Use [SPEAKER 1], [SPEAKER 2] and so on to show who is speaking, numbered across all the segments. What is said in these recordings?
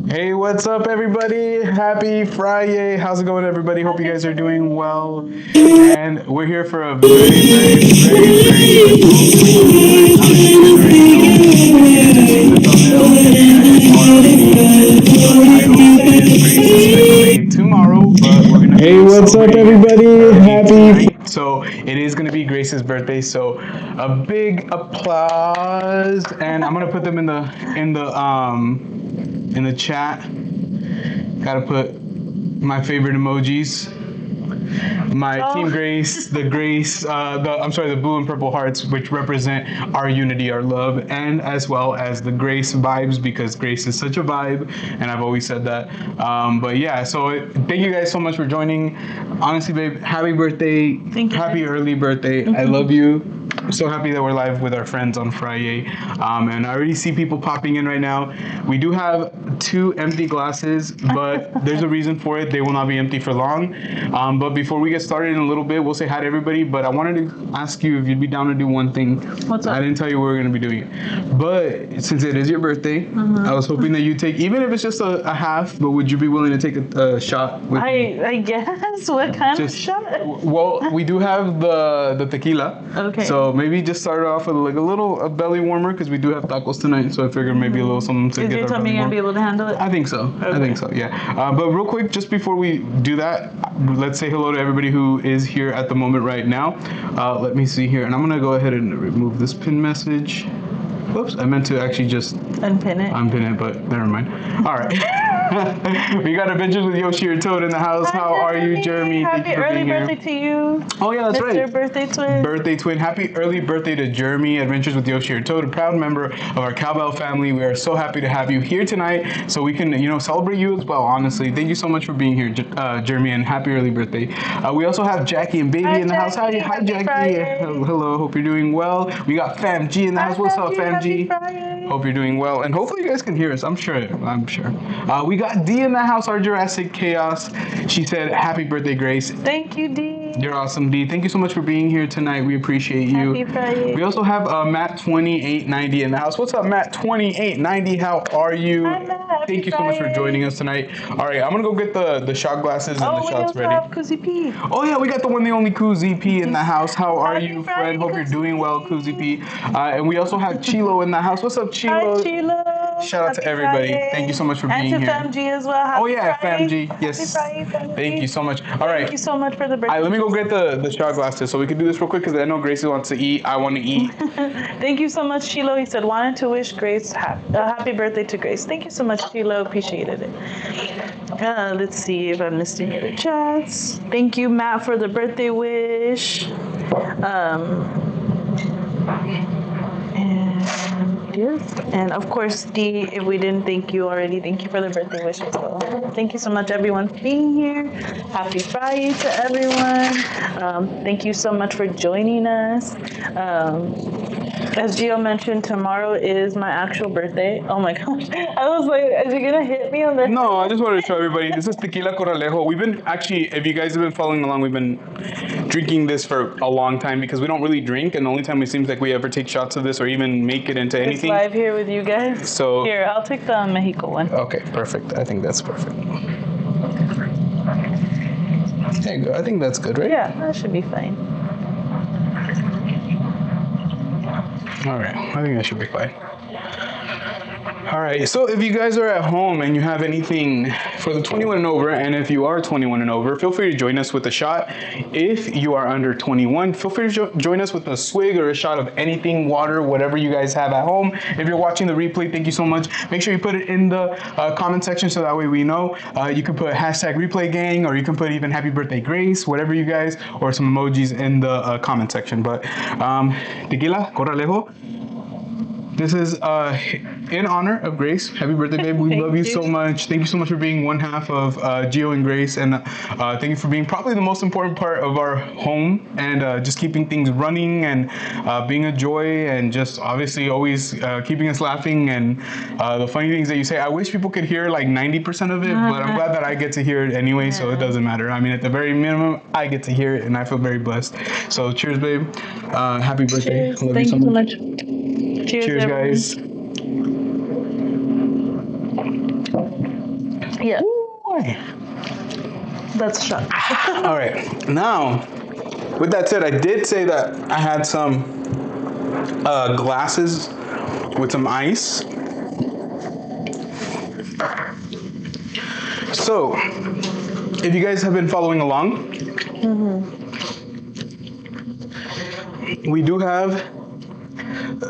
[SPEAKER 1] Hey, what's up, everybody? Happy FriYay. How's it going, everybody? Hope you guys are doing well. And we're here for a very, very, very, very tomorrow, but we're gonna. Hey, what's up, everybody? Happy. So it is gonna be Grace's birthday. So a big applause, and I'm gonna put them in the chat. Gotta put my favorite emojis. My Team Grace, the blue and purple hearts, which represent our unity, our love, and as well as the Grace vibes, because Grace is such a vibe, and I've always said that. But yeah, so thank you guys so much for joining. Honestly, babe, happy birthday.
[SPEAKER 2] Thank you.
[SPEAKER 1] Happy early birthday. I love you. I'm so happy that we're live with our friends on FriYay. And I already see people popping in right now. We do have 2 empty glasses, but there's a reason for it. They will not be empty for long. But before we get started in a little bit, we'll say hi to everybody. But I wanted to ask you if you'd be down to do one thing.
[SPEAKER 2] What's up?
[SPEAKER 1] I didn't tell you we were going to be doing it. But since it is your birthday, I was hoping that you take, even if it's just a half, but would you be willing to take a shot with me?
[SPEAKER 2] I guess. What kind of shot?
[SPEAKER 1] Well, we do have the tequila.
[SPEAKER 2] Okay.
[SPEAKER 1] So maybe just start off with like a belly warmer, because we do have tacos tonight. So I figured maybe a little something to get our belly warm.
[SPEAKER 2] Is your tummy gonna be able to handle it?
[SPEAKER 1] I think so. Okay. I think so. Yeah. But real quick, just before we do that, let's say hello to everybody who is here at the moment right now. Let me see here, and I'm gonna go ahead and remove this pin message. Whoops, I meant to actually just
[SPEAKER 2] unpin it,
[SPEAKER 1] but never mind. All right. We got Adventures with Yoshi or Toad in the house.
[SPEAKER 2] Hi,
[SPEAKER 1] How are you, Jeremy?
[SPEAKER 2] Happy
[SPEAKER 1] Thank you for
[SPEAKER 2] early
[SPEAKER 1] being here.
[SPEAKER 2] birthday to you.
[SPEAKER 1] Oh yeah, that's right.
[SPEAKER 2] Mr. Birthday Twin.
[SPEAKER 1] Birthday twin. Happy early birthday to Jeremy. Adventures with Yoshi or Toad, a proud member of our Cowbell family. We are so happy to have you here tonight, so we can celebrate you as well. Honestly, thank you so much for being here, Jeremy, and happy early birthday. We also have Jackie and Baby in the house. Hi, Jackie. Hello. Hope you're doing well. We got Fam G in the house. What's up, Fam G? Hope you're doing well, and hopefully you guys can hear us. I'm sure. We got D in the house, our Jurassic Chaos. She said, "Happy birthday, Grace."
[SPEAKER 2] Thank you, D.
[SPEAKER 1] You're awesome, D. Thank you so much for being here tonight. We appreciate you.
[SPEAKER 2] Happy Friday.
[SPEAKER 1] We also have Matt2890 in the house. What's up, Matt2890? How are you?
[SPEAKER 2] Hi, Matt.
[SPEAKER 1] Thank you so much for joining us tonight. All right, I'm gonna go get the shot glasses and the shots ready.
[SPEAKER 2] Kuzi P.
[SPEAKER 1] Oh yeah, we got the one, the only Kuzi P in the house. How are
[SPEAKER 2] Happy
[SPEAKER 1] you,
[SPEAKER 2] Friday,
[SPEAKER 1] friend? Hope you're
[SPEAKER 2] Kuzi
[SPEAKER 1] doing well, Kuzi P. And we also have Chilo in the house. What's up, Chilo?
[SPEAKER 2] Hi, Chilo.
[SPEAKER 1] Shout out to
[SPEAKER 2] Happy
[SPEAKER 1] everybody.
[SPEAKER 2] Friday.
[SPEAKER 1] Thank you so much for being
[SPEAKER 2] and
[SPEAKER 1] here.
[SPEAKER 2] And to FamG as well. Happy
[SPEAKER 1] Oh yeah,
[SPEAKER 2] Friday.
[SPEAKER 1] FamG. Yes.
[SPEAKER 2] Happy Friday, FamG.
[SPEAKER 1] Thank you so much. All right.
[SPEAKER 2] Thank you so much for the birthday.
[SPEAKER 1] Let me go get the shot glasses so we can do this real quick because I know Gracie wants to eat. I want to eat.
[SPEAKER 2] Thank you so much, Shiloh. He said, wanted to wish Grace happy birthday to Grace. Thank you so much, Shiloh. Appreciated it. Let's see if I missed any other chats. Thank you, Matt, for the birthday wish. And yes, and of course, Dee, if we didn't thank you already, thank you for the birthday wish as well. Thank you so much, everyone, for being here. Happy Friday to everyone. Thank you so much for joining us. As Gio mentioned, tomorrow is my actual birthday. Oh my gosh. I was like, is he gonna hit me on the
[SPEAKER 1] No, I just wanted to show everybody. This is Tequila Corralejo. We've been actually, if you guys have been following along, we've been drinking this for a long time because we don't really drink, and the only time it seems like we ever take shots of this or even make it into
[SPEAKER 2] It's
[SPEAKER 1] anything.
[SPEAKER 2] live here with you guys.
[SPEAKER 1] So
[SPEAKER 2] Here, I'll take the Mexico one.
[SPEAKER 1] okay, perfect. I think that's perfect. There you go. I think that's good, right?
[SPEAKER 2] Yeah, that should be fine.
[SPEAKER 1] All right, I think that should be fine. All right, so if you guys are at home and you have anything for the 21 and over, and if you are 21 and over, feel free to join us with a shot. If you are under 21, feel free to join us with a swig or a shot of anything, water, whatever you guys have at home. If you're watching the replay, thank you so much. Make sure you put it in the comment section so that way we know. You can put hashtag replay gang, or you can put even happy birthday Grace, whatever you guys, or some emojis in the comment section. But Tequila Corralejo. This is in honor of Grace. Happy birthday, babe. We love you so much. Thank you so much for being one half of Gio and Grace. And thank you for being probably the most important part of our home and just keeping things running and being a joy and just obviously always keeping us laughing and the funny things that you say. I wish people could hear like 90% of it, but I'm glad that I get to hear it anyway, so it doesn't matter. I mean, at the very minimum, I get to hear it and I feel very blessed. So cheers, babe. Happy birthday.
[SPEAKER 2] Cheers.
[SPEAKER 1] Love
[SPEAKER 2] Thank
[SPEAKER 1] you so much.
[SPEAKER 2] Cheers,
[SPEAKER 1] Cheers,
[SPEAKER 2] everyone.
[SPEAKER 1] guys.
[SPEAKER 2] Yeah.
[SPEAKER 1] Ooh.
[SPEAKER 2] That's a shot.
[SPEAKER 1] All right. Now, with that said, I did say that I had some glasses with some ice. So, if you guys have been following along, we do have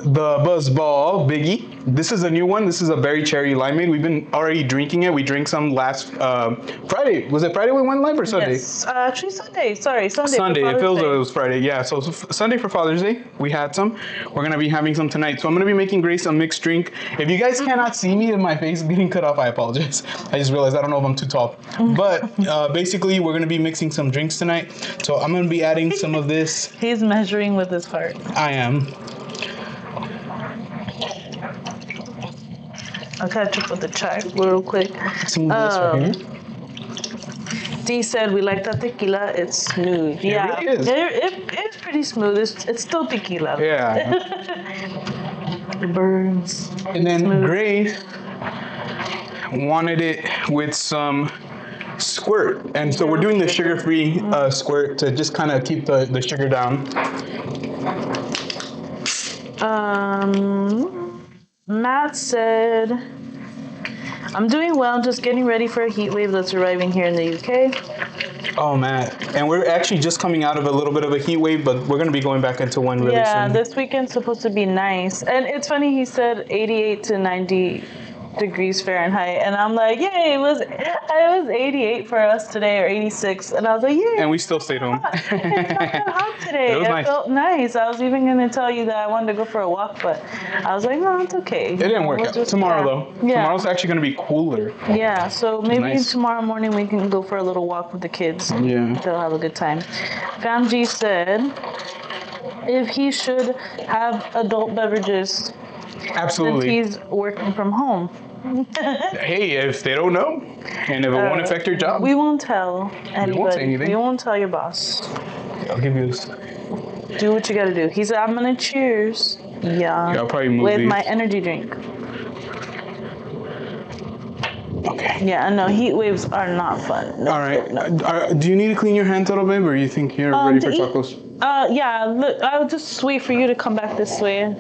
[SPEAKER 1] the Buzz Ball Biggie. This is a new one. This is a berry cherry limeade. We've been already drinking it. We drank some last Friday. Was it Friday we went live or Sunday?
[SPEAKER 2] Yes. Actually, Sunday. Sorry, Sunday.
[SPEAKER 1] Sunday. It feels
[SPEAKER 2] Day.
[SPEAKER 1] like it was Friday. Yeah. So Sunday for Father's Day, we had some. We're gonna be having some tonight. So I'm gonna be making Grace a mixed drink. If you guys cannot see me and my face is getting cut off, I apologize. I just realized I don't know if I'm too tall. But basically, we're gonna be mixing some drinks tonight. So I'm gonna be adding some of this.
[SPEAKER 2] He's measuring with his heart.
[SPEAKER 1] I am.
[SPEAKER 2] I'll catch up with the chart real quick.
[SPEAKER 1] Some of this right here.
[SPEAKER 2] Dee said we like that tequila. It's smooth. Yeah,
[SPEAKER 1] really is.
[SPEAKER 2] It's pretty smooth. It's still tequila.
[SPEAKER 1] Yeah.
[SPEAKER 2] It burns.
[SPEAKER 1] And then
[SPEAKER 2] Smooth.
[SPEAKER 1] Grace wanted it with some squirt. And so we're doing the sugar-free squirt to just kind of keep the sugar down.
[SPEAKER 2] Matt said, I'm doing well, just getting ready for a heat wave that's arriving here in the UK.
[SPEAKER 1] Oh, man. And we're actually just coming out of a little bit of a heat wave, but we're going to be going back into one really soon.
[SPEAKER 2] This weekend's supposed to be nice. And it's funny, he said 88 to 90 degrees Fahrenheit. And I'm like, yay, it was 88 for us today, or 86. And I was like, yay.
[SPEAKER 1] And we still stayed home.
[SPEAKER 2] It's not that hot today.
[SPEAKER 1] It was nice.
[SPEAKER 2] Felt nice. I was even going to tell you that I wanted to go for a walk, but I was like, no, it's okay.
[SPEAKER 1] It didn't work out. Tomorrow, though.
[SPEAKER 2] Yeah.
[SPEAKER 1] Tomorrow's actually going to be cooler.
[SPEAKER 2] Yeah, so maybe
[SPEAKER 1] nice.
[SPEAKER 2] tomorrow morning we can go for a little walk with the kids.
[SPEAKER 1] Yeah.
[SPEAKER 2] They'll have a good time. FamG said if he should have adult beverages
[SPEAKER 1] Absolutely.
[SPEAKER 2] since he's working from home.
[SPEAKER 1] Hey, if they don't know, and if it won't affect your job,
[SPEAKER 2] We won't tell anybody.
[SPEAKER 1] We won't say anything.
[SPEAKER 2] We won't tell your boss.
[SPEAKER 1] I'll give you this.
[SPEAKER 2] Do what you gotta do. He said, I'm gonna cheers. Yeah.
[SPEAKER 1] I'll probably move
[SPEAKER 2] with
[SPEAKER 1] these.
[SPEAKER 2] my energy drink.
[SPEAKER 1] Okay.
[SPEAKER 2] Yeah, I know. Heat waves are not fun. No,
[SPEAKER 1] All right.
[SPEAKER 2] no.
[SPEAKER 1] Do you need to clean your hands a little bit, or you think you're ready
[SPEAKER 2] to
[SPEAKER 1] for
[SPEAKER 2] eat-
[SPEAKER 1] tacos?
[SPEAKER 2] Yeah, look, I'll just wait for you to come back this way.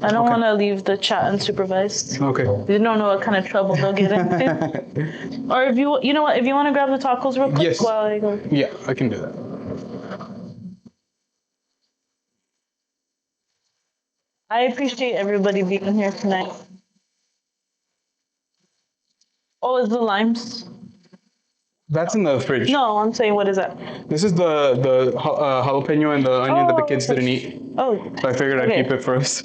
[SPEAKER 2] I don't
[SPEAKER 1] Okay.
[SPEAKER 2] want to leave the chat unsupervised.
[SPEAKER 1] Okay.
[SPEAKER 2] You don't know what kind of trouble they'll get into. Or if you know what, if you want to grab the tacos real quick
[SPEAKER 1] Yes.
[SPEAKER 2] while I go.
[SPEAKER 1] Yeah, I can do that.
[SPEAKER 2] I appreciate everybody being here tonight. Oh, is the limes?
[SPEAKER 1] That's in the fridge.
[SPEAKER 2] No, I'm saying, what is that?
[SPEAKER 1] This is the jalapeno and the onion that the kids didn't eat.
[SPEAKER 2] Oh.
[SPEAKER 1] So I figured I'd
[SPEAKER 2] Okay.
[SPEAKER 1] keep it for us.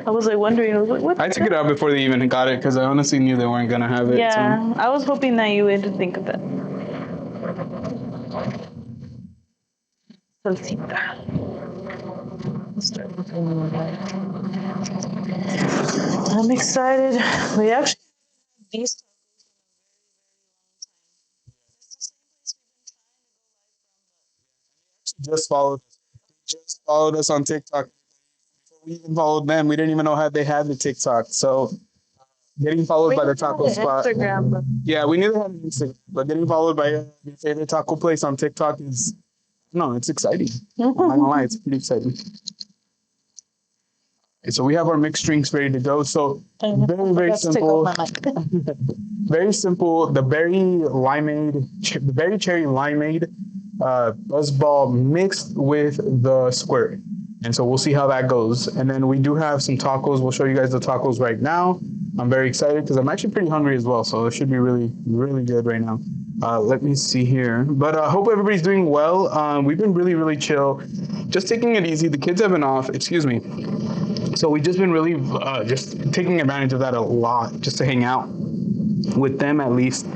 [SPEAKER 2] I was like wondering, I was like, what?
[SPEAKER 1] I took it out before they even got it because I honestly knew they weren't gonna have it.
[SPEAKER 2] Yeah,
[SPEAKER 1] So.
[SPEAKER 2] I was hoping that you would think of it. Salsita. Let's start with I'm excited. We actually have these tacos
[SPEAKER 1] Just followed us on TikTok. Before we even followed them, we didn't even know how they had the TikTok. So getting followed by the taco spot.
[SPEAKER 2] Instagram, but
[SPEAKER 1] Yeah, we knew they had an Instagram, but getting followed by your favorite taco place on TikTok is it's exciting. I'm not gonna lie, it's pretty exciting. So we have our mixed drinks ready to go. So very simple. Very simple. The berry cherry limeade buzzball mixed with the squirt. And so we'll see how that goes. And then we do have some tacos. We'll show you guys the tacos right now. I'm very excited because I'm actually pretty hungry as well. So it should be really, really good right now. Let me see here. But I hope everybody's doing well. We've been really, really chill. Just taking it easy. The kids have been off. Excuse me. So we've just been really just taking advantage of that a lot, just to hang out with them at least.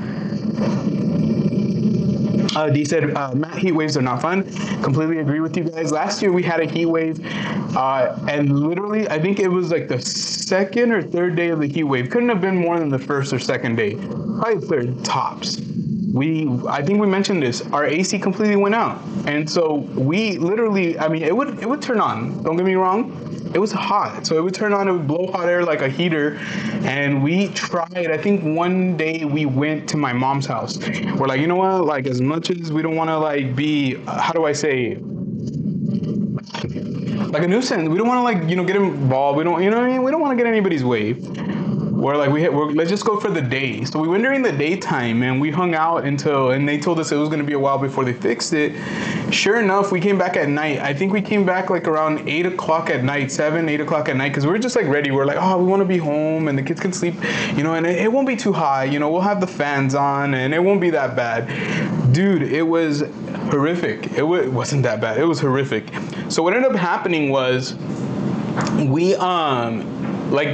[SPEAKER 1] Dee said, Matt, heat waves are not fun. Completely agree with you guys. Last year we had a heat wave, and literally, I think it was like the second or third day of the heat wave. Couldn't have been more than the first or second day. Probably third tops. I think we mentioned this. Our AC completely went out, and so we literally, I mean, it would turn on. Don't get me wrong. It was hot, so it would turn on. It would blow hot air like a heater, and we tried. I think one day we went to my mom's house. We're like, you know what? Like, as much as we don't want to like be, how do I say, like a nuisance. We don't want to like get involved. We don't, you know what I mean? We don't want to get anybody's way. We're like, let's just go for the day. So we went during the daytime and we hung out and they told us it was going to be a while before they fixed it. Sure enough, we came back at night. I think we came back like around 8 o'clock at night, 7, 8 o'clock at night, because we were just like ready. We're like, oh, we want to be home and the kids can sleep, and it won't be too high. We'll have the fans on and it won't be that bad. Dude, it was horrific. It wasn't that bad. It was horrific. So what ended up happening was we,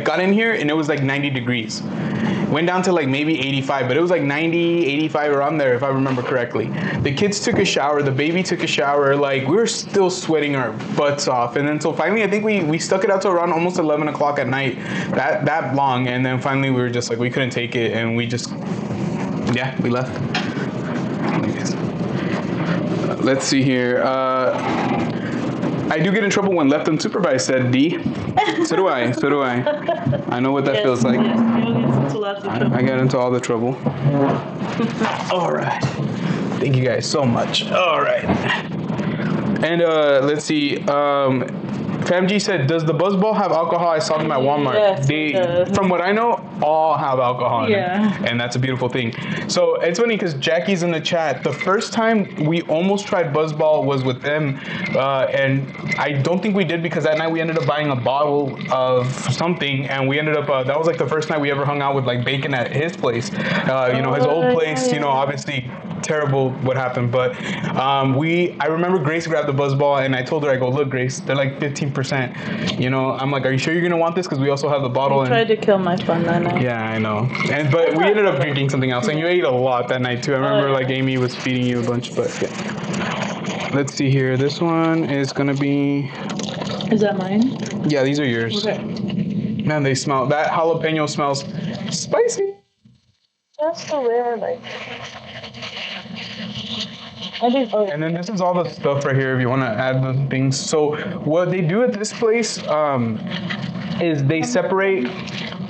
[SPEAKER 1] got in here and it was like 90 degrees. Went down to like maybe 85, but it was like 90, 85 around there if I remember correctly. The kids took a shower, the baby took a shower, like we were still sweating our butts off. And then so finally I think we stuck it out to around almost 11 o'clock at night, that long. And then finally we were just like, we couldn't take it and we just, we left. Let's see here. I do get in trouble when left unsupervised, said D. So do I. I know what that feels like. I got into all the trouble. All right. Thank you guys so much. All right. And let's see. FamG said, does the Buzzball have alcohol? I saw them at Walmart.
[SPEAKER 2] Yes,
[SPEAKER 1] from what I know, all have alcohol in
[SPEAKER 2] them.
[SPEAKER 1] And that's a beautiful thing. So it's funny because Jackie's in the chat. The first time we almost tried Buzzball was with them. And I don't think we did because that night we ended up buying a bottle of something. And we ended up, that was like the first night we ever hung out with like Bacon at his place. His old place, obviously terrible what happened. But I remember Grace grabbed the Buzzball and I told her, I go, look, Grace, they're like 15%. I'm like, are you sure you're gonna want this? Because we also have the bottle.
[SPEAKER 2] You tried to kill my fun that night.
[SPEAKER 1] Yeah, I know. But we ended up drinking something else, and you ate a lot that night too. I remember like Amy was feeding you a bunch, but yeah. Let's see here. This one is gonna be.
[SPEAKER 2] Is that mine?
[SPEAKER 1] Yeah, these are yours.
[SPEAKER 2] Okay.
[SPEAKER 1] Man, they smell. That jalapeno smells spicy.
[SPEAKER 2] That's so weird, like.
[SPEAKER 1] And then this is all the stuff right here if you want to add the things. So what they do at this place is they separate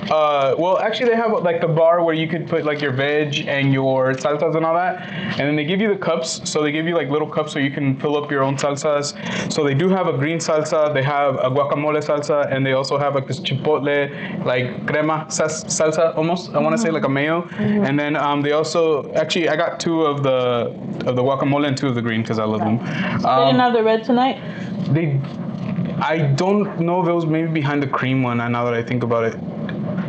[SPEAKER 1] Well, actually, they have like the bar where you could put like your veg and your salsas and all that, and then they give you the cups. So they give you like little cups so you can fill up your own salsas. So they do have a green salsa, they have a guacamole salsa, and they also have like this chipotle, like crema salsa, almost. I want to say like a mayo, and then they also actually I got two of the guacamole and two of the green because I love them.
[SPEAKER 2] They didn't have the red tonight?
[SPEAKER 1] They, I don't know if it was maybe behind the cream one. Now that I think about it,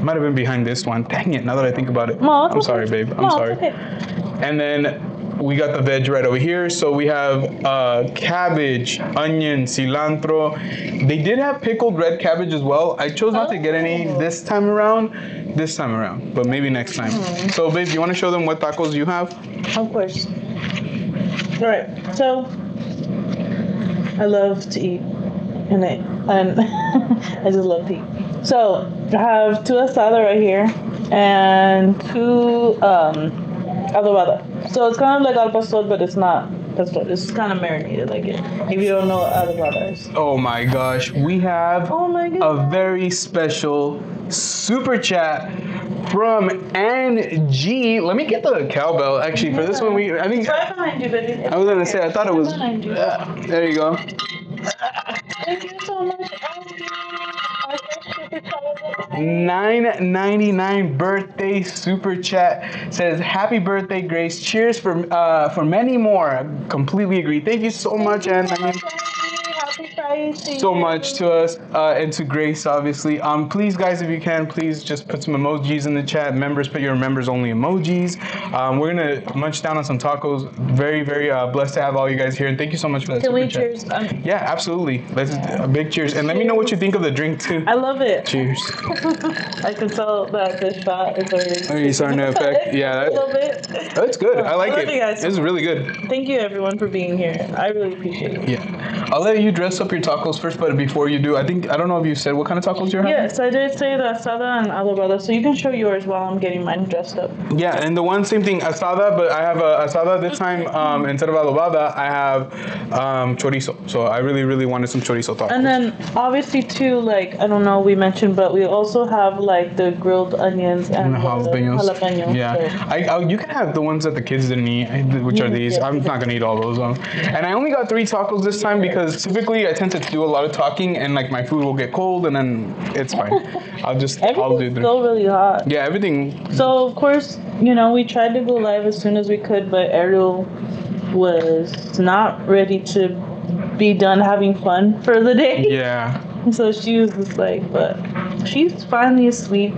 [SPEAKER 1] might have been behind this one. Dang it! Now that I think about it,
[SPEAKER 2] No, it's
[SPEAKER 1] I'm
[SPEAKER 2] okay.
[SPEAKER 1] sorry, babe. I'm
[SPEAKER 2] No,
[SPEAKER 1] sorry.
[SPEAKER 2] it's okay.
[SPEAKER 1] And then we got the veg right over here. So we have cabbage, onion, cilantro. They did have pickled red cabbage as well. I chose not to get any this time around, but maybe next time. So, babe, you want to show them what tacos you have?
[SPEAKER 2] Of course. All right. So I love to eat, and I just love to eat. So I have two asada right here and two adobada. So it's kind of like al pastor, but it's not pastor. It's kind of marinated like it. If you don't know what adobada is.
[SPEAKER 1] Oh my gosh, we have a very special super chat from Ann G. Let me get the cowbell. Actually, for this one, I think.
[SPEAKER 2] It's right behind you, baby.
[SPEAKER 1] I was gonna say, I thought it was.
[SPEAKER 2] Behind you.
[SPEAKER 1] There you go.
[SPEAKER 2] Thank you so much.
[SPEAKER 1] $9.99 birthday super chat says, "Happy birthday, Grace! Cheers for many more." Completely agree. Thank you so much, Ann.
[SPEAKER 2] Happy Friday to
[SPEAKER 1] So
[SPEAKER 2] you.
[SPEAKER 1] much to us and to Grace, obviously. Please, guys, if you can, please just put some emojis in the chat. Members, put your members only emojis. We're gonna munch down on some tacos. Very, very blessed to have all you guys here, and thank you so much for that.
[SPEAKER 2] Can we
[SPEAKER 1] super chat.
[SPEAKER 2] cheers?
[SPEAKER 1] Yeah, absolutely. Let's a big cheers, and let me know what you think of the drink too.
[SPEAKER 2] I love it.
[SPEAKER 1] Cheers.
[SPEAKER 2] I can tell that this shot is already.
[SPEAKER 1] Are you starting to affect? Yeah,
[SPEAKER 2] a little bit.
[SPEAKER 1] that's good. I like
[SPEAKER 2] love
[SPEAKER 1] it.
[SPEAKER 2] you guys.
[SPEAKER 1] This is really good.
[SPEAKER 2] Thank you, everyone, for being here. I really appreciate it.
[SPEAKER 1] Yeah, I'll let you dress up your tacos first, but before you do, I don't know if you said what kind of tacos you're having.
[SPEAKER 2] Yes, I did say the asada and adobada, so you can show yours while I'm getting mine dressed up.
[SPEAKER 1] Yeah, and the one same thing, asada, but I have a asada this time. Instead of adobada, I have chorizo. So I really, really wanted some chorizo tacos.
[SPEAKER 2] And then obviously too, like I don't know, we mentioned, but we also have like the grilled onions and the jalapenos.
[SPEAKER 1] Yeah,
[SPEAKER 2] So.
[SPEAKER 1] you can have the ones that the kids didn't eat, which are these. I'm not gonna eat all those. And I only got 3 tacos this time because typically I tend to do a lot of talking and like my food will get cold and then it's fine. I'll do 3.
[SPEAKER 2] Everything's still really hot.
[SPEAKER 1] Yeah, everything.
[SPEAKER 2] So of course, we tried to go live as soon as we could, but Ariel was not ready to be done having fun for the day.
[SPEAKER 1] Yeah.
[SPEAKER 2] So she was just like, but she's finally asleep,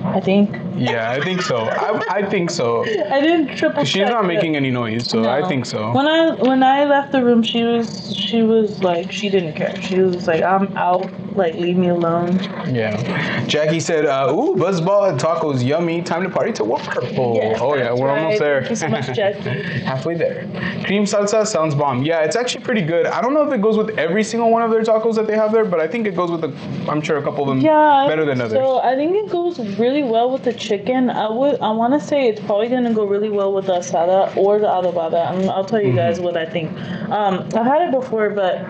[SPEAKER 2] I think.
[SPEAKER 1] Yeah, I think so. I think so.
[SPEAKER 2] I didn't triple check.
[SPEAKER 1] She's not making any noise, so
[SPEAKER 2] No.
[SPEAKER 1] I think so.
[SPEAKER 2] When I left the room, she was like, she didn't care. She was like, I'm out. Like, leave me alone.
[SPEAKER 1] Yeah. Jackie said, ooh, buzzball and tacos, yummy. Time to party to Purple.
[SPEAKER 2] Yes,
[SPEAKER 1] oh, yeah, we're
[SPEAKER 2] right.
[SPEAKER 1] almost there.
[SPEAKER 2] Thank you so much, Jackie.
[SPEAKER 1] Halfway there. Cream salsa sounds bomb. Yeah, it's actually pretty good. I don't know if it goes with every single one of their tacos that they have there, but I think it goes with, I'm sure a couple of them better than others.
[SPEAKER 2] So I think it goes really well with the chicken. I want to say it's probably going to go really well with the asada or the adobada. I'll tell you guys what I think. I've had it before, but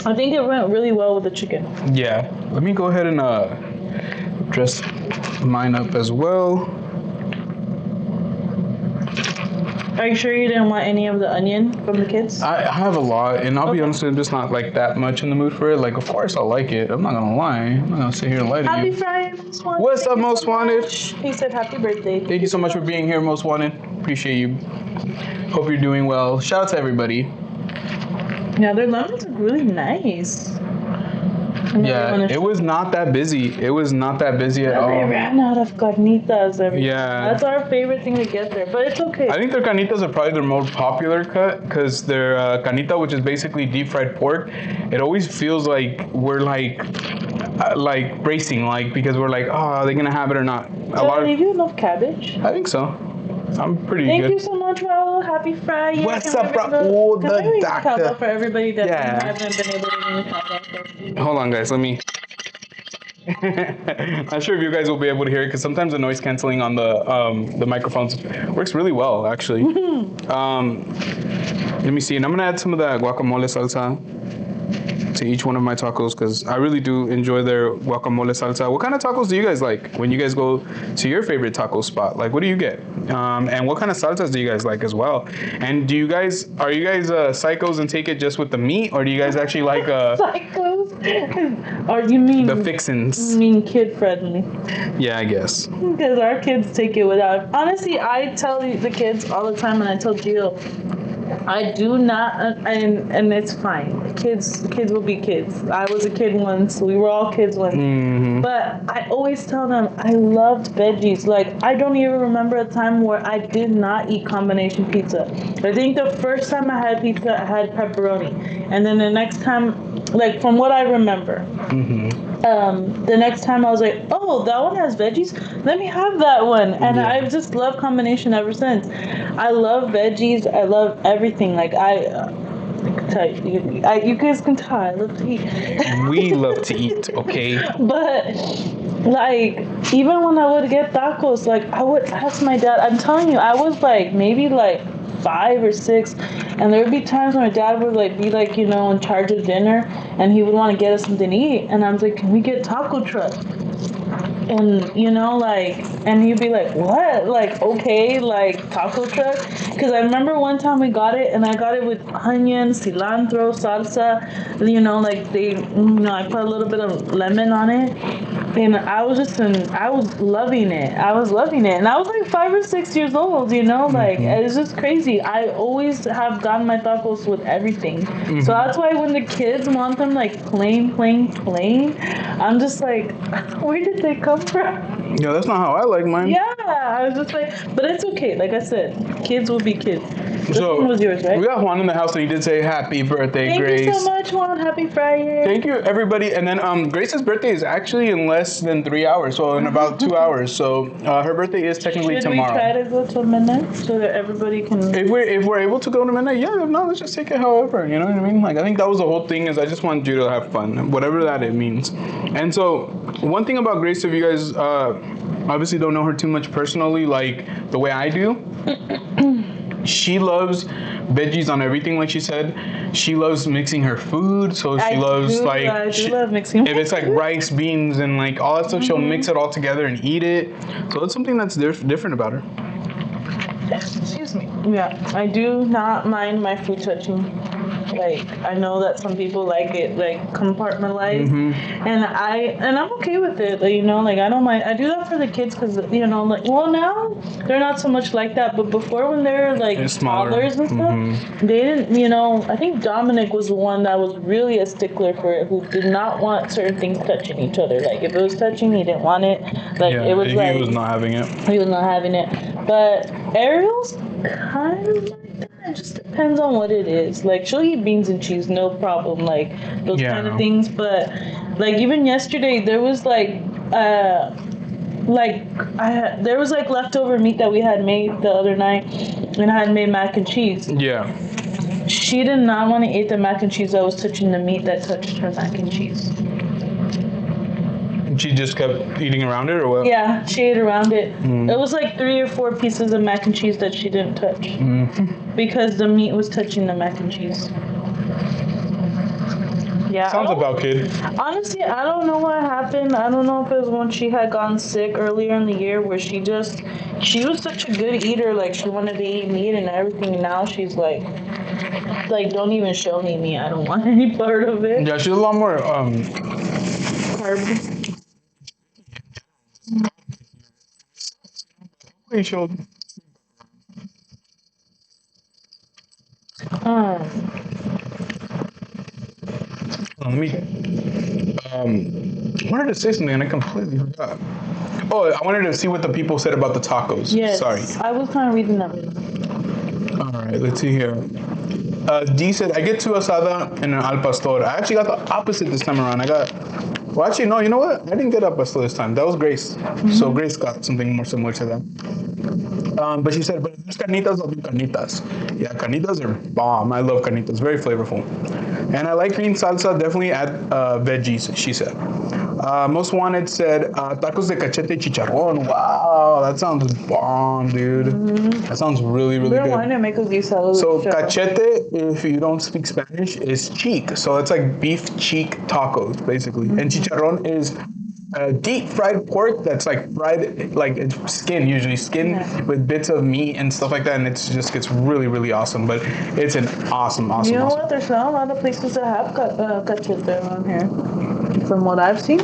[SPEAKER 2] I think it went really well with the chicken.
[SPEAKER 1] Yeah. Let me go ahead and dress mine up as well.
[SPEAKER 2] Are you sure you didn't want any of the onion from the kids?
[SPEAKER 1] I have a lot, and I'll be honest, I'm just not like that much in the mood for it. Like, of course I like it. I'm not gonna lie. I'm not gonna sit here and lie to
[SPEAKER 2] Happy
[SPEAKER 1] you.
[SPEAKER 2] Friday, Most Wanted.
[SPEAKER 1] What's up, Most Wanted?
[SPEAKER 2] He said happy birthday.
[SPEAKER 1] Thank you so much for being here, Most Wanted. Appreciate you. Hope you're doing well. Shout out to everybody.
[SPEAKER 2] Yeah, their lemons look really nice.
[SPEAKER 1] Yeah, it was not that busy. It was not that busy at all.
[SPEAKER 2] They ran out of carnitas.
[SPEAKER 1] Yeah.
[SPEAKER 2] That's our favorite thing to get there, but it's okay.
[SPEAKER 1] I think their carnitas are probably their more popular cut because their carnita, which is basically deep fried pork, it always feels like we're like bracing, like because we're like, oh, are they gonna have it or not?
[SPEAKER 2] Do they do enough cabbage?
[SPEAKER 1] I think so. I'm pretty
[SPEAKER 2] Thank
[SPEAKER 1] good.
[SPEAKER 2] you so much, Raul. Happy Friday.
[SPEAKER 1] What's up, bro? Oh, the doctor.
[SPEAKER 2] For everybody that
[SPEAKER 1] Yeah.
[SPEAKER 2] haven't been able to ring the cowbell.
[SPEAKER 1] Hold on, guys. Let me. Not sure if you guys will be able to hear it because sometimes the noise canceling on the microphones works really well, actually. Let me see. And I'm gonna add some of that guacamole salsa. to each one of my tacos because I really do enjoy their guacamole salsa. What kind of tacos do you guys like when you guys go to your favorite taco spot? Like, what do you get? And what kind of salsas do you guys like as well? And are you guys psychos and take it just with the meat, or do you guys actually like
[SPEAKER 2] Psychos? Or you mean
[SPEAKER 1] the fixins?
[SPEAKER 2] You mean kid friendly?
[SPEAKER 1] Yeah, I guess.
[SPEAKER 2] Because our kids take it without. Honestly, I tell the kids all the time, and I tell Gio, I do not, and it's fine. Kids will be kids. I was a kid once. We were all kids once.
[SPEAKER 1] Mm-hmm.
[SPEAKER 2] But I always tell them I loved veggies. Like, I don't even remember a time where I did not eat combination pizza. I think the first time I had pizza, I had pepperoni, and then the next time, like from what I remember.
[SPEAKER 1] Mm-hmm.
[SPEAKER 2] The next time I was like, oh, that one has veggies? Let me have that one. And
[SPEAKER 1] Yeah.
[SPEAKER 2] I've just loved combination ever since. I love veggies. I love everything. Like, I can tell you guys can tell I love to eat.
[SPEAKER 1] We love to eat, okay?
[SPEAKER 2] But, like, even when I would get tacos, like, I would ask my dad. I'm telling you, I was, like, maybe, like, 5 or 6, and there would be times when my dad would like be like, you know, in charge of dinner, and he would want to get us something to eat, and I was like, can we get taco truck? And you know, like, and he'd be like, what? Like, okay, like taco truck? Because I remember one time we got it, and I got it with onion, cilantro, salsa, you know, like I put a little bit of lemon on it. And I was loving it. I was loving it. And I was like 5 or 6 years old, you know? Like, it's just crazy. I always have gotten my tacos with everything. So that's why when the kids want them, like, plain, I'm just like, where did they come from?
[SPEAKER 1] Yeah, that's not how I like mine.
[SPEAKER 2] Yeah, I was just like, but it's okay. Like I said, kids will be kids. This
[SPEAKER 1] So,
[SPEAKER 2] one was yours, right?
[SPEAKER 1] we got Juan in the house, and he did say happy birthday,
[SPEAKER 2] Thank
[SPEAKER 1] Grace.
[SPEAKER 2] you so much, Juan. Happy Friday.
[SPEAKER 1] Thank you, everybody. And then Grace's birthday is actually in less than 3 hours, so in about 2 hours. So her birthday is technically tomorrow.
[SPEAKER 2] Should we try to go till midnight so that everybody can...
[SPEAKER 1] If we're able to go to midnight, yeah. If not, let's just take it however. You know what I mean? Like, I think that was the whole thing, is I just wanted you to have fun, whatever that it means. And so one thing about Grace, if you guys obviously don't know her too much personally, like the way I do, she loves veggies on everything, like she said. She loves mixing her food, so she loves like
[SPEAKER 2] I do love mixing.
[SPEAKER 1] if it's like rice, beans, and like all that stuff, she'll mix it all together and eat it. So it's something that's different about her.
[SPEAKER 2] Excuse me. Yeah, I do not mind my food touching. Like, I know that some people like it, like, compartmentalized, and I'm okay with it. Like, you know, like, I don't mind. I do that for the kids because, you know, like, well, now they're not so much like that, but before, when they were like toddlers and stuff, they didn't, you know. I think Dominic was the one that was really a stickler for it, who did not want certain things touching each other. Like, if it was touching, he didn't want it. Like, it was like,
[SPEAKER 1] he was not having it.
[SPEAKER 2] He was not having it. But Ariel's kind of like that. It just depends on what it is. Like, she'll eat beans and cheese, no problem. Like, those kind of things. But, like, even yesterday, there was, like, there was, like, leftover meat that we had made the other night. And I had made mac and cheese.
[SPEAKER 1] Yeah.
[SPEAKER 2] She did not want to eat the mac and cheese that was touching the meat that touched her mac and cheese.
[SPEAKER 1] She just kept eating around it, or what?
[SPEAKER 2] Yeah, she ate around it. It was like 3 or 4 pieces of mac and cheese that she didn't touch because the meat was touching the mac and cheese. Yeah.
[SPEAKER 1] Sounds about kid.
[SPEAKER 2] Honestly, I don't know what happened. I don't know if it was when she had gotten sick earlier in the year, where she was such a good eater. Like, she wanted to eat meat and everything. Now she's like, don't even show me meat. I don't want any part of it.
[SPEAKER 1] Yeah, she's a lot more
[SPEAKER 2] Carb.
[SPEAKER 1] He showed. Let me. I wanted to say something and I completely forgot. Oh, I wanted to see what the people said about the tacos.
[SPEAKER 2] Yes.
[SPEAKER 1] Sorry.
[SPEAKER 2] I was kind of reading that.
[SPEAKER 1] All right, let's see here. D said, I get 2 asada and an al pastor. I actually got the opposite this time around. Well, actually, no, you know what? I didn't get al pastor this time. That was Grace. So Grace got something more similar to that. But she said, but if there's carnitas, I'll do carnitas. Yeah, carnitas are bomb. I love carnitas. Very flavorful. And I like green salsa. Definitely add veggies, she said. Most Wanted said, tacos de cachete chicharrón. Wow. Oh, that sounds bomb, dude. That sounds really, really
[SPEAKER 2] Pero
[SPEAKER 1] good.
[SPEAKER 2] why not make a guisado?
[SPEAKER 1] So
[SPEAKER 2] with chef?
[SPEAKER 1] cachete, if you don't speak Spanish, is cheek. So it's like beef cheek tacos, basically. And chicharrón is deep fried pork that's like fried, like it's skin, usually skin with bits of meat and stuff like that. And it just gets really, really awesome. But it's an awesome, awesome,
[SPEAKER 2] You know
[SPEAKER 1] awesome.
[SPEAKER 2] what? There's not a lot of places that have cachete around here. From what I've seen.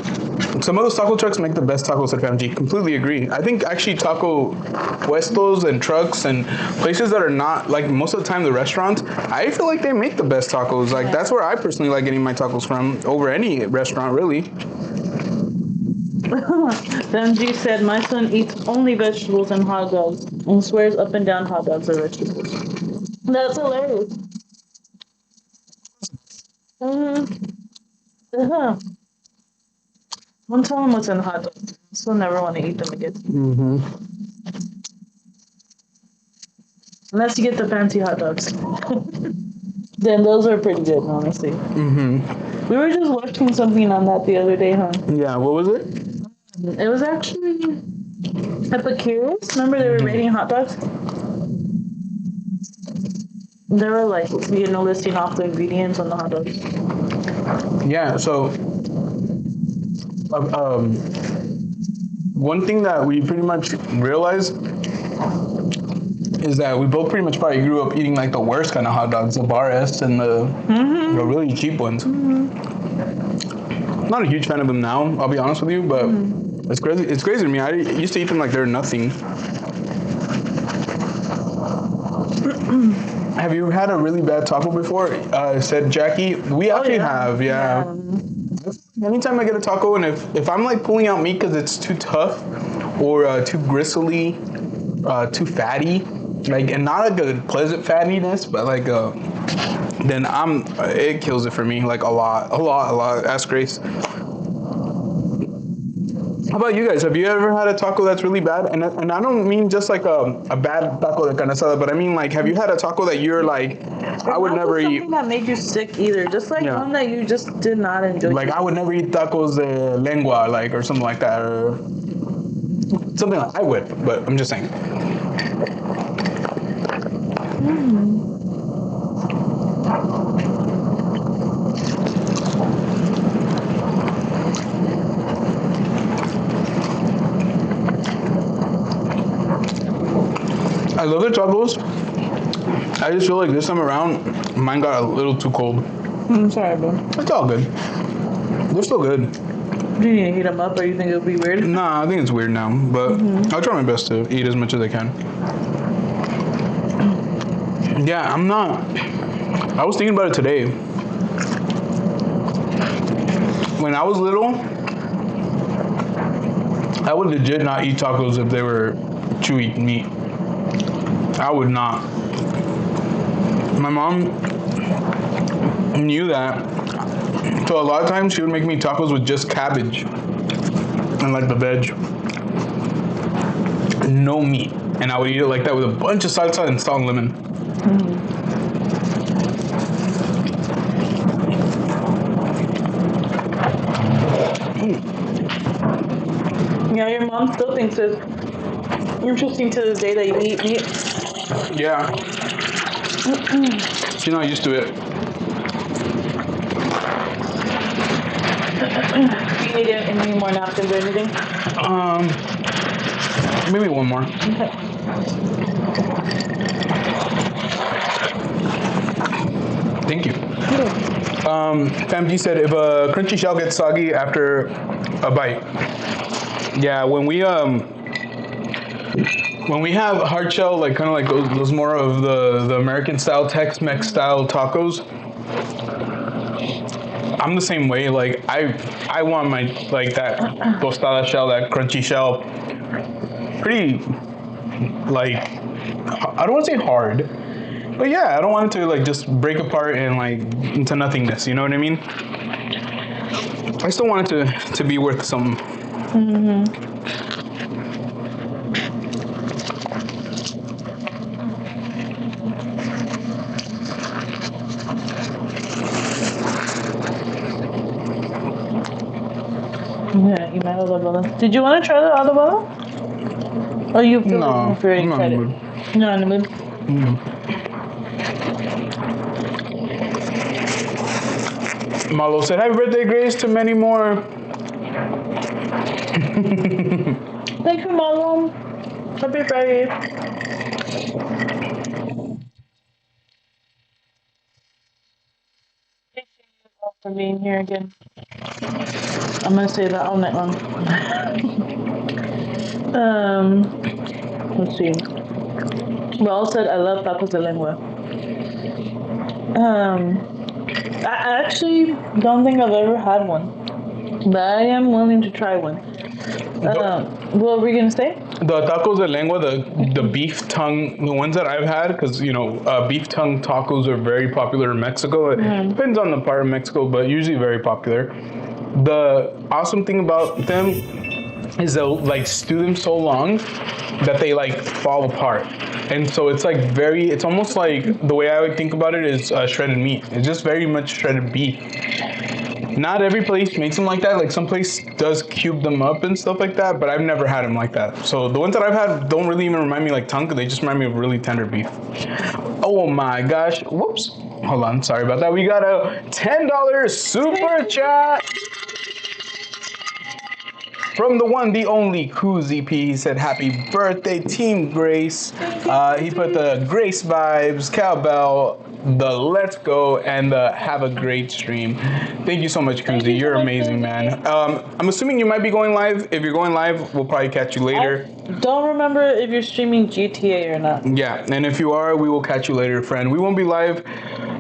[SPEAKER 1] Some of those taco trucks make the best tacos at FMG. Completely agree. I think actually taco puestos and trucks and places that are not like most of the time the restaurants, I feel like they make the best tacos. Like that's where I personally like getting my tacos from over any restaurant really.
[SPEAKER 2] Benji said, my son eats only vegetables and hot dogs and swears up and down hot dogs are vegetables. That's hilarious. Uh-huh. Don't tell him what's in hot dogs. He'll never want to eat them again. Unless you get the fancy hot dogs. Then those are pretty good, honestly. We were just watching something on that the other day, huh?
[SPEAKER 1] Yeah, what was it?
[SPEAKER 2] It was actually Epicurious. Remember they were rating hot dogs? They were like, listing off the ingredients on the hot dogs.
[SPEAKER 1] Yeah, so one thing that we pretty much realized is that we both pretty much probably grew up eating like the worst kind of hot dogs, the Bar S and the really cheap ones. Not a huge fan of them now, I'll be honest with you, but it's crazy. It's crazy to me. I used to eat them like they're nothing. Have you had a really bad taco before? Said Jackie. We actually have, yeah. Anytime I get a taco, and if I'm like pulling out meat because it's too tough or too gristly, too fatty, like, and not like a pleasant fattiness, but like then it kills it for me like a lot. Ask Grace. How about you guys? Have you ever had a taco that's really bad? And I don't mean just like a bad taco de carne asada, but I mean like, have you had a taco that you're like, I would never eat?
[SPEAKER 2] Something that made you sick either. Just like one that you just did not enjoy.
[SPEAKER 1] Like I would never eat tacos de lengua, like, or something like that, or something like I would, but I'm just saying. I love the tacos. I just feel like this time around, mine got a little too cold.
[SPEAKER 2] I'm sorry, bro.
[SPEAKER 1] It's all good. They're still good.
[SPEAKER 2] Do you need to heat them up, or you think it'll be weird?
[SPEAKER 1] Nah, I think it's weird now, but I'll try my best to eat as much as I can. Yeah, I'm not. I was thinking about it today. When I was little, I would legit not eat tacos if they were chewy meat. I would not. My mom knew that. So a lot of times she would make me tacos with just cabbage and like the veg. No meat. And I would eat it like that with a bunch of salsa and salt and lemon.
[SPEAKER 2] Yeah, your mom still thinks it's interesting to this day that you eat meat.
[SPEAKER 1] Yeah. She's not used to it.
[SPEAKER 2] Do you need any more napkins or anything?
[SPEAKER 1] Maybe one more.
[SPEAKER 2] Okay.
[SPEAKER 1] Thank you. Fam G said if a crunchy shell gets soggy after a bite. Yeah, when we have hard shell, like kind of like those more of the American style, Tex-Mex style tacos, I'm the same way. Like I want my like that tostada shell, that crunchy shell, pretty like I don't want to say hard, but yeah, I don't want it to like just break apart and like into nothingness. You know what I mean? I still want it to be worth something.
[SPEAKER 2] Yeah, eat my adobada. Did you want to try the adobada? Or you feel
[SPEAKER 1] No,
[SPEAKER 2] like you've already
[SPEAKER 1] I'm not
[SPEAKER 2] tried
[SPEAKER 1] in the
[SPEAKER 2] it?
[SPEAKER 1] mood.
[SPEAKER 2] Not in the mood?
[SPEAKER 1] Malo said, happy birthday, Grace, to many more.
[SPEAKER 2] Thank you, Mom. Happy Friday. Thank you all for being here again. I'm gonna say that all night long. Let's see. Raul said, I love tacos de lengua. I actually don't think I've ever had one, but I am willing to try one. What were we gonna say?
[SPEAKER 1] The tacos de lengua, the beef tongue, the ones that I've had, because, beef tongue tacos are very popular in Mexico. It depends on the part of Mexico, but usually very popular. The awesome thing about them is they'll like stew them so long that they like fall apart. And so it's like it's almost like the way I would think about it is shredded meat. It's just very much shredded beef. Not every place makes them like that. Like some place does cube them up and stuff like that, but I've never had them like that. So the ones that I've had don't really even remind me like tongue. They just remind me of really tender beef. Oh my gosh. Whoops. Hold on. Sorry about that. We got a $10 super chat from the one, the only Koozie P. He said, happy birthday, Team Grace. He put the Grace vibes, cowbell, the let's go, and the have a great stream. Thank you so much, Koozie. You're amazing, man. I'm assuming you might be going live. If you're going live, we'll probably catch you later.
[SPEAKER 2] I don't remember if you're streaming GTA or not.
[SPEAKER 1] Yeah, and if you are, we will catch you later, friend. We won't be live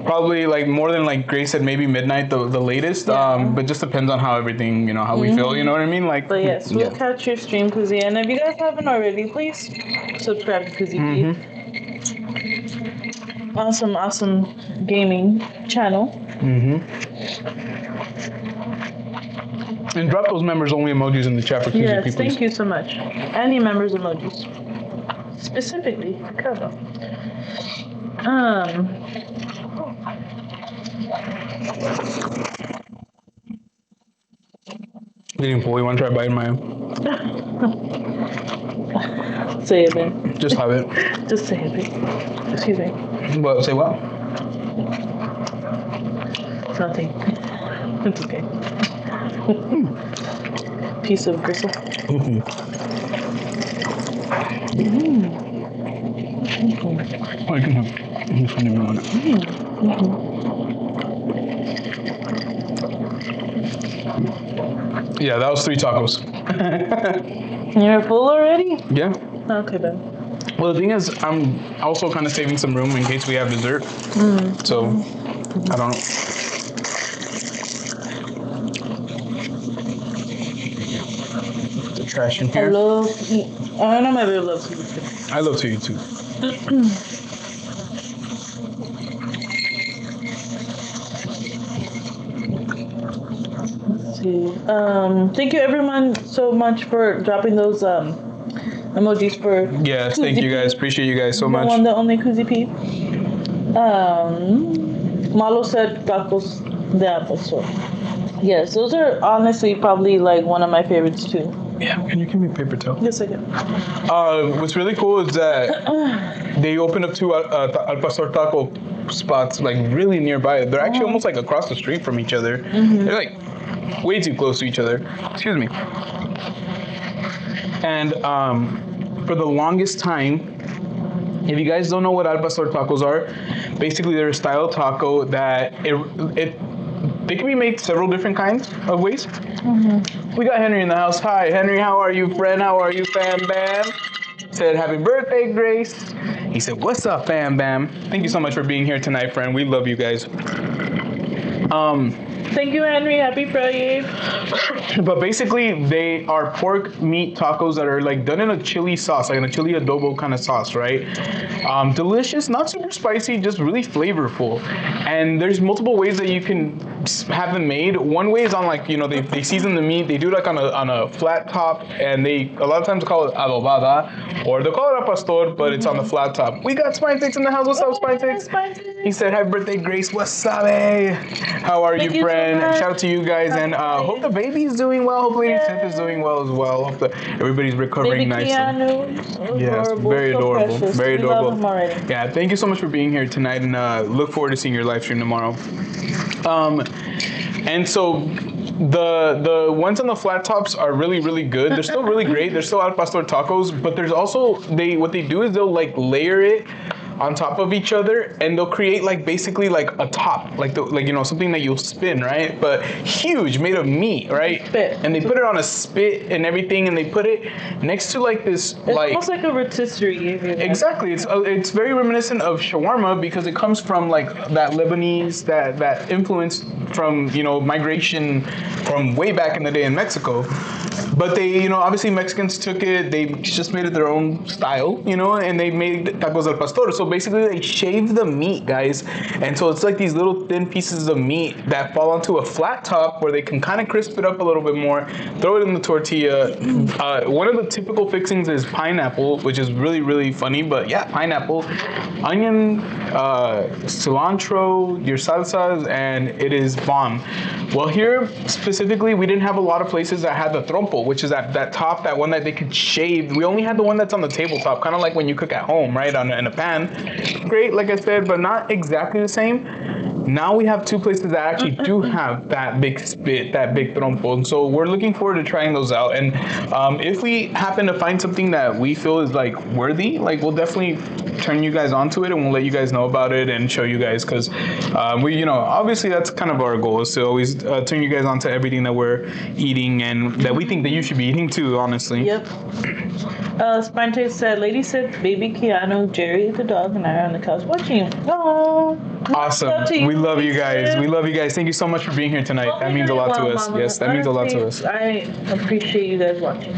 [SPEAKER 1] probably like more than like Grace said, maybe midnight, the latest.
[SPEAKER 2] Yeah.
[SPEAKER 1] But just depends on how everything, how we feel, you know what I mean? Like,
[SPEAKER 2] But yes, we'll catch your stream, Koozie. And if you guys haven't already, please subscribe to Koozie P. Awesome gaming channel.
[SPEAKER 1] And drop those members only emojis in the chat for Koozie P,
[SPEAKER 2] Yes,
[SPEAKER 1] please.
[SPEAKER 2] thank you so much. Any members emojis. Specifically for Kava.
[SPEAKER 1] Getting full. You want to try biting my?
[SPEAKER 2] Say it, man.
[SPEAKER 1] Just have it.
[SPEAKER 2] Just say it, babe. Excuse me.
[SPEAKER 1] What? Say what?
[SPEAKER 2] It's nothing. It's okay. Piece of gristle.
[SPEAKER 1] Oh, you can have this one if you want it. Yeah, that was 3 tacos.
[SPEAKER 2] You're full already?
[SPEAKER 1] Yeah.
[SPEAKER 2] Okay, then.
[SPEAKER 1] Well, the thing is, I'm also kind of saving some room in case we have dessert. So, I don't know. The trash in here.
[SPEAKER 2] I know my baby loves you too.
[SPEAKER 1] I love to eat too.
[SPEAKER 2] Let's see. Thank you everyone so much for dropping those emojis for
[SPEAKER 1] Yes, thank you guys. Appreciate you guys so much.
[SPEAKER 2] The one, the only Koozie P. Malo said tacos de apple. Yes, those are honestly probably like one of my favorites too.
[SPEAKER 1] Yeah, can you give me a paper towel?
[SPEAKER 2] Yes, I can.
[SPEAKER 1] What's really cool is that they opened up 2 Al Pastor taco spots like really nearby. They're actually almost like across the street from each other. They're like way too close to each other. Excuse me. And for the longest time, if you guys don't know what Al Pastor tacos are, basically they're a style taco that they can be made several different kinds of ways. We got Henry in the house. Hi, Henry. How are you, friend? How are you, fam bam? Said, happy birthday, Grace. He said, what's up, fam bam? Thank you so much for being here tonight, friend. We love you guys.
[SPEAKER 2] Thank you, Henry. Happy Friday.
[SPEAKER 1] But basically, they are pork meat tacos that are like done in a chili sauce, like in a chili adobo kind of sauce, right? Delicious, not super spicy, just really flavorful. And there's multiple ways that you can have them made. One way is on like, they season the meat, they do like on a flat top, and they a lot of times call it adobada, or they'll call it a pastor, but it's on the flat top. We got Spine6 in the house. What's up, Spine6? He said, happy birthday, Grace. What's up, hey? How are you, friend? and
[SPEAKER 2] much.
[SPEAKER 1] shout out to you guys. And hope the baby's doing well. Hopefully, Seth is doing well as well. Hope that everybody's recovering
[SPEAKER 2] Baby
[SPEAKER 1] nicely.
[SPEAKER 2] Keanu,
[SPEAKER 1] Yes,
[SPEAKER 2] adorable,
[SPEAKER 1] very
[SPEAKER 2] so
[SPEAKER 1] adorable.
[SPEAKER 2] precious.
[SPEAKER 1] Very
[SPEAKER 2] We
[SPEAKER 1] adorable.
[SPEAKER 2] love him already.
[SPEAKER 1] Yeah, thank you so much for being here tonight, and look forward to seeing your live stream tomorrow. And so the ones on the flat tops are really, really good. They're still really great. They're still al pastor tacos, but there's also what they do is they'll like layer it on top of each other, and they'll create like basically like a top, like something that you'll spin, right? But huge, made of meat, right?
[SPEAKER 2] Spit.
[SPEAKER 1] And they put it on a spit and everything, and they put it next to like this,
[SPEAKER 2] It's almost like a rotisserie.
[SPEAKER 1] Exactly. It's very reminiscent of shawarma because it comes from like that Lebanese that influence from migration from way back in the day in Mexico. But they obviously Mexicans took it. They just made it their own style, and they made tacos al pastor. So basically, they shave the meat, guys, and so it's like these little thin pieces of meat that fall onto a flat top where they can kind of crisp it up a little bit more. Throw it in the tortilla. One of the typical fixings is pineapple, which is really, really funny. But yeah, pineapple, onion, cilantro, your salsas, and it is bomb. Well, here specifically, we didn't have a lot of places that had the trompo, which is that top, that one that they could shave. We only had the one that's on the tabletop, kind of like when you cook at home, right, in a pan. Great, like I said, but not exactly the same. Now we have two places that actually do have that big spit, that big trompo, and so we're looking forward to trying those out. And if we happen to find something that we feel is like worthy, like we'll definitely turn you guys onto it, and we'll let you guys know about it and show you guys, because we, obviously that's kind of our goal, is to always turn you guys onto everything that we're eating and that we think that you should be eating too, honestly.
[SPEAKER 2] Yep. Spante said, Lady said, baby Keanu, Jerry the dog, and I are on the couch watching. Oh,
[SPEAKER 1] awesome. We love you guys. We love you guys. Thank you so much for being here tonight. That means a lot to us.
[SPEAKER 2] Mama.
[SPEAKER 1] Yes, that means a lot to us.
[SPEAKER 2] I appreciate you guys watching.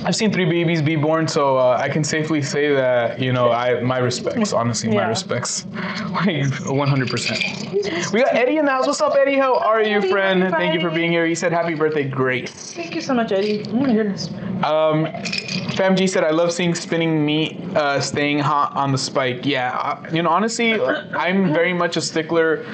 [SPEAKER 1] I've seen 3 babies be born, so I can safely say that, my respects, honestly, my respects. Like, 100%. We got Eddie in the house. What's up, Eddie? How are you, friend? Thank you for being here. He said, happy birthday. Great.
[SPEAKER 2] Thank you so much, Eddie. Oh, my goodness.
[SPEAKER 1] Fam G said, I love seeing spinning meat staying hot on the spike. Yeah, honestly, I'm very much a stickler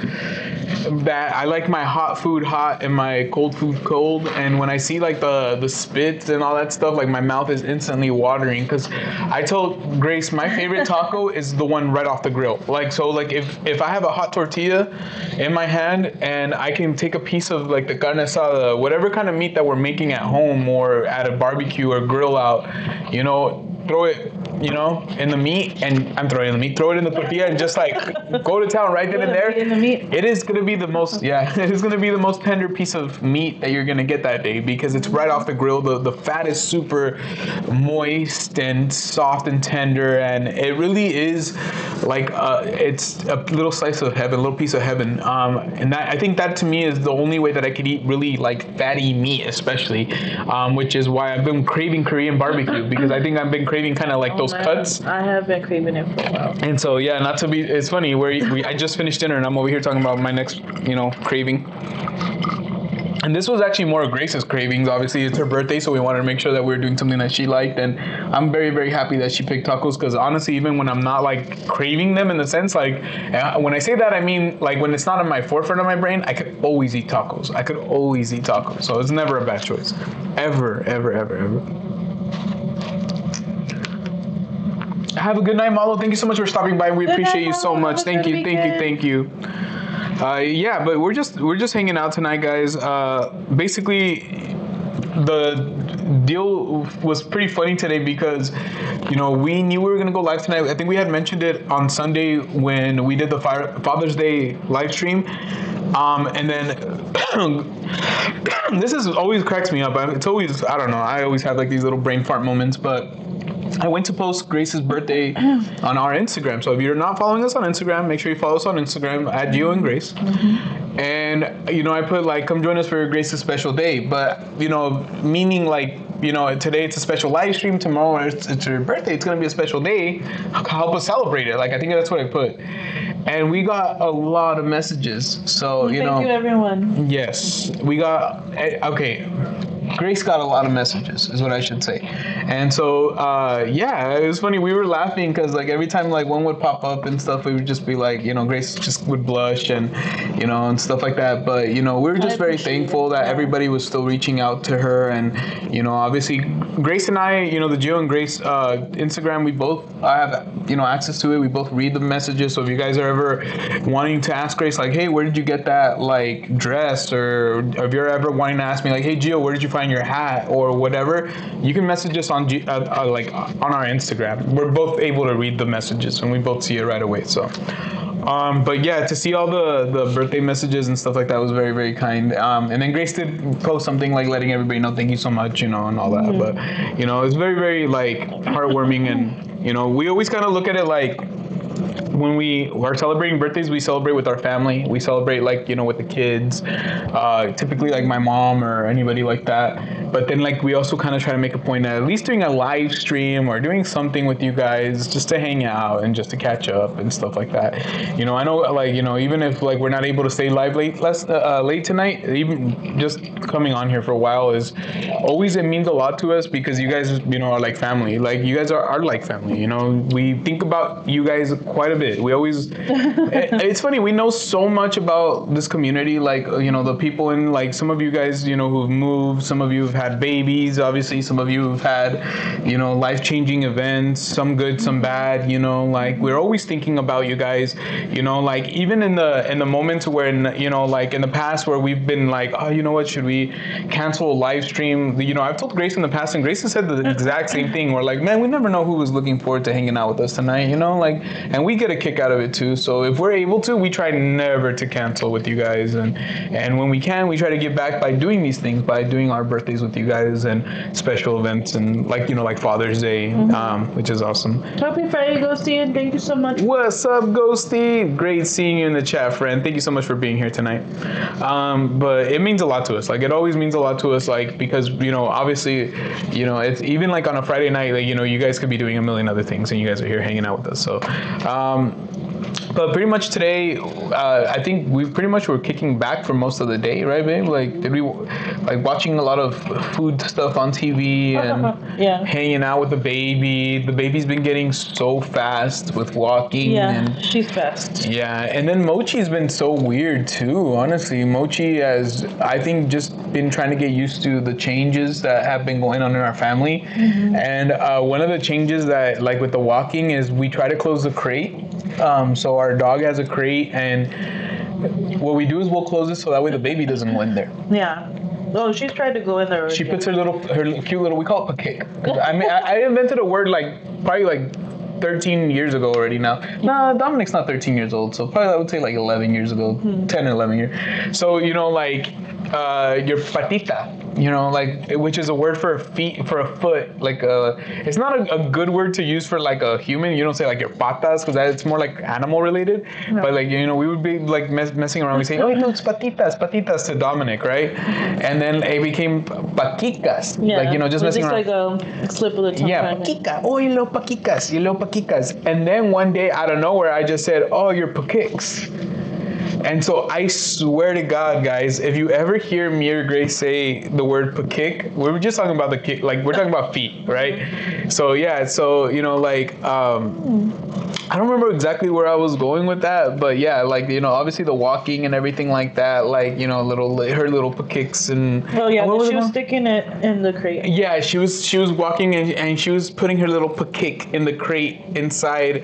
[SPEAKER 1] that I like my hot food hot and my cold food cold. And when I see like the spits and all that stuff, like my mouth is instantly watering, because I told Grace my favorite taco is the one right off the grill. Like, so like if I have a hot tortilla in my hand and I can take a piece of like the carne asada, whatever kind of meat that we're making at home or at a barbecue or grill out, throw it, in the meat, and I'm throwing it in the meat, throw it in the tortilla and just like go to town right then and there.
[SPEAKER 2] In the meat.
[SPEAKER 1] It is going to be the most, it is going to be the most tender piece of meat that you're going to get that day, because it's right off the grill. The fat is super moist and soft and tender, and it really is like, it's a little slice of heaven, a little piece of heaven. And that, I think that to me is the only way that I could eat really like fatty meat, especially, which is why I've been craving Korean barbecue, because I think I've been craving kind of like those cuts.
[SPEAKER 2] I have been craving it for a while.
[SPEAKER 1] And so, yeah, not to be, it's funny where I just finished dinner and I'm over here talking about my next, craving. And this was actually more of Grace's cravings. Obviously, it's her birthday, so we wanted to make sure that we were doing something that she liked. And I'm very, very happy that she picked tacos, because honestly, even when I'm not like craving them in the sense, like when I say that, I mean like when it's not in my forefront of my brain, I could always eat tacos. So it's never a bad choice. Ever, ever, ever, ever. Have a good night, Malo. Thank you so much for stopping by. We appreciate you so much. Thank you. Yeah, but we're just hanging out tonight, guys. Basically, the deal was pretty funny today because, we knew we were gonna go live tonight. I think we had mentioned it on Sunday when we did the Father's Day live stream. And then this is always cracks me up. It's always, I don't know. I always have like these little brain fart moments, but I went to post Grace's birthday on our Instagram. So if you're not following us on Instagram, make sure you follow us on Instagram at Gio and Grace. Mm-hmm. And, I put like, come join us for Grace's special day. But, meaning like, today it's a special live stream. Tomorrow it's her birthday. It's going to be a special day. Help us celebrate it. Like, I think that's what I put. And we got a lot of messages. So,
[SPEAKER 2] Thank you, everyone.
[SPEAKER 1] Yes. We got, okay. Grace got a lot of messages, is what I should say. And so, yeah, it was funny. We were laughing because, like, every time, like, one would pop up and stuff, we would just be like, Grace just would blush and, and stuff like that. But, we were just very thankful that everybody was still reaching out to her. And, obviously, Grace and I, the Jill and Grace Instagram, we both have, access to it. We both read the messages. So if you guys are ever wanting to ask Grace, like, hey, where did you get that, like, dress? Or if you're ever wanting to ask me, like, hey, Jill, where did you find your hat or whatever, you can message us on like on our Instagram. We're both able to read the messages and we both see it right away. So but yeah, to see all the birthday messages and stuff like that was very, very kind. And then Grace did post something like letting everybody know thank you so much, and all that. But it was very, very like heartwarming. And we always kind of look at it like, when we are celebrating birthdays, we celebrate with our family. We celebrate like, with the kids, typically like my mom or anybody like that. But then like we also kind of try to make a point at least doing a live stream or doing something with you guys just to hang out and just to catch up and stuff like that. I know like, even if like we're not able to stay live late tonight, even just coming on here for a while is always, it means a lot to us because you guys, are like family. Like you guys are like family, we think about you guys quite a bit. We always, it's funny, we know so much about this community, like, the people in, like, some of you guys, who've moved, some of you have had babies, obviously, some of you have had, life-changing events, some good, some bad, like, we're always thinking about you guys, like, even in the moments when, like, in the past where we've been like, oh, you know what, should we cancel a live stream? I've told Grace in the past, and Grace has said the exact same thing. We're like, man, we never know who was looking forward to hanging out with us tonight, like, and we get a kick out of it too. So if we're able to, we try never to cancel with you guys, and when we can, we try to give back by doing these things, by doing our birthdays with you guys and special events, and like like Father's Day, which is awesome.
[SPEAKER 2] Happy Friday, Ghosty, and thank you so much.
[SPEAKER 1] What's up, Ghosty? Great seeing you in the chat, friend. Thank you so much for being here tonight. But it means a lot to us. Like, it always means a lot to us, like, because obviously, it's even like on a Friday night, like, you guys could be doing a million other things, and you guys are here hanging out with us. So but pretty much today, I think we pretty much were kicking back for most of the day, right, babe? Like, did we like watching a lot of food stuff on TV and hanging out with the baby? The baby's been getting so fast with walking.
[SPEAKER 2] Yeah,
[SPEAKER 1] and
[SPEAKER 2] she's fast.
[SPEAKER 1] Yeah, and then Mochi's been so weird too. Honestly, Mochi has, I think, just been trying to get used to the changes that have been going on in our family. And one of the changes that, like, with the walking is we try to close the crate. So our dog has a crate, and what we do is we'll close it so that way the baby doesn't go in there.
[SPEAKER 2] Yeah. Oh, she's tried to go in there already.
[SPEAKER 1] She puts her cute little, we call it pakick. I mean, I invented a word like probably like 13 years ago already now. No, Dominic's not 13 years old, so probably I would say like 11 years ago, 10 or 11 years. So, like your patita, like, which is a word for a foot. Like, it's not a good word to use for like a human. You don't say like your patas, because it's more like animal related. No. But like, we would be like messing around. We say, oh, no, it's patitas to Dominic, right? And then it became paquitas. Yeah. Like, just messing around.
[SPEAKER 2] It's like a slip of the tongue.
[SPEAKER 1] Yeah, paquica. Oh, you little paquicas. And then one day out of nowhere, I just said, oh, you're paquicks. And so I swear to God, guys, if you ever hear me or Grace say the word pakick, we're just talking about the kick, like we're talking about feet, right? So yeah, so like I don't remember exactly where I was going with that, but yeah, like obviously the walking and everything like that, like her little pakicks and
[SPEAKER 2] she was sticking it in the crate.
[SPEAKER 1] Yeah, she was walking and she was putting her little pakick in the crate inside,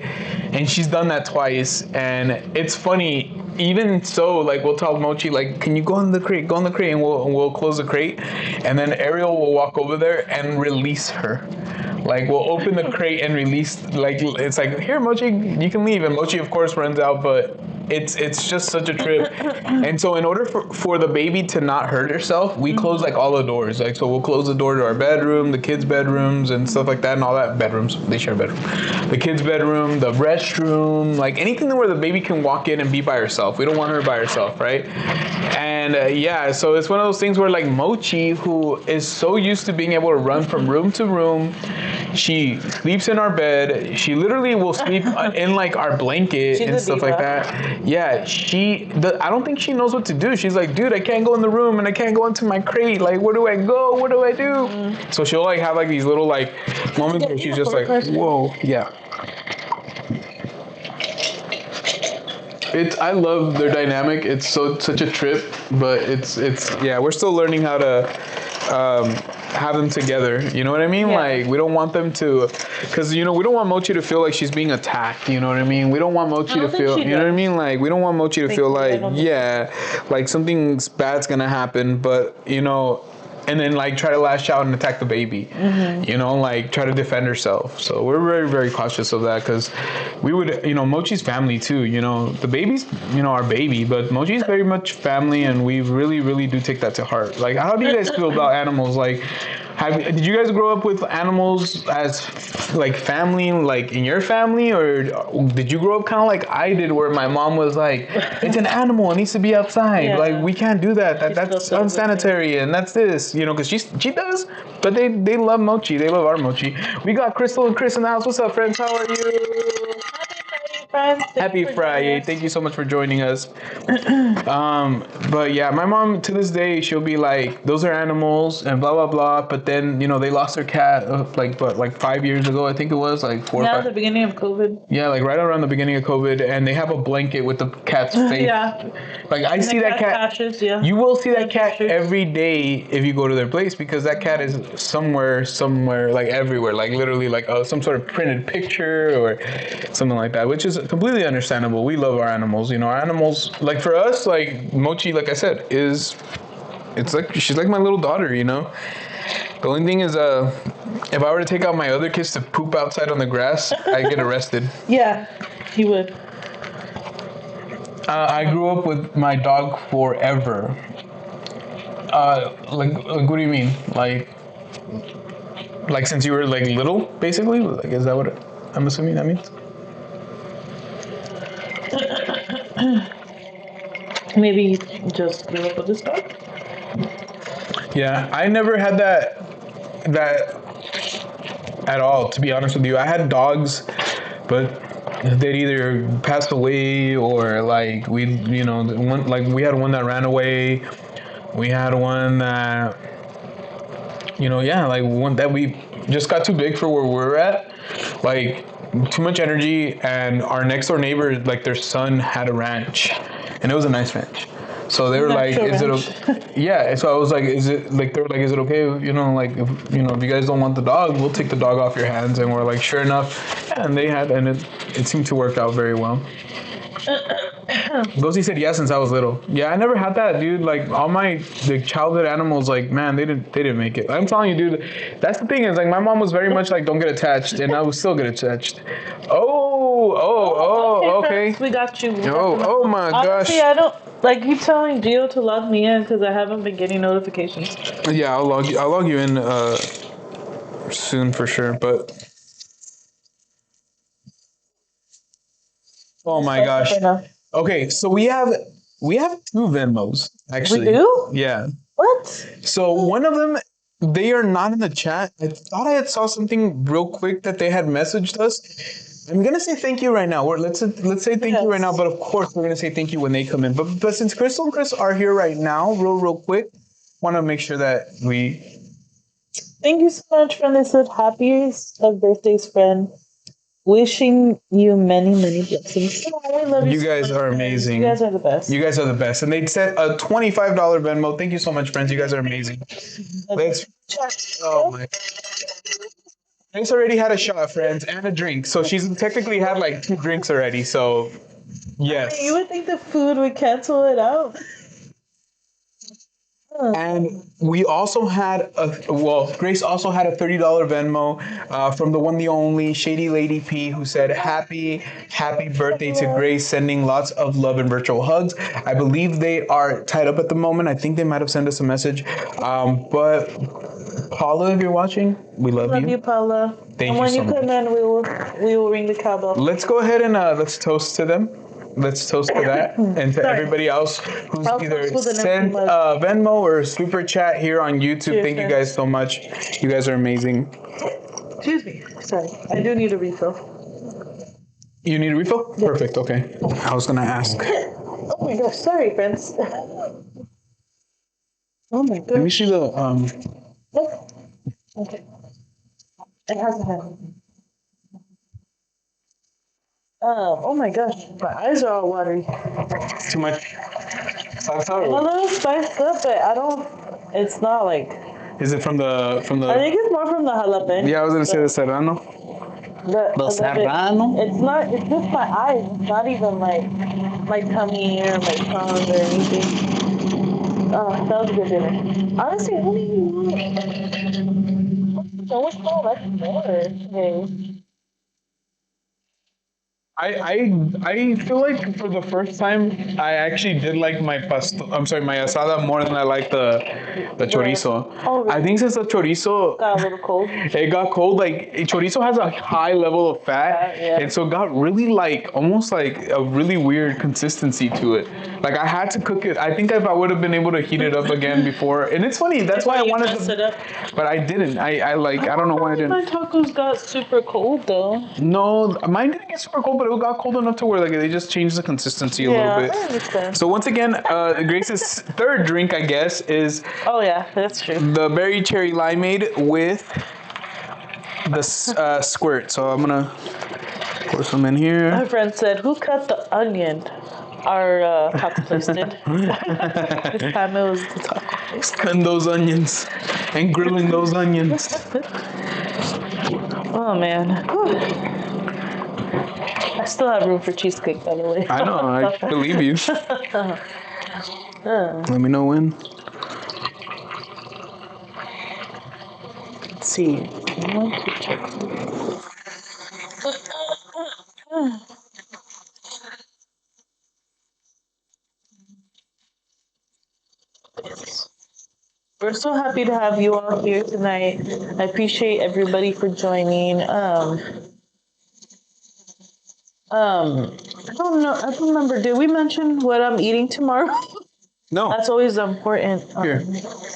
[SPEAKER 1] and she's done that twice, and it's funny. Even so, like, we'll tell Mochi, like, can you go in the crate, and we'll close the crate, and then Ariel will walk over there and release her. Like, we'll open the crate and release, like, it's like, here, Mochi, you can leave. And Mochi, of course, runs out, but it's just such a trip. And so in order for the baby to not hurt herself, we close, like, all the doors. Like, so we'll close the door to our bedroom, the kids' bedrooms, and stuff like that, and all that. Bedrooms, they share a bedroom. The kids' bedroom, the restroom, like, anything where the baby can walk in and be by herself. We don't want her by herself, right? And, so it's one of those things where, like, Mochi, who is so used to being able to run from room to room, she sleeps in our bed. She literally will sleep in, like, our blanket and stuff like that. Yeah, I don't think she knows what to do. She's like, dude, I can't go in the room and I can't go into my crate. Like, where do I go? What do I do? So she'll like have like these little like moments where she's just like, whoa, yeah. I love their dynamic. It's such a trip, but it's yeah. We're still learning how to have them together. You know what I mean?
[SPEAKER 2] Yeah.
[SPEAKER 1] Like we don't want them to, because we don't want Mochi to feel like she's being attacked. You know what I mean? We don't want Mochi to feel. You know what I mean? Like we don't want Mochi to feel like like something bad's gonna happen. But and then like try to lash out and attack the baby, like try to defend herself. So we're very, very cautious of that because we would, Mochi's family too, the baby's, our baby, but Mochi's very much family and we really, really do take that to heart. Like, how do you guys feel about animals? Like, did you guys grow up with animals as like family, like in your family, or did you grow up kind of like I did, where my mom was like, "It's an animal; it needs to be outside. Yeah. Like we can't do that. That's unsanitary, and that's this." Because she does. But they love Mochi. They love our Mochi. We got Crystal and Chris in the house. What's up, friends? How are you?
[SPEAKER 2] Friends.
[SPEAKER 1] Happy FriYay. Thank you so much for joining us. But yeah, my mom to this day, she'll be like, those are animals and blah, blah, blah. But then, they lost their cat like 5 years ago, I think it was like 4 or 5.
[SPEAKER 2] At the beginning of COVID.
[SPEAKER 1] Yeah, like right around the beginning of COVID. And they have a blanket with the cat's face.
[SPEAKER 2] Yeah.
[SPEAKER 1] Like I see that cat.
[SPEAKER 2] Patches, yeah.
[SPEAKER 1] You will see that cat every day if you go to their place because that cat is somewhere, like everywhere, like literally like some sort of printed picture or something like that, which is completely understandable. We love our animals. Our animals, like for us, like Mochi, like I said, she's like my little daughter. The only thing is, if I were to take out my other kids to poop outside on the grass, I'd get arrested.
[SPEAKER 2] Yeah, he would.
[SPEAKER 1] I grew up with my dog forever. Like what do you mean? Like since you were like little, basically? Like, is that what I'm assuming that means?
[SPEAKER 2] Maybe you just grew up with this dog?
[SPEAKER 1] Yeah, I never had that at all, to be honest with you. I had dogs, but they'd either pass away or like we had one that ran away. We had one that like one that we just got too big for where we're at, like too much energy. And our next door neighbor, like their son had a ranch, and it was a nice ranch. So they were like, "Is it okay?" Yeah. So I was like, "Is it like?" They were like, "Is it okay? Like if you guys don't want the dog, we'll take the dog off your hands." And we're like, "Sure enough." Yeah, and they had, and it seemed to work out very well. Rosie said yes since I was little. Yeah, I never had that, dude. Like all the childhood animals, like man, they didn't make it. I'm telling you, dude. That's the thing is like my mom was very much like don't get attached, and I would still get attached. Okay.
[SPEAKER 2] We got you.
[SPEAKER 1] Oh my gosh.
[SPEAKER 2] I don't like you telling Gio to log me in because I haven't been getting notifications.
[SPEAKER 1] Yeah, I'll log you in soon for sure. But oh my gosh. Okay, so we have 2 Venmos actually.
[SPEAKER 2] We do?
[SPEAKER 1] Yeah.
[SPEAKER 2] What?
[SPEAKER 1] So one of them, they are not in the chat. I thought I had saw something real quick that they had messaged us. I'm gonna say thank you right now. Let's say thank you right now. But of course, we're gonna say thank you when they come in. But since Crystal and Chris are here right now, real quick, want to make sure that we.
[SPEAKER 2] Thank you so much, friend. They said happiest of birthdays, friend. Wishing you many, many blessings. Oh, I love you.
[SPEAKER 1] You guys so much, are amazing.
[SPEAKER 2] You guys are the best.
[SPEAKER 1] You guys are the best. And they said a $25 Venmo. Thank you so much, friends. You guys are amazing. Let's. Oh my. Grace already had a shot, friends, and a drink. So she's technically had like 2 drinks already. So, yes.
[SPEAKER 2] You would think the food would cancel it out.
[SPEAKER 1] And we also had Grace also had a $30 Venmo from the one, the only Shady Lady P, who said, happy birthday to Grace, sending lots of love and virtual hugs. I believe they are tied up at the moment. I think they might have sent us a message. But Paula, if you're watching, we love you.
[SPEAKER 2] Love you, Paula.
[SPEAKER 1] Thank you so much.
[SPEAKER 2] And when you come in, we will ring the cowbell.
[SPEAKER 1] Let's go ahead and let's toast to them. Let's toast to that and to everybody else who's either sent Venmo or Super Chat here on YouTube. Cheers, thank you guys so much. You guys are amazing.
[SPEAKER 2] Excuse me. Sorry. I do need a refill.
[SPEAKER 1] You need a refill?
[SPEAKER 2] Yes.
[SPEAKER 1] Perfect. Okay. I was gonna ask.
[SPEAKER 2] Oh my gosh, sorry, friends. Oh my
[SPEAKER 1] Let me
[SPEAKER 2] gosh.
[SPEAKER 1] see the
[SPEAKER 2] Okay. It has a head. Oh my gosh, my eyes are all watery.
[SPEAKER 1] too much salsa.
[SPEAKER 2] I'm a
[SPEAKER 1] Or
[SPEAKER 2] little spiced up, but I don't. It's not like.
[SPEAKER 1] is it from the
[SPEAKER 2] I think it's more from the jalapeno.
[SPEAKER 1] Yeah, I was gonna say the serrano.
[SPEAKER 2] The
[SPEAKER 1] serrano.
[SPEAKER 2] It's not. It's just my eyes. It's not even like my tummy or my tongue or anything. Oh, that was a good dinner. Honestly, I don't even know. So much more. That's more. Okay.
[SPEAKER 1] I feel like for the first time I actually did like my my asada more than I like the chorizo.
[SPEAKER 2] Oh,
[SPEAKER 1] I
[SPEAKER 2] really?
[SPEAKER 1] think since the chorizo
[SPEAKER 2] Got a little cold.
[SPEAKER 1] it got cold, like chorizo has a high level of fat,
[SPEAKER 2] Yeah.
[SPEAKER 1] and so it got really like almost like a really weird consistency to it. Like I had to cook it. I think if I would have been able to heat it up again before, and it's funny, that's why I
[SPEAKER 2] You
[SPEAKER 1] wanted
[SPEAKER 2] mess
[SPEAKER 1] to,
[SPEAKER 2] it up.
[SPEAKER 1] but I didn't. I like I don't know why I
[SPEAKER 2] My
[SPEAKER 1] didn't.
[SPEAKER 2] tacos got super cold though.
[SPEAKER 1] No, mine didn't get super cold, but it got cold enough to where like they just changed the consistency a little
[SPEAKER 2] Yeah,
[SPEAKER 1] bit.
[SPEAKER 2] I understand.
[SPEAKER 1] So once again, Grace's third drink, I guess, is
[SPEAKER 2] Oh yeah, that's true.
[SPEAKER 1] the berry cherry limeade with the squirt. So I'm gonna pour some in
[SPEAKER 2] My
[SPEAKER 1] here.
[SPEAKER 2] friend said, "Who cut the onion?" Our taco place did. This time it was the taco place.
[SPEAKER 1] Cutting those onions and grilling those onions.
[SPEAKER 2] Oh man. Whew. I still have room for cheesecake, by the way.
[SPEAKER 1] I know, I believe you. Let me know when.
[SPEAKER 2] Let's see. We're so happy to have you all here tonight. I appreciate everybody for joining. I don't know. I don't remember. Did we mention what I'm eating tomorrow?
[SPEAKER 1] No.
[SPEAKER 2] That's always the important
[SPEAKER 1] Here.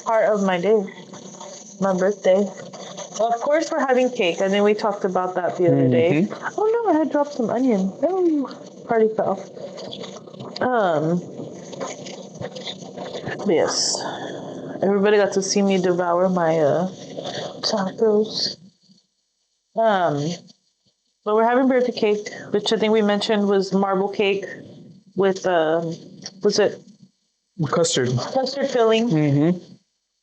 [SPEAKER 2] part of my day, my birthday. Well, of course, we're having cake. I think we talked about that the other day. Oh no, I had dropped some onion. Oh, party fell. Yes. Everybody got to see me devour my tacos. But we're having birthday cake, which I think we mentioned was marble cake with was it
[SPEAKER 1] Custard.
[SPEAKER 2] custard filling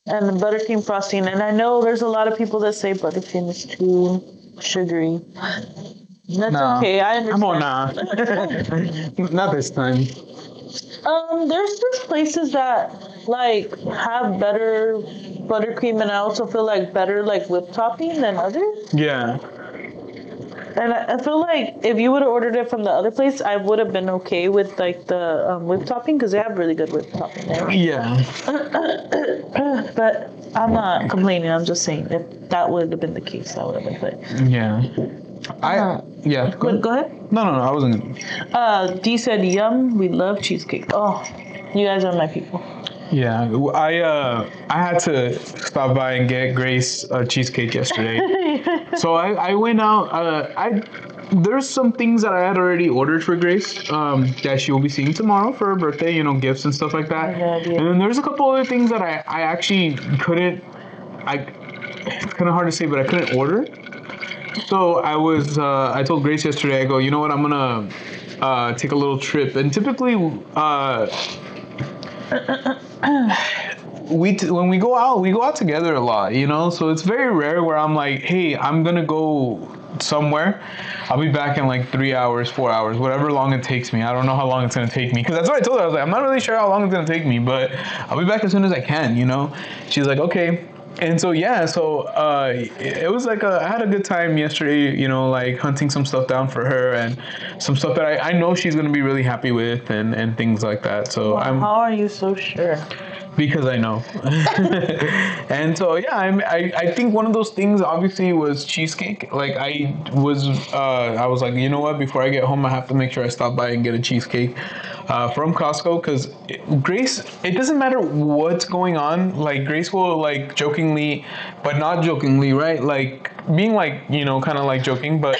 [SPEAKER 2] and the buttercream frosting. And I know there's a lot of people that say buttercream is too sugary. That's okay. I understand.
[SPEAKER 1] Come on now. Not this time.
[SPEAKER 2] There's just places that like have better buttercream, and I also feel like better like whipped topping than others.
[SPEAKER 1] Yeah.
[SPEAKER 2] And I feel like if you would have ordered it from the other place, I would have been okay with like the whipped topping because they have really good whipped topping there.
[SPEAKER 1] Yeah.
[SPEAKER 2] But I'm not complaining. I'm just saying if that would have been the case, that would have been good.
[SPEAKER 1] Yeah. Yeah.
[SPEAKER 2] Go ahead.
[SPEAKER 1] No, I wasn't.
[SPEAKER 2] Dee said, "Yum, we love cheesecake." Oh, you guys are my people.
[SPEAKER 1] Yeah, I had to stop by and get Grace a cheesecake yesterday. So I went out. There's some things that I had already ordered for Grace that she will be seeing tomorrow for her birthday. You know, gifts and stuff like that.
[SPEAKER 2] Yeah.
[SPEAKER 1] And then there's a couple other things that I actually couldn't. It's kind of hard to say, but I couldn't order. So I told Grace yesterday. I go, you know what? I'm gonna take a little trip, and typically when we go out together a lot, you know. So it's very rare where I'm like, hey, I'm gonna go somewhere. I'll be back in like 3 hours, 4 hours, whatever long it takes me. I don't know how long it's gonna take me because that's what I told her. I was like, I'm not really sure how long it's gonna take me, but I'll be back as soon as I can, you know. She's like, okay. And so it was like I had a good time yesterday, you know, like hunting some stuff down for her and some stuff that I know she's gonna be really happy with and things like that. So
[SPEAKER 2] How are you so sure?
[SPEAKER 1] Because I know. And so I think one of those things obviously was cheesecake. Like I was like, you know what, before I get home I have to make sure I stop by and get a cheesecake. from Costco, because Grace, it doesn't matter what's going on. Like Grace will like jokingly, but not jokingly, right? Like being like, kind of like joking, but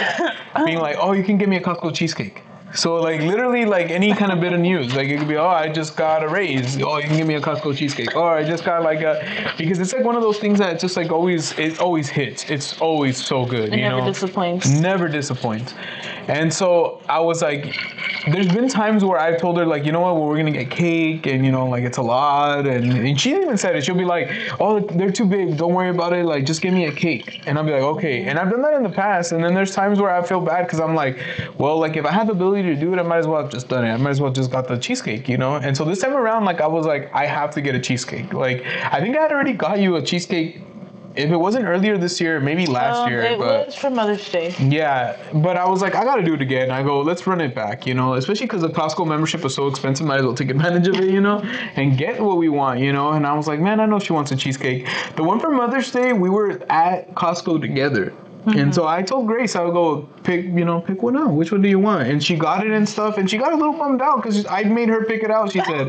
[SPEAKER 1] being like, oh, you can give me a Costco cheesecake. So like literally like any kind of bit of news, like it could be, oh, I just got a raise. Oh, you can give me a Costco cheesecake. Or I just got like because it's like one of those things that just like it always hits. It's always so good.
[SPEAKER 2] It never disappoints.
[SPEAKER 1] Never disappoints. And so I was like, there's been times where I've told her like, you know what, well, we're gonna get cake, and like it's a lot, and she even said it. She'll be like, oh, they're too big. Don't worry about it. Like just give me a cake, and I'll be like, okay. And I've done that in the past, and then there's times where I feel bad because I'm like, well, like if I have the ability to do it, I might as well have just done it. I might as well just got the cheesecake, And so this time around, like I was like, I have to get a cheesecake. Like I think I had already got you a cheesecake. If it wasn't earlier this year, maybe last year.
[SPEAKER 2] It was for Mother's Day.
[SPEAKER 1] Yeah, but I was like, I gotta do it again. I go, let's run it back, especially because the Costco membership is so expensive. Might as well take advantage of it, and get what we want, And I was like, man, I know she wants a cheesecake. The one for Mother's Day, we were at Costco together. Mm-hmm. And so I told Grace, I would go pick one out. Which one do you want? And she got it and stuff. And she got a little bummed out because I made her pick it out. She said,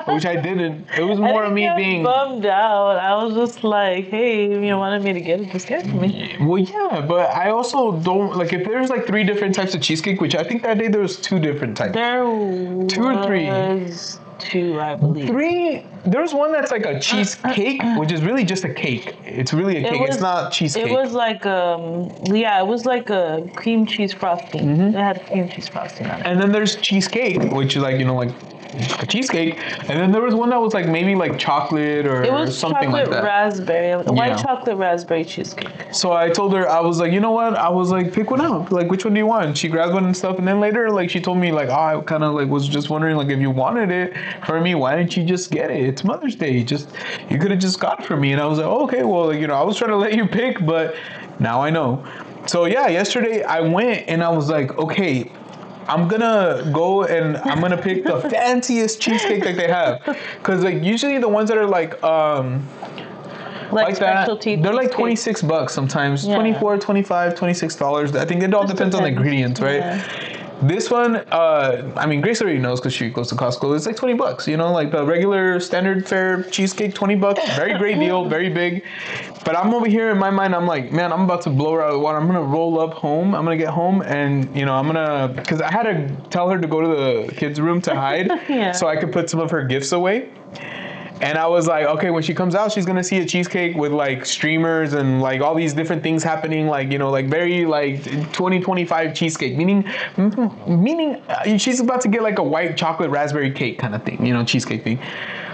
[SPEAKER 1] which I didn't. It was more of me being
[SPEAKER 2] bummed out. I was just like, hey, you wanted me to get it, just get it for me.
[SPEAKER 1] Well, yeah, but I also don't like if there's like 3 different types of cheesecake, which I think that day there was 2 different types.
[SPEAKER 2] There
[SPEAKER 1] 2 or 3.
[SPEAKER 2] 2, I believe.
[SPEAKER 1] 3. There's one that's like a cheesecake, which is really just a cake. It's really a cake. It's not cheesecake.
[SPEAKER 2] It was like it was like a cream cheese frosting. Mm-hmm. It had cream cheese frosting on it.
[SPEAKER 1] And then there's cheesecake, which is like like a cheesecake, and then there was one that was like maybe like chocolate or something like that.
[SPEAKER 2] Raspberry, white chocolate raspberry cheesecake.
[SPEAKER 1] So I told her, I was like, you know what? I was like, pick one out. Like, which one do you want? She grabbed one and stuff, and then later, like, she told me, like, oh, I kind of like was just wondering, like, if you wanted it for me, why didn't you just get it? It's Mother's Day. You could have just got it for me. And I was like, oh, okay, well, like, I was trying to let you pick, but now I know. So yeah, yesterday I went and I was like, okay, I'm gonna go and I'm gonna pick the fanciest cheesecake that they have, because like usually the ones that are like
[SPEAKER 2] specialty
[SPEAKER 1] that, they're like $26 sometimes, yeah. 24, 25, $26. I think it all depends on the ingredients, right? Yeah. This one, I mean, Grace already knows because she goes to Costco. It's like $20, like the regular standard fare cheesecake, $20. Very great deal, very big. But I'm over here in my mind, I'm like, man, I'm about to blow her out of the water. I'm gonna roll up home. I'm gonna get home and I'm gonna, because I had to tell her to go to the kids' room to hide, yeah. so I could put some of her gifts away. And I was like, okay, when she comes out, she's gonna see a cheesecake with like streamers and like all these different things happening, like like very like 2025 cheesecake, meaning she's about to get like a white chocolate raspberry cake kind of thing, cheesecake thing.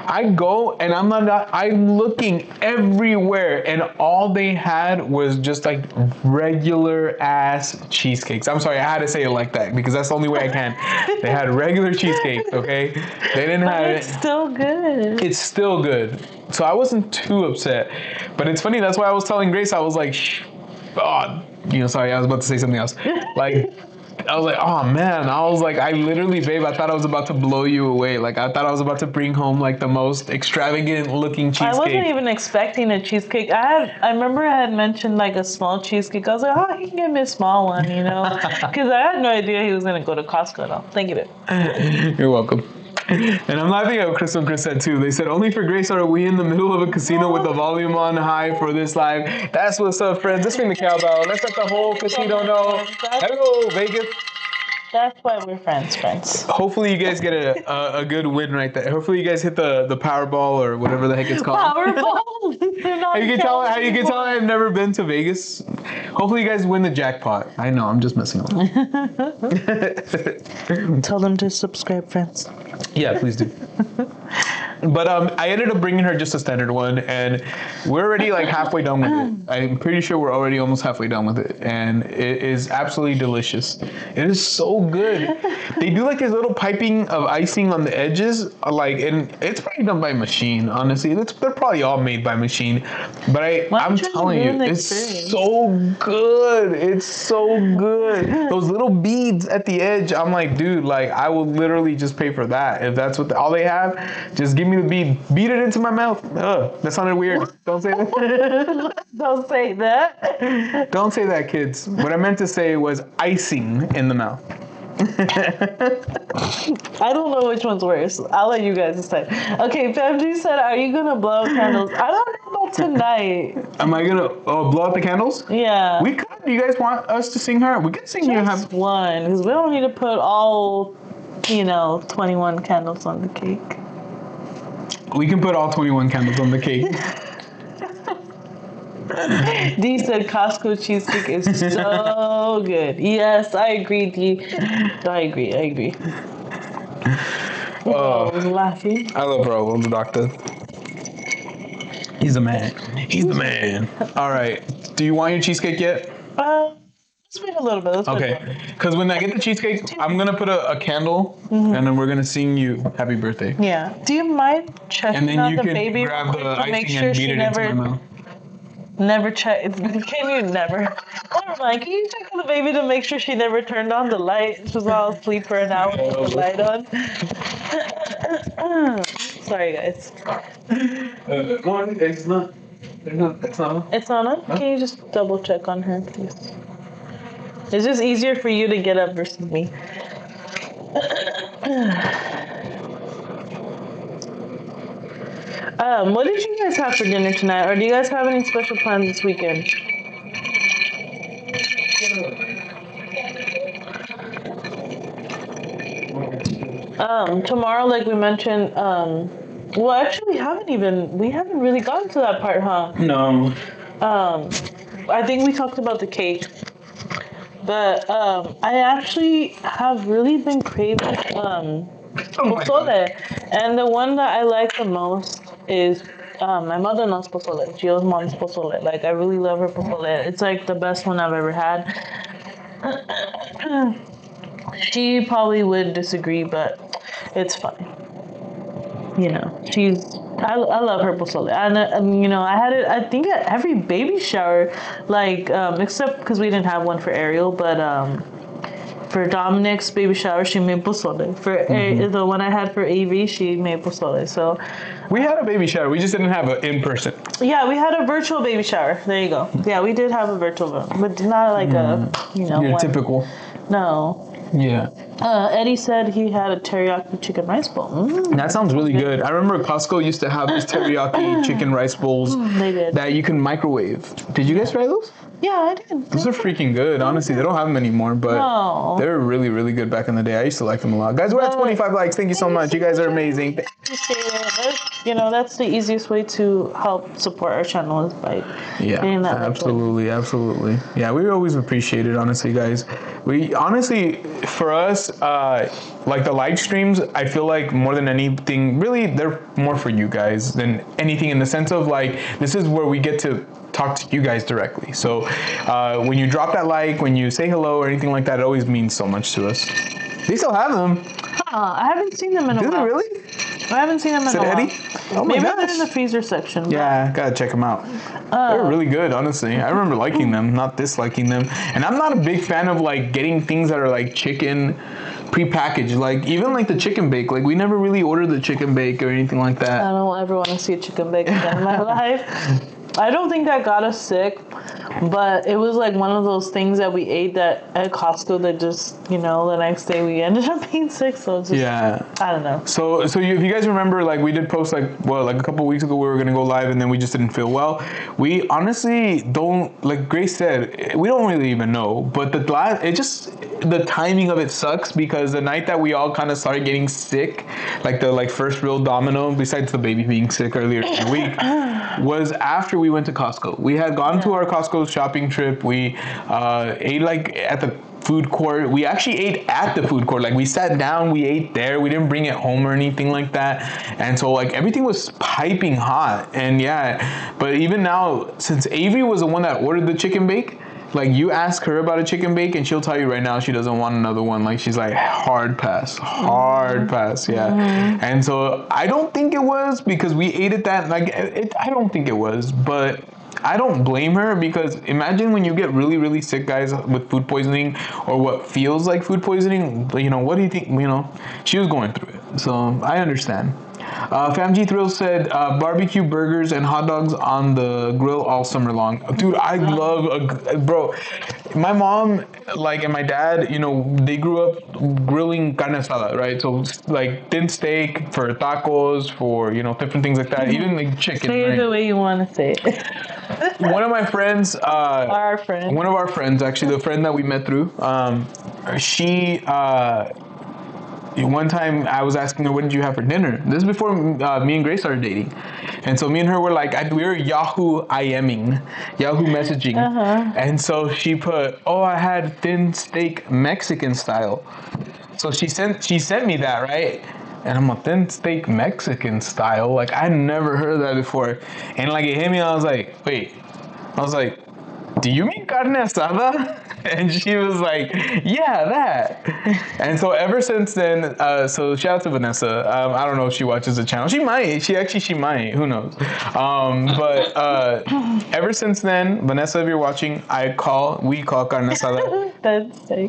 [SPEAKER 1] I go and I'm looking everywhere, and all they had was just like regular ass cheesecakes. I'm sorry, I had to say it like that because that's the only way I can. They had regular cheesecakes, okay? They didn't have it.
[SPEAKER 2] It's still good.
[SPEAKER 1] It's still good. So I wasn't too upset. But it's funny, that's why I was telling Grace, I was like, sorry, I was about to say something else. Like, I was like, oh man, I literally, babe, I thought I was about to blow you away. Like, I thought I was about to bring home like the most extravagant looking cheesecake.
[SPEAKER 2] I wasn't even expecting a cheesecake. I remember I had mentioned like a small cheesecake. I was like, oh, he can give me a small one, because I had no idea he was going to go to Costco at all. Thank you, babe.
[SPEAKER 1] You're welcome. And I'm laughing at what Chris and Chris said too. They said, only for Grace are we in the middle of a casino with the volume on high for this live. That's what's up, friends. Let's ring the cowbell. Let's let the whole casino know. Hello, Vegas.
[SPEAKER 2] That's why we're friends.
[SPEAKER 1] Hopefully you guys get a good win right there. Hopefully you guys hit the Powerball or whatever the heck it's called.
[SPEAKER 2] Powerball?
[SPEAKER 1] How you can tell I've never been to Vegas. Hopefully you guys win the jackpot. I know, I'm just messing with you.
[SPEAKER 2] Tell them to subscribe, friends.
[SPEAKER 1] Yeah, please do. But I ended up bringing her just a standard one, and we're already like halfway done with it. I'm pretty sure we're already almost halfway done with it, and it is absolutely delicious. It is so good. They do like this little piping of icing on the edges, and it's probably done by machine. Honestly, they're probably all made by machine. But I'm telling you, it's so good. It's so good. Those little beads at the edge, I'm like, dude, like I will literally just pay for that if that's what all they have. Just give me the bead. Beat it into my mouth. Ugh, that sounded weird. Don't say that.
[SPEAKER 2] Don't say that.
[SPEAKER 1] Don't say that, kids. What I meant to say was icing in the mouth.
[SPEAKER 2] I don't know which one's worse. I'll let you guys decide. Okay, Pamji said, "Are you gonna blow out candles?" I don't know about tonight.
[SPEAKER 1] Am I gonna blow out the candles?
[SPEAKER 2] Yeah.
[SPEAKER 1] We could. Do you guys want us to sing her? We could sing you.
[SPEAKER 2] Just one, because we don't need to put all, 21 candles on the cake.
[SPEAKER 1] We can put all 21 candles on the cake.
[SPEAKER 2] D said Costco cheesecake is so good. Yes, I agree, D. I agree. Oh, I was laughing.
[SPEAKER 1] I love Raul, the doctor. He's the man. All right. Do you want your cheesecake yet?
[SPEAKER 2] Let's wait a little bit.
[SPEAKER 1] Okay. Because when I get the cheesecake, I'm going to put a candle, and then we're going to sing you happy birthday.
[SPEAKER 2] Yeah. Do you mind checking
[SPEAKER 1] And then
[SPEAKER 2] on
[SPEAKER 1] you
[SPEAKER 2] the
[SPEAKER 1] can
[SPEAKER 2] baby
[SPEAKER 1] grab the
[SPEAKER 2] to
[SPEAKER 1] icing
[SPEAKER 2] make
[SPEAKER 1] and
[SPEAKER 2] sure
[SPEAKER 1] beat
[SPEAKER 2] she
[SPEAKER 1] it into my mouth.
[SPEAKER 2] never check? Can you never? Never mind. Can you check on the baby to make sure she never turned on the light? She was all asleep for an hour with the light on. Sorry, guys.
[SPEAKER 1] No, it's not. It's not.
[SPEAKER 2] It's not on? Can you just double check on her, please? It's just easier for you to get up versus me. What did you guys have for dinner tonight? Or do you guys have any special plans this weekend? Tomorrow, like we mentioned, well, actually, we haven't really gotten to that part, huh?
[SPEAKER 1] No.
[SPEAKER 2] I think we talked about the cake. But I actually have really been craving pozole. And the one that I like the most is my mother-in-law's pozole. Gio's mom's pozole. Like, I really love her pozole. It's like the best one I've ever had. She probably would disagree, but it's fine. I love her pozole. And, I had it, I think, at every baby shower, like, except because we didn't have one for Ariel, but for Dominic's baby shower, she made pozole. For the one I had for Avery, she made pozole. So
[SPEAKER 1] we had a baby shower. We just didn't have it in person.
[SPEAKER 2] Yeah, we had a virtual baby shower. There you go. Yeah, we did have a virtual one, but not like
[SPEAKER 1] Your
[SPEAKER 2] one.
[SPEAKER 1] typical.
[SPEAKER 2] No.
[SPEAKER 1] Yeah.
[SPEAKER 2] Eddie said he had a teriyaki chicken rice bowl.
[SPEAKER 1] That sounds really good. I remember Costco used to have these teriyaki chicken rice bowls
[SPEAKER 2] They did.
[SPEAKER 1] that you can microwave. Did you guys try those?
[SPEAKER 2] Yeah, I did.
[SPEAKER 1] Those are freaking good. Honestly, they don't have them anymore, but
[SPEAKER 2] No.
[SPEAKER 1] they were really, really good back in the day. I used to like them a lot. Guys, we're at 25 likes. Thank you so much. You guys are amazing.
[SPEAKER 2] Appreciate it. That's the easiest way to help support our channel is by getting that.
[SPEAKER 1] Absolutely. Yeah, we always appreciate it, honestly, guys. We honestly, for us, like the live streams, I feel like more than anything, really, they're more for you guys than anything, in the sense of like, this is where we get to talk to you guys directly. So when you drop that like, when you say hello or anything like that, it always means so much to us. They still have them.
[SPEAKER 2] I haven't seen them in a while.
[SPEAKER 1] Do they really?
[SPEAKER 2] I haven't seen them in a while.
[SPEAKER 1] Eddie? Oh my
[SPEAKER 2] Maybe
[SPEAKER 1] gosh.
[SPEAKER 2] they're in the freezer section.
[SPEAKER 1] Yeah, gotta check them out. They're really good, honestly. I remember liking them, not disliking them. And I'm not a big fan of like getting things that are like chicken pre-packaged. Like even like the chicken bake. Like we never really ordered the chicken bake or anything like that.
[SPEAKER 2] I don't ever want to see a chicken bake again in my life. I don't think that got us sick, but it was like one of those things that we ate that at Costco that just, the next day we ended up being sick. So it's just, I don't know.
[SPEAKER 1] So if you guys remember, like we did post like a couple weeks ago, we were gonna go live and then we just didn't feel well. We honestly don't, like Grace said, we don't really even know. But the timing of it sucks, because the night that we all kind of started getting sick, like the first real domino, besides the baby being sick earlier in the week, was after we went to Costco. We had gone to our Costco shopping trip. We ate like at the food court. We actually ate at the food court. Like we sat down, we ate there. We didn't bring it home or anything like that. And so like everything was piping hot. And but even now, since Avery was the one that ordered the chicken bake, like you ask her about a chicken bake and she'll tell you right now she doesn't want another one. Like she's like hard pass, yeah. And so I don't think it was because we ate it that I don't think it was, but I don't blame her, because imagine when you get really, really sick, guys, with food poisoning or what feels like food poisoning. What do you think? She was going through it, so I understand. FamG Thrill said barbecue burgers and hot dogs on the grill all summer long. Dude, I love bro. My mom, like, and my dad, you know, they grew up grilling carne asada, right? So like thin steak for tacos, for, you know, different things like that. Even like chicken.
[SPEAKER 2] Say it
[SPEAKER 1] right?
[SPEAKER 2] the way you want to say it.
[SPEAKER 1] One of my friends,
[SPEAKER 2] Our friend.
[SPEAKER 1] one of our friends, actually, the friend that we met through, she. One time I was asking her, what did you have for dinner? This is before me and Grace started dating. And so me and her were like, we were Yahoo messaging. And so she put, oh, I had thin steak Mexican style. So she sent me that, right? And I'm a thin steak Mexican style. Like, I never heard that before. And like, it hit me, I was like, wait. I was like, do you mean carne asada? And she was like, yeah, that. And so ever since then, so shout out to Vanessa. I don't know if she watches the channel. She might. She might. Who knows? But ever since then, Vanessa, if you're watching, we call carne asada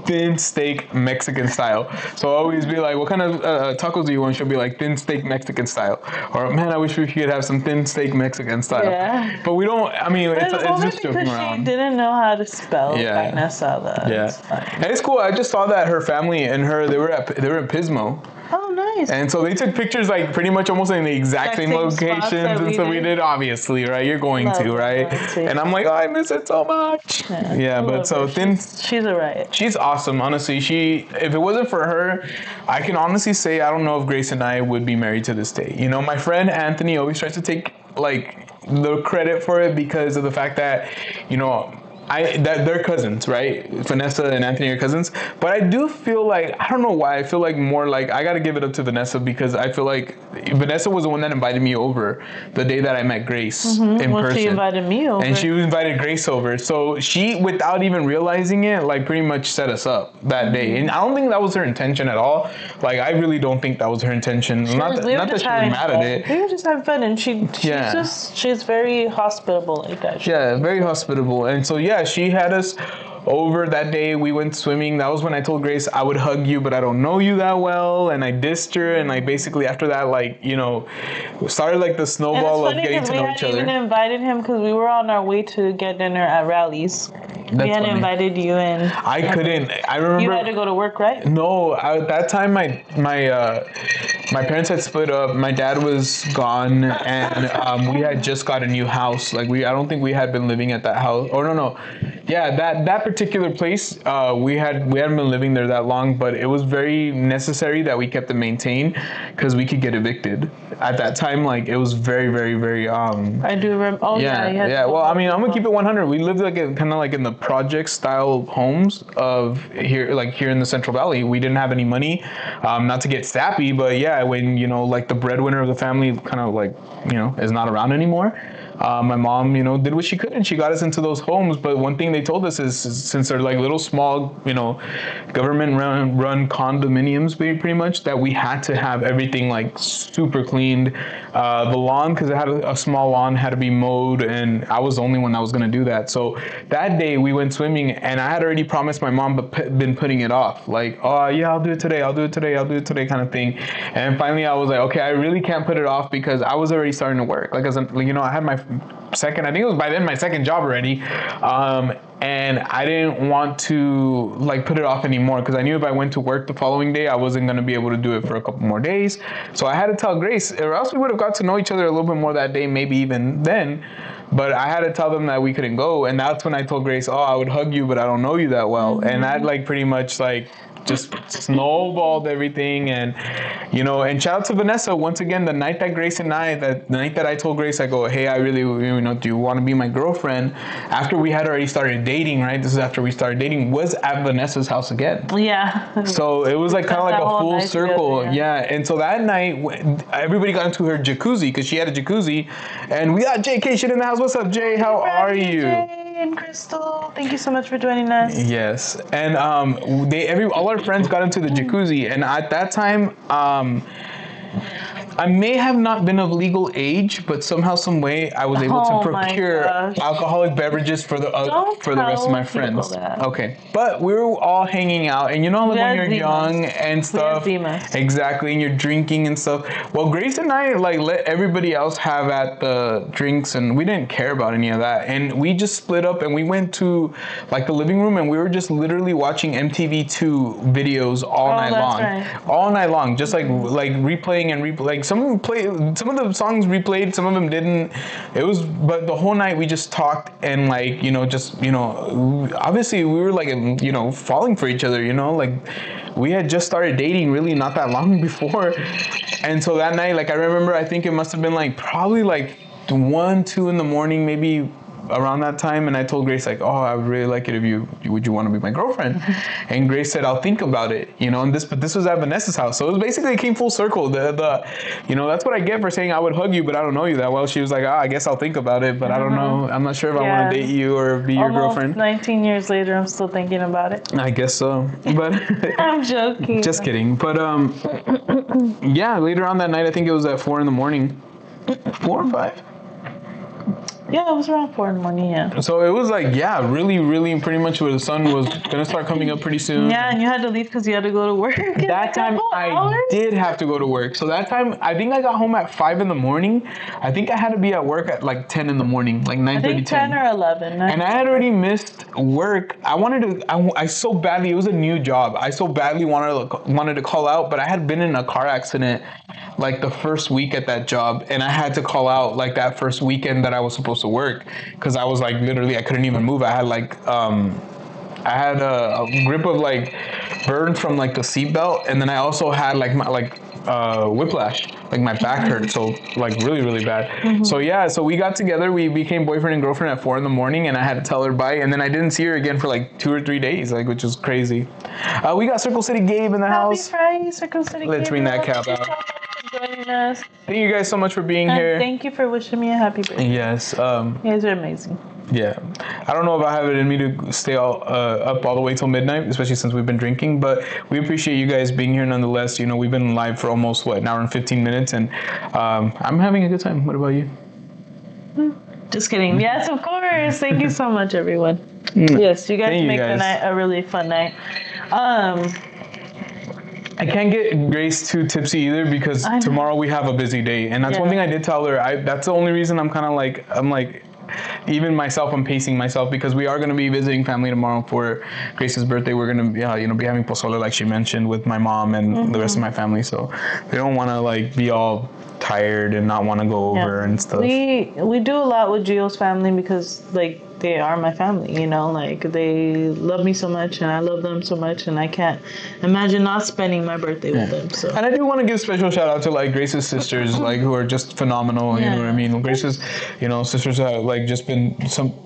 [SPEAKER 1] thin steak Mexican style. So I'll always be like, what kind of tacos do you want? She'll be like, thin steak Mexican style. Or, man, I wish we could have some thin steak Mexican style.
[SPEAKER 2] Yeah.
[SPEAKER 1] But we don't, I mean, it's just joking around.
[SPEAKER 2] She didn't know how to spell carne asada.
[SPEAKER 1] Yeah. And it's cool. I just saw that her family and her, they were in Pismo.
[SPEAKER 2] Oh, nice.
[SPEAKER 1] And so they took pictures like pretty much almost in the exact same locations and so we did, obviously, right? You're going to, right? And I'm like, oh, I miss it so much. Yeah, but so thin.
[SPEAKER 2] She's a riot.
[SPEAKER 1] She's awesome, honestly. If it wasn't for her, I can honestly say I don't know if Grace and I would be married to this day. You know, my friend Anthony always tries to take like the credit for it because of the fact that, you know, that they're cousins, right? Vanessa and Anthony are cousins. But I do feel like, I don't know why, I feel like more like, I gotta give it up to Vanessa because I feel like Vanessa was the one that invited me over the day that I met Grace in person.
[SPEAKER 2] She invited me over.
[SPEAKER 1] And she invited Grace over. So she, without even realizing it, like pretty much set us up that day. And I don't think that was her intention at all. Like, I really don't think that was her intention. Not that she was mad at it.
[SPEAKER 2] We were just having fun and she's very hospitable like that.
[SPEAKER 1] Yeah, very hospitable. And so, yeah, she had us over that day. We went swimming. That was when I told Grace I would hug you, but I don't know you that well. And I dissed her. And like basically after that, like, you know, started like the snowball of getting to know each other.
[SPEAKER 2] We hadn't even invited him because we were on our way to get dinner at Rally's. We hadn't invited you in.
[SPEAKER 1] I couldn't. I remember
[SPEAKER 2] you had to go to work, right?
[SPEAKER 1] No, at that time my parents had split up. My dad was gone, and we had just got a new house. Like I don't think we had been living at that house. Or no. Yeah, that particular place, we hadn't been living there that long, but it was very necessary that we kept it maintained because we could get evicted. At that time, like it was very, very, very.
[SPEAKER 2] I do remember. Oh yeah.
[SPEAKER 1] Well, I mean, I'm gonna keep it 100. We lived like kind of like in the project style homes of here in the Central Valley. We didn't have any money, not to get sappy, but yeah, when you know, like the breadwinner of the family, kind of like is not around anymore. My mom, did what she could and she got us into those homes. But one thing they told us is since they're like little small, government run condominiums, pretty much, that we had to have everything like super cleaned. The lawn, because it had a small lawn, had to be mowed, and I was the only one that was going to do that. So that day we went swimming, and I had already promised my mom, but been putting it off. Like, oh yeah, I'll do it today kind of thing. And finally I was like, okay, I really can't put it off because I was already starting to work. Like, I had my second, I think it was by then my second job already. And I didn't want to like put it off anymore because I knew if I went to work the following day, I wasn't going to be able to do it for a couple more days. So I had to tell Grace, or else we would have got to know each other a little bit more that day, maybe even then. But I had to tell them that we couldn't go. And that's when I told Grace, oh, I would hug you, but I don't know you that well. Mm-hmm. And that like pretty much like just snowballed everything. And and shout out to Vanessa once again. The night that the night that I told Grace, I go, hey, I really do you want to be my girlfriend, after we had already started dating, right? This is after we started dating, was at Vanessa's house again.
[SPEAKER 2] Yeah.
[SPEAKER 1] So it was like kind of like a full circle. Together, yeah. And so that night everybody got into her jacuzzi because she had a jacuzzi, and we got Jay Cation in the house. What's up, Jay? How are you?
[SPEAKER 2] Jay and Crystal, thank you so much for joining us.
[SPEAKER 1] Yes. And all our friends got into the jacuzzi, and at that time I may have not been of legal age, but somehow, some way, I was able to
[SPEAKER 2] Oh my
[SPEAKER 1] procure
[SPEAKER 2] gosh.
[SPEAKER 1] alcoholic beverages for the rest of my
[SPEAKER 2] tell people
[SPEAKER 1] friends.
[SPEAKER 2] that.
[SPEAKER 1] Okay, but we were all hanging out, and you know, like when you're
[SPEAKER 2] Zimas.
[SPEAKER 1] young and stuff,
[SPEAKER 2] Zimas.
[SPEAKER 1] exactly, and you're drinking and stuff. Well, Grace and I like let everybody else have at the drinks, and we didn't care about any of that, and we just split up and we went to like the living room, and we were just literally watching MTV2 videos all night long, all night long, just like replaying and like some of the songs replayed, some of them didn't. It was, but the whole night we just talked and like obviously we were like falling for each other, like we had just started dating really not that long before, and so that night, like I remember, I think it must have been like probably like 1-2 in the morning, maybe around that time, and I told Grace like, oh, I would really like it if would you want to be my girlfriend? And Grace said, I'll think about it, and this was at Vanessa's house, so it was basically, it came full circle. That's what I get for saying I would hug you, but I don't know you that well. She was like, I guess I'll think about it, but I don't know. I'm not sure if I want to date you or be your girlfriend.
[SPEAKER 2] 19 years later, I'm still thinking about it.
[SPEAKER 1] I guess so, but
[SPEAKER 2] I'm joking.
[SPEAKER 1] Just kidding. But yeah, later on that night, I think it was at 4 in the morning, 4 or 5.
[SPEAKER 2] Yeah, it was around 4 in the morning, yeah.
[SPEAKER 1] So it was like, really, really pretty much where the sun was going to start coming up pretty soon.
[SPEAKER 2] Yeah, and you had to leave because you had to go to work.
[SPEAKER 1] That time I did have to go to work. So that time, I think I got home at 5 in the morning. I think I had to be at work at like 10 in the morning, like 9:30, 10.
[SPEAKER 2] I think 10 or 11.
[SPEAKER 1] And I had already missed work. I so badly, it was a new job. I so badly wanted to call out, but I had been in a car accident like the first week at that job, and I had to call out like that first weekend that I was supposed to work, because I was like literally I couldn't even move. I had like I had a grip of like burn from like the seatbelt, and then I also had like my whiplash, like my back hurt, so like really, really bad. Mm-hmm. So yeah, so we got together, we became boyfriend and girlfriend at 4 in the morning, and I had to tell her bye, and then I didn't see her again for like 2 or 3 days, like, which was crazy. We got Circle City Gabe in the house.
[SPEAKER 2] Happy FriYay, Circle City Gabe.
[SPEAKER 1] Let's ring that cap out.
[SPEAKER 2] Joining us.
[SPEAKER 1] Thank you guys so much for being here.
[SPEAKER 2] Thank you for wishing me a happy birthday.
[SPEAKER 1] Yes.
[SPEAKER 2] You guys are amazing.
[SPEAKER 1] Yeah. I don't know if I have it in me to stay up all the way till midnight, especially since we've been drinking, but we appreciate you guys being here nonetheless. We've been live for almost, an hour and 15 minutes, and I'm having a good time. What about you?
[SPEAKER 2] Just kidding. Yes, of course. Thank you so much, everyone. Yes, you guys make the night a really fun night.
[SPEAKER 1] I can't get Grace too tipsy either, because tomorrow we have a busy day, and that's one thing I did tell her. That's the only reason I'm kind of like, even myself, I'm pacing myself, because we are going to be visiting family tomorrow for Grace's birthday. We're going to be having pozole, like she mentioned, with my mom and the rest of my family. So we don't want to like be all tired and not want to go over and stuff.
[SPEAKER 2] We do a lot with Gio's family, because like they are my family, like they love me so much and I love them so much, and I can't imagine not spending my birthday with them. So, and
[SPEAKER 1] I do want to give special shout out to like Grace's sisters, like who are just phenomenal. You know what I mean? Grace's, sisters have like just been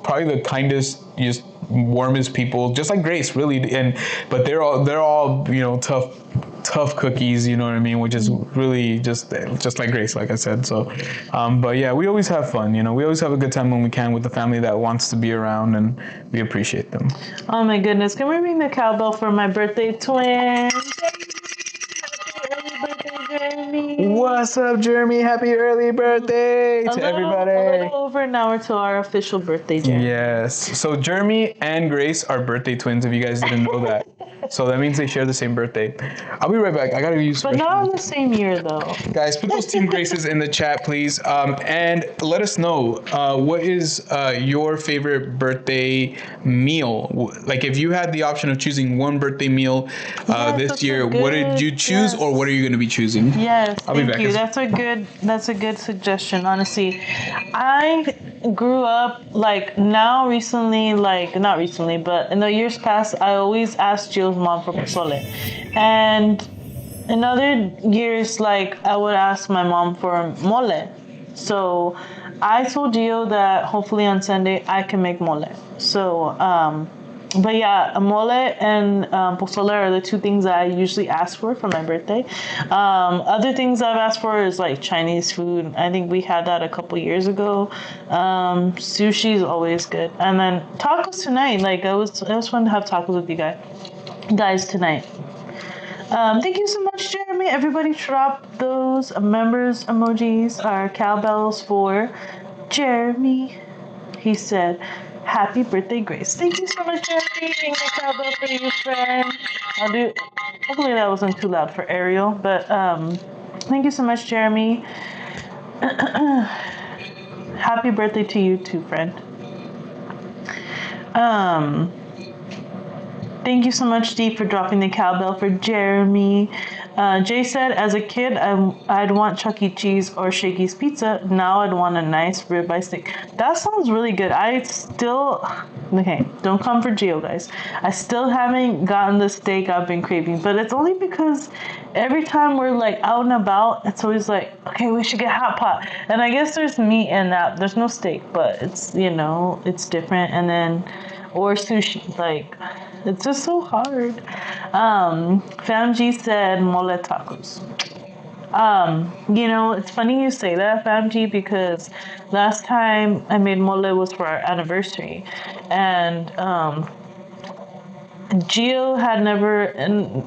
[SPEAKER 1] probably the kindest, just warmest people, just like Grace, really. But they're all tough cookies, you know what I mean, which is really just like Grace, like I said. So but yeah, we always have fun, we always have a good time when we can with the family that wants to be around, and we appreciate them.
[SPEAKER 2] Oh my goodness, can we ring the cowbell for my birthday twin?
[SPEAKER 1] What's up, Jeremy? Happy early birthday to everybody.
[SPEAKER 2] A little over an hour to our official birthday, Jeremy.
[SPEAKER 1] Yes. So Jeremy and Grace are birthday twins, if you guys didn't know that. So that means they share the same birthday. I'll be right back. I gotta use.
[SPEAKER 2] But not on the same year, though.
[SPEAKER 1] Guys, put those Team Graces in the chat, please, and let us know what is your favorite birthday meal. Like, if you had the option of choosing one birthday meal this year, what did you choose, or what are you going to be choosing?
[SPEAKER 2] Yes, thank you. That's a good suggestion. Honestly, I grew up not recently, but in the years past, I always asked Jill's mom for pozole, and in other years, I would ask my mom for mole. So I told Gio that hopefully on Sunday I can make mole. So but yeah, mole and pozole are the two things that I usually ask for my birthday. Other things I've asked for is Chinese food. I think we had that a couple years ago. Sushi is always good, and then tacos tonight. It was fun to have tacos with you guys tonight. Thank you so much, Jeremy. Everybody drop those members emojis, our cowbells for Jeremy. He said, "Happy birthday, Grace." Thank you so much, Jeremy. Ring the cowbell for you, friend. I'll do. Hopefully that wasn't too loud for Ariel, but thank you so much, Jeremy. Happy birthday to you too, friend. Thank you so much, Steve, for dropping the cowbell for Jeremy. Jay said, as a kid, I'd want Chuck E. Cheese or Shakey's Pizza. Now I'd want a nice ribeye steak. That sounds really good. Okay, don't come for Gio, guys. I still haven't gotten the steak I've been craving, but it's only because every time we're like out and about, it's always like, okay, we should get hot pot. And I guess there's meat in that. There's no steak, but it's, it's different. And then, or sushi, like... It's just so hard. Fam G said mole tacos. It's funny you say that, Fam G, because last time I made mole was for our anniversary. And Gio had never, and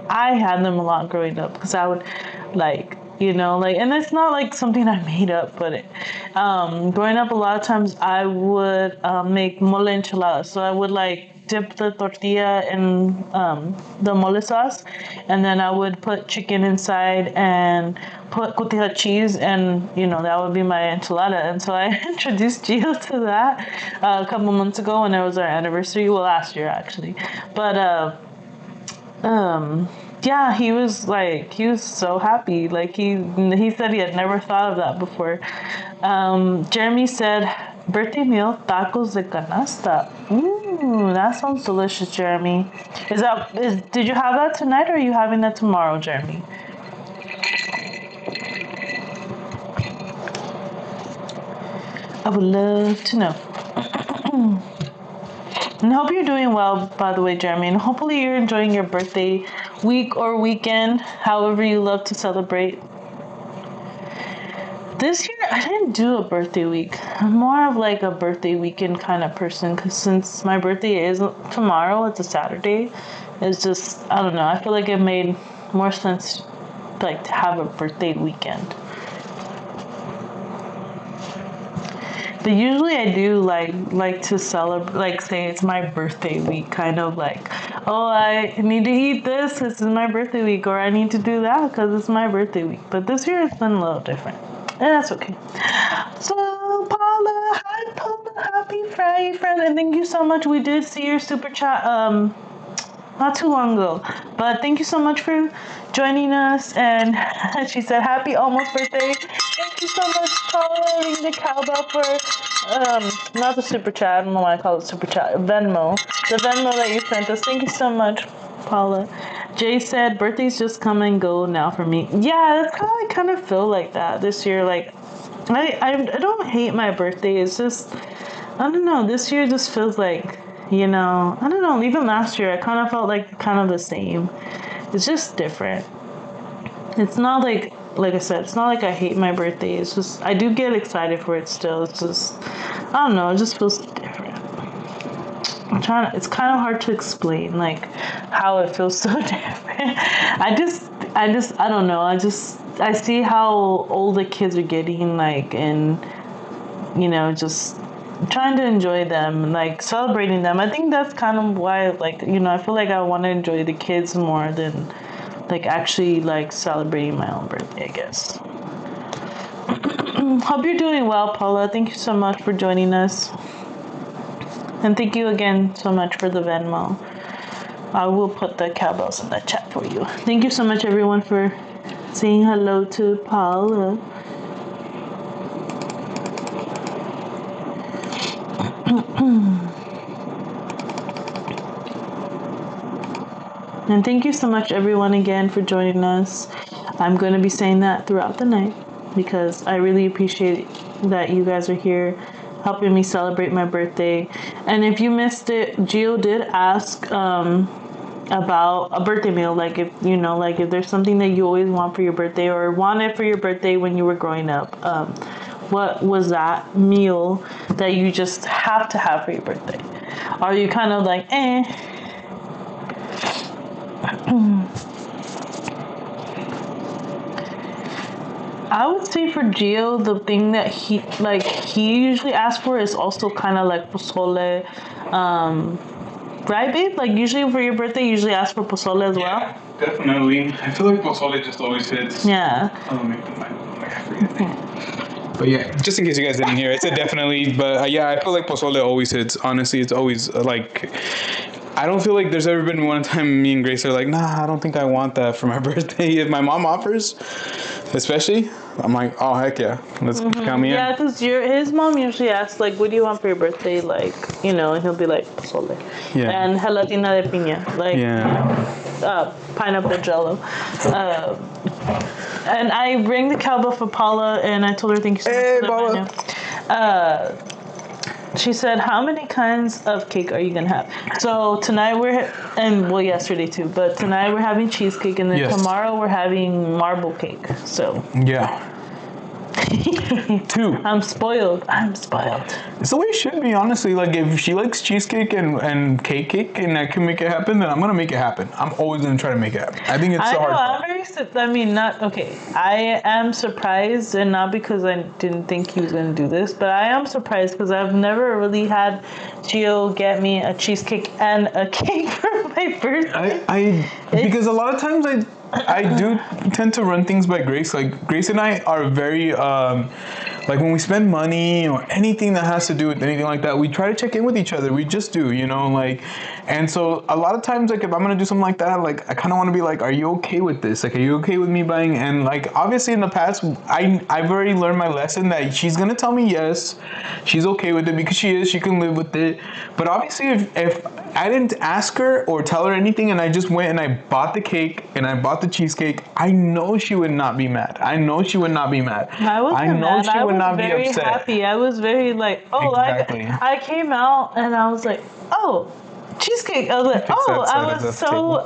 [SPEAKER 2] I had them a lot growing up because I would and it's not like something I made up, but growing up, a lot of times I would make mole enchiladas. So I would dip the tortilla in the mole sauce, and then I would put chicken inside and put cotija cheese, and that would be my enchilada. And so I introduced Gio to that a couple months ago when it was our anniversary. Well, last year actually, but yeah, he was so happy. He said he had never thought of that before. Jeremy said, birthday meal, tacos de canasta. Ooh, that sounds delicious, Jeremy. Did you have that tonight, or are you having that tomorrow, Jeremy? I would love to know. And I hope you're doing well, by the way, Jeremy. And hopefully you're enjoying your birthday week or weekend, however you love to celebrate. This year, I didn't do a birthday week. I'm more of a birthday weekend kind of person, because since my birthday is tomorrow, it's a Saturday. It's just, I don't know. I feel like it made more sense to have a birthday weekend. But usually I do like to celebrate, say it's my birthday week, kind of oh, I need to eat this is my birthday week, or I need to do that because it's my birthday week. But this year it's been a little different, and that's okay. So Paula, hi Paula, happy Friday, friend, and thank you so much. We did see your super chat not too long ago, but thank you so much for joining us. And she said, happy almost birthday. Thank you so much, Paula. Ring the cowbell for not the super chat, I don't know why I call it super chat, Venmo, the Venmo that you sent us. Thank you so much, Paula. Jay said, birthdays just come and go now for me. Yeah, that's kind of feel like that this year. I don't hate my birthday. It's just, I don't know, this year just feels like, I don't know, even last year I kind of felt kind of the same. It's just different. It's not like I said, it's not like I hate my birthday. It's just, I do get excited for it still. It's just, I don't know, it just feels different. It's kind of hard to explain, how it feels so different. I don't know. I see how old the kids are getting, and, just trying to enjoy them, celebrating them. I think that's kind of why, I feel like I want to enjoy the kids more than, actually, celebrating my own birthday, I guess. Hope you're doing well, Paula. Thank you so much for joining us. And thank you again so much for the Venmo. I will put the cowbells in the chat for you. Thank you so much, everyone, for saying hello to Paula. And thank you so much, everyone, again for joining us. I'm going to be saying that throughout the night because I really appreciate that you guys are here helping me celebrate my birthday. And if you missed it, Gio did ask about a birthday meal. If there's something that you always want for your birthday or wanted for your birthday when you were growing up, what was that meal that you just have to have for your birthday? Are you kind of I would say for Gio, the thing that he usually asks for is also kind of like pozole, right, babe? Like usually for your birthday, you usually ask for pozole as well.
[SPEAKER 1] Yeah, definitely. I feel like pozole just always hits.
[SPEAKER 2] Yeah.
[SPEAKER 1] I'll make the final. But yeah, just in case you guys didn't hear, it's a definitely. But yeah, I feel like pozole always hits. Honestly, it's always like. I don't feel like there's ever been one time me and Grace are like, nah, I don't think I want that for my birthday. If my mom offers, especially, I'm like, oh heck yeah, let's count me in.
[SPEAKER 2] Yeah, because his mom usually asks like, "What do you want for your birthday?" Like, you know, and he'll be like, "Pozole,"
[SPEAKER 1] Yeah.
[SPEAKER 2] and gelatina de piña, like, pineapple jello. And I rang the cowbell for Paula, and I told her thank you so much
[SPEAKER 1] Hey,
[SPEAKER 2] for
[SPEAKER 1] Paula.
[SPEAKER 2] the menu. She said, "How many kinds of cake are you gonna have?" So tonight yesterday too, but tonight we're having cheesecake, and then tomorrow we're having marble cake. So
[SPEAKER 1] yeah. 2.
[SPEAKER 2] I'm spoiled.
[SPEAKER 1] It's the way it should be, honestly. Like, if she likes cheesecake and cake, and I can make it happen, then I'm gonna make it happen. I'm always gonna try to make it happen. I think it's the hard part.
[SPEAKER 2] I am surprised, and not because I didn't think he was gonna do this, but I am surprised because I've never really had Gio get me a cheesecake and a cake for my birthday.
[SPEAKER 1] Because a lot of times I do tend to run things by Grace. Like, Grace and I are very, like, when we spend money or anything that has to do with anything like that, we try to check in with each other. We just do, you know, like, and so a lot of times, like, if I'm going to do something like that, like, I kind of want to be like, are you okay with this? Like, are you okay with me buying? And, like, obviously in the past, I've already learned my lesson that she's going to tell me yes, she's okay with it because she can live with it. But obviously if I didn't ask her or tell her anything and I just went and I bought the cake and I bought the cheesecake, I know she would not be mad. I know she would not be mad.
[SPEAKER 2] I wasn't mad.
[SPEAKER 1] She would not be upset.
[SPEAKER 2] I was very happy. I was very like,
[SPEAKER 1] exactly.
[SPEAKER 2] I came out and I was like, oh, cheesecake. I was like, I was so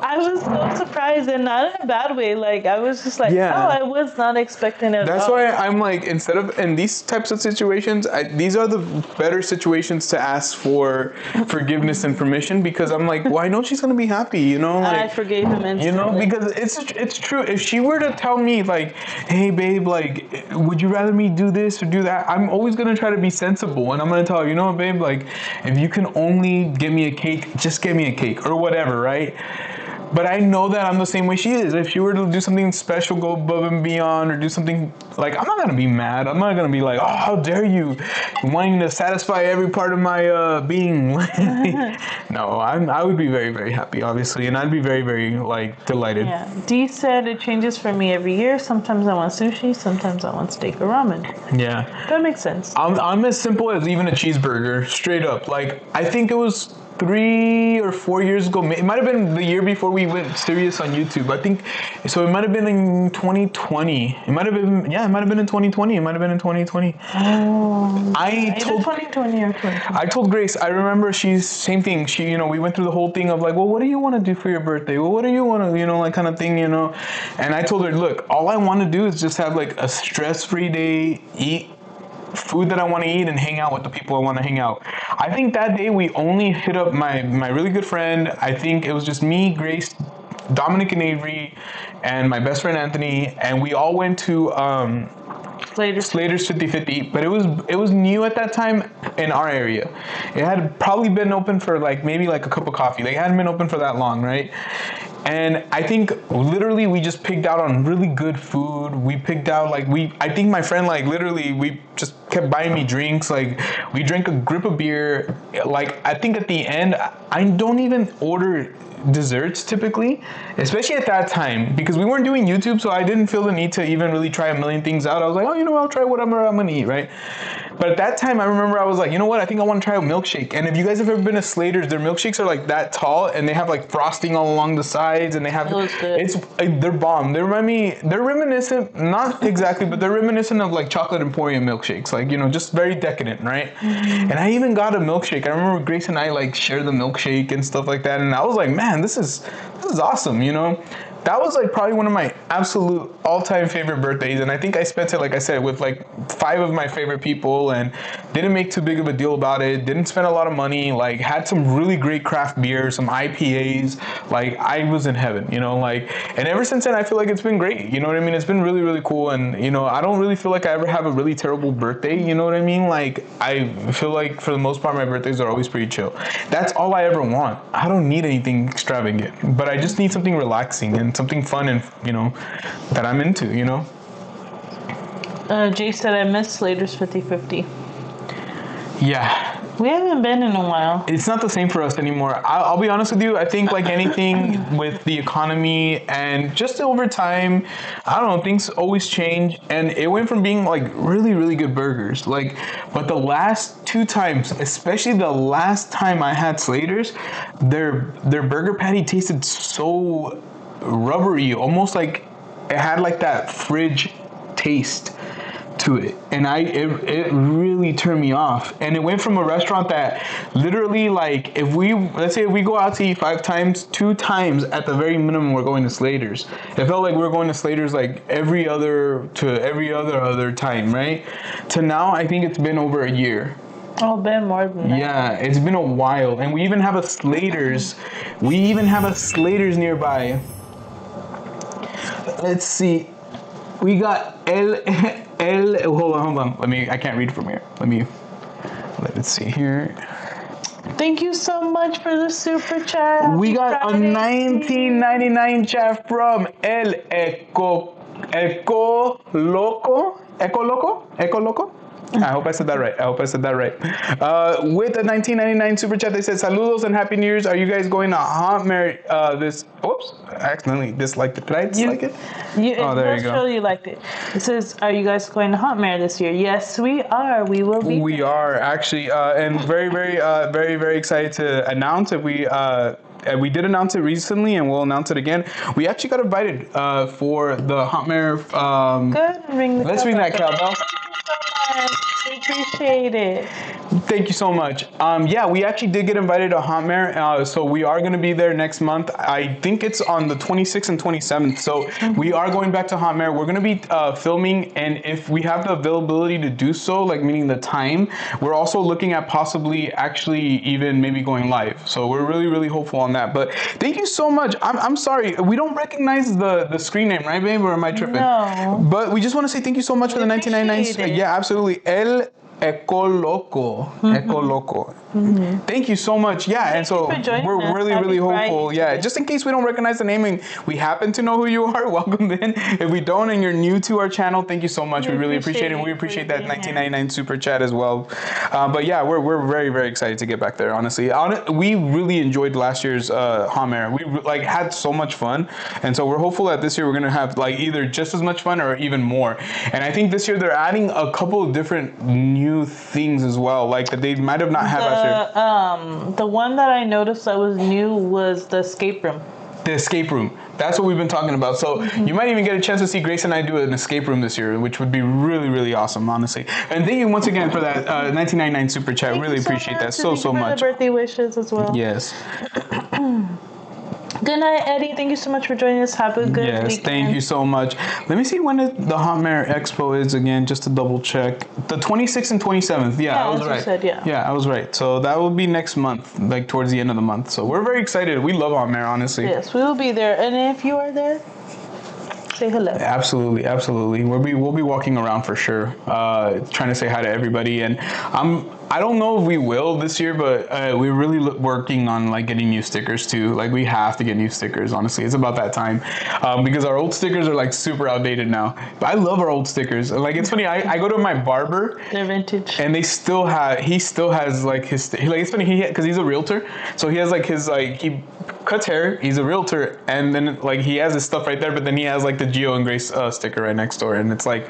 [SPEAKER 2] surprised, and not in a bad way. Like, I was just like, I was not expecting it.
[SPEAKER 1] That's why I'm like, instead of in these types of situations, these are the better situations to ask for forgiveness and permission, because I'm like, well, I know she's gonna be happy, you know. Like,
[SPEAKER 2] I forgave him instantly.
[SPEAKER 1] You know, because it's true. If she were to tell me like, hey babe, like, would you rather me do this or do that? I'm always gonna try to be sensible, and I'm gonna tell her, you know what, babe, like, if you can only give me a cake, just get me a cake or whatever, right? But I know that I'm the same way she is. If she were to do something special, go above and beyond, or do something, like, I'm not going to be mad. I'm not going to be like, oh, how dare you, wanting to satisfy every part of my being. No, I would be very, very happy, obviously. And I'd be very, very, like, delighted.
[SPEAKER 2] Yeah. Dee said it changes for me every year. Sometimes I want sushi. Sometimes I want steak or ramen.
[SPEAKER 1] Yeah.
[SPEAKER 2] That makes sense.
[SPEAKER 1] I'm as simple as even a cheeseburger, straight up. Like, I think it was 3 or 4 years ago. It might have been the year before we went serious on YouTube. I think so. It might have been in 2020. It might have been in 2020. It might have been in 2020.
[SPEAKER 2] Oh.
[SPEAKER 1] I told
[SPEAKER 2] 2020 or 2020.
[SPEAKER 1] I told Grace. I remember she's same thing. She, you know, we went through the whole thing of like, well, what do you want to do for your birthday? Well, what do you want to, you know, like kind of thing, you know. And I told her, look, all I want to do is just have like a stress-free day, eat food that I want to eat, and hang out with the people I want to hang out. I think that day we only hit up my really good friend. I think it was just me, Grace, Dominic and Avery, and my best friend Anthony, and we all went to Slater's 50/50, but it was new at that time in our area. It had probably been open for like maybe like a cup of coffee. Like, it hadn't been open for that long, right? And I think literally we just picked out on really good food. We picked out I think my friend like literally we just kept buying me drinks. Like, we drank a grip of beer. Like, I think at the end, I don't even order desserts typically, especially at that time, because we weren't doing YouTube, so I didn't feel the need to even really try a million things out. I was like, oh, you know what, I'll try whatever I'm gonna eat, right? But at that time, I remember I was like, you know what, I think I want to try a milkshake. And if you guys have ever been to Slater's, their milkshakes are like that tall, and they have like frosting all along the sides, and they have they're bomb. They remind me, they're reminiscent, not exactly, but they're reminiscent of like chocolate emporium milkshakes, like, you know, just very decadent, right? Mm-hmm. And I even got a milkshake. I remember Grace and I like shared the milkshake and stuff like that, and I was like, man, this is awesome, you know. that was like probably one of my absolute all-time favorite birthdays, and I think I spent it, like I said, with like 5 of my favorite people, and didn't make too big of a deal about it. Didn't spend a lot of money. Like had some really great craft beer, some IPAs. Like I was in heaven, you know. Like, and ever since then, I feel like it's been great. You know what I mean? It's been really, really cool, and you know, I don't really feel like I ever have a really terrible birthday. You know what I mean? Like I feel like for the most part, my birthdays are always pretty chill. That's all I ever want. I don't need anything extravagant, but I just need something relaxing and something fun and, you know, that I'm into, you know?
[SPEAKER 2] Jay said, I miss Slater's 50/50.
[SPEAKER 1] Yeah.
[SPEAKER 2] We haven't been in a while.
[SPEAKER 1] It's not the same for us anymore. I'll be honest with you. I think like anything with the economy and just over time, I don't know, things always change. And it went from being like really, really good burgers. Like, but the last 2 times, especially the last time I had Slater's, their burger patty tasted so rubbery, almost like it had like that fridge taste to it, and it really turned me off. And it went from a restaurant that literally, like, if we, let's say if we go out to eat 5 times, 2 times at the very minimum we're going to Slater's. It felt like we were going to Slater's like every other time, right? To now, I think it's been over a year.
[SPEAKER 2] Oh, been more than that.
[SPEAKER 1] Yeah, it's been a while, and we even have a Slater's. We even have a Slater's nearby. Let's see. We got hold on. I can't read from here. Let's see here.
[SPEAKER 2] Thank you so much for the super chat.
[SPEAKER 1] We got a 1999 chat from El Eco Loco. I hope I said that right. With a 1999 super chat, they said, "Saludos and Happy New Year's. Are you guys going to Hot Mary this?" Oops, I accidentally disliked it. Did I dislike it?
[SPEAKER 2] Oh, there you go. You liked it. It says, "Are you guys going to Hot Mary this year?" Yes, we are. We will be.
[SPEAKER 1] We are actually, and very, very excited to announce that we did announce it recently, and we'll announce it again. We actually got invited for the Hot Mare.
[SPEAKER 2] Good.
[SPEAKER 1] Let's ring that cowbell.
[SPEAKER 2] We appreciate it.
[SPEAKER 1] Thank you so much. Yeah, we actually did get invited to Hot Mare, so we are going to be there next month. I think it's on the 26th and 27th. So we are going back to Hot Mare. We're going to be filming, and if we have the availability to do so, like meaning the time, we're also looking at possibly actually even maybe going live. So we're really, really hopeful on that. But thank you so much. I'm sorry, we don't recognize the screen name, right, babe? Or am I tripping?
[SPEAKER 2] No.
[SPEAKER 1] But we just want to say thank you so much for the 1999. Yeah, absolutely. El Eco Loco. Mm-hmm. Thank you so much. Yeah, and so we're really, really hopeful. Yeah, just in case we don't recognize the name and we happen to know who you are, welcome in. If we don't and you're new to our channel, thank you so much. We really appreciate it. We appreciate that 1999 super chat as well. But yeah, we're very, very excited to get back there. Honestly, we really enjoyed last year's Hot Mare. We like had so much fun, and so we're hopeful that this year we're gonna have like either just as much fun or even more. And I think this year they're adding a couple of different new things as well, like that they might have not had last year.
[SPEAKER 2] The one that I noticed that was new was the escape room.
[SPEAKER 1] The escape room. That's what we've been talking about. So you might even get a chance to see Grace and I do an escape room this year, which would be really, really awesome, honestly. And thank you once again for that 1999 super chat. Thank really appreciate that so much.
[SPEAKER 2] The birthday wishes as well.
[SPEAKER 1] Yes.
[SPEAKER 2] Good night, Eddie. Thank you so much for joining us. Have a good weekend.
[SPEAKER 1] Thank you so much. Let me see when the Hot Mare Expo is again, just to double check. The 26th and 27th. Yeah, I was right.
[SPEAKER 2] Said,
[SPEAKER 1] yeah, I was right. So that will be next month, like towards the end of the month. So we're very excited. We love Hot Mare, honestly.
[SPEAKER 2] Yes, we will be there. And if you are there, say hello.
[SPEAKER 1] Absolutely. We'll be walking around for sure, trying to say hi to everybody. And I don't know if we will this year, but we're really working on like getting new stickers too. Like we have to get new stickers. Honestly, it's about that time because our old stickers are like super outdated now. But I love our old stickers. Like it's funny. I go to my barber.
[SPEAKER 2] They're vintage.
[SPEAKER 1] And he still has like his like it's funny because he's a realtor, so he has like his like he cuts hair. He's a realtor, and then like he has his stuff right there, but then he has like the Geo and Grace sticker right next door, and it's like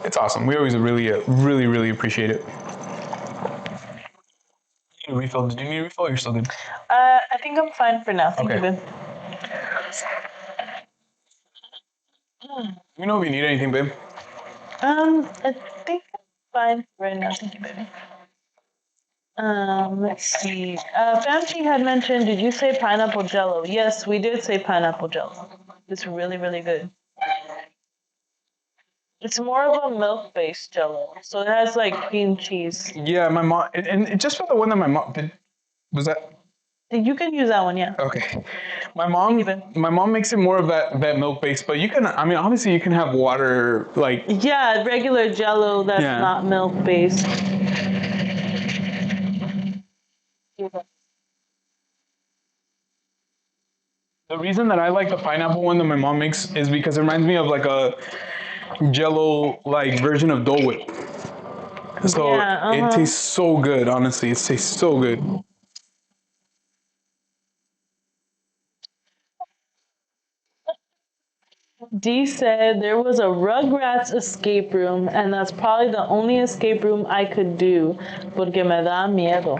[SPEAKER 1] it's awesome. We always really appreciate it. Refill. Did you need a refill? Or you're still good.
[SPEAKER 2] I think I'm fine for now. Thank you, babe.
[SPEAKER 1] You know if you need anything, babe.
[SPEAKER 2] I think I'm fine right now. Thank you, baby. Let's see. Famchi had mentioned, did you say pineapple jello? Yes, we did say pineapple jello. It's really, really good. It's more of a milk-based Jello, so it has like cream cheese.
[SPEAKER 1] Yeah, my mom, and just for the one that my mom did, was that
[SPEAKER 2] You can use that one, yeah.
[SPEAKER 1] okay?
[SPEAKER 2] Keep it.
[SPEAKER 1] My mom makes it more of that milk base, but you can, I mean, obviously you can have water, like
[SPEAKER 2] Yeah, regular Jello that's
[SPEAKER 1] Yeah.
[SPEAKER 2] not milk-based.
[SPEAKER 1] the reason that I like the pineapple one that my mom makes is because it reminds me of like a Jello like version of Dole Whip. So
[SPEAKER 2] Yeah,
[SPEAKER 1] it tastes so good. Honestly, it tastes so good.
[SPEAKER 2] D said there was a Rugrats escape room, and that's probably the only escape room I could do, porque me da miedo.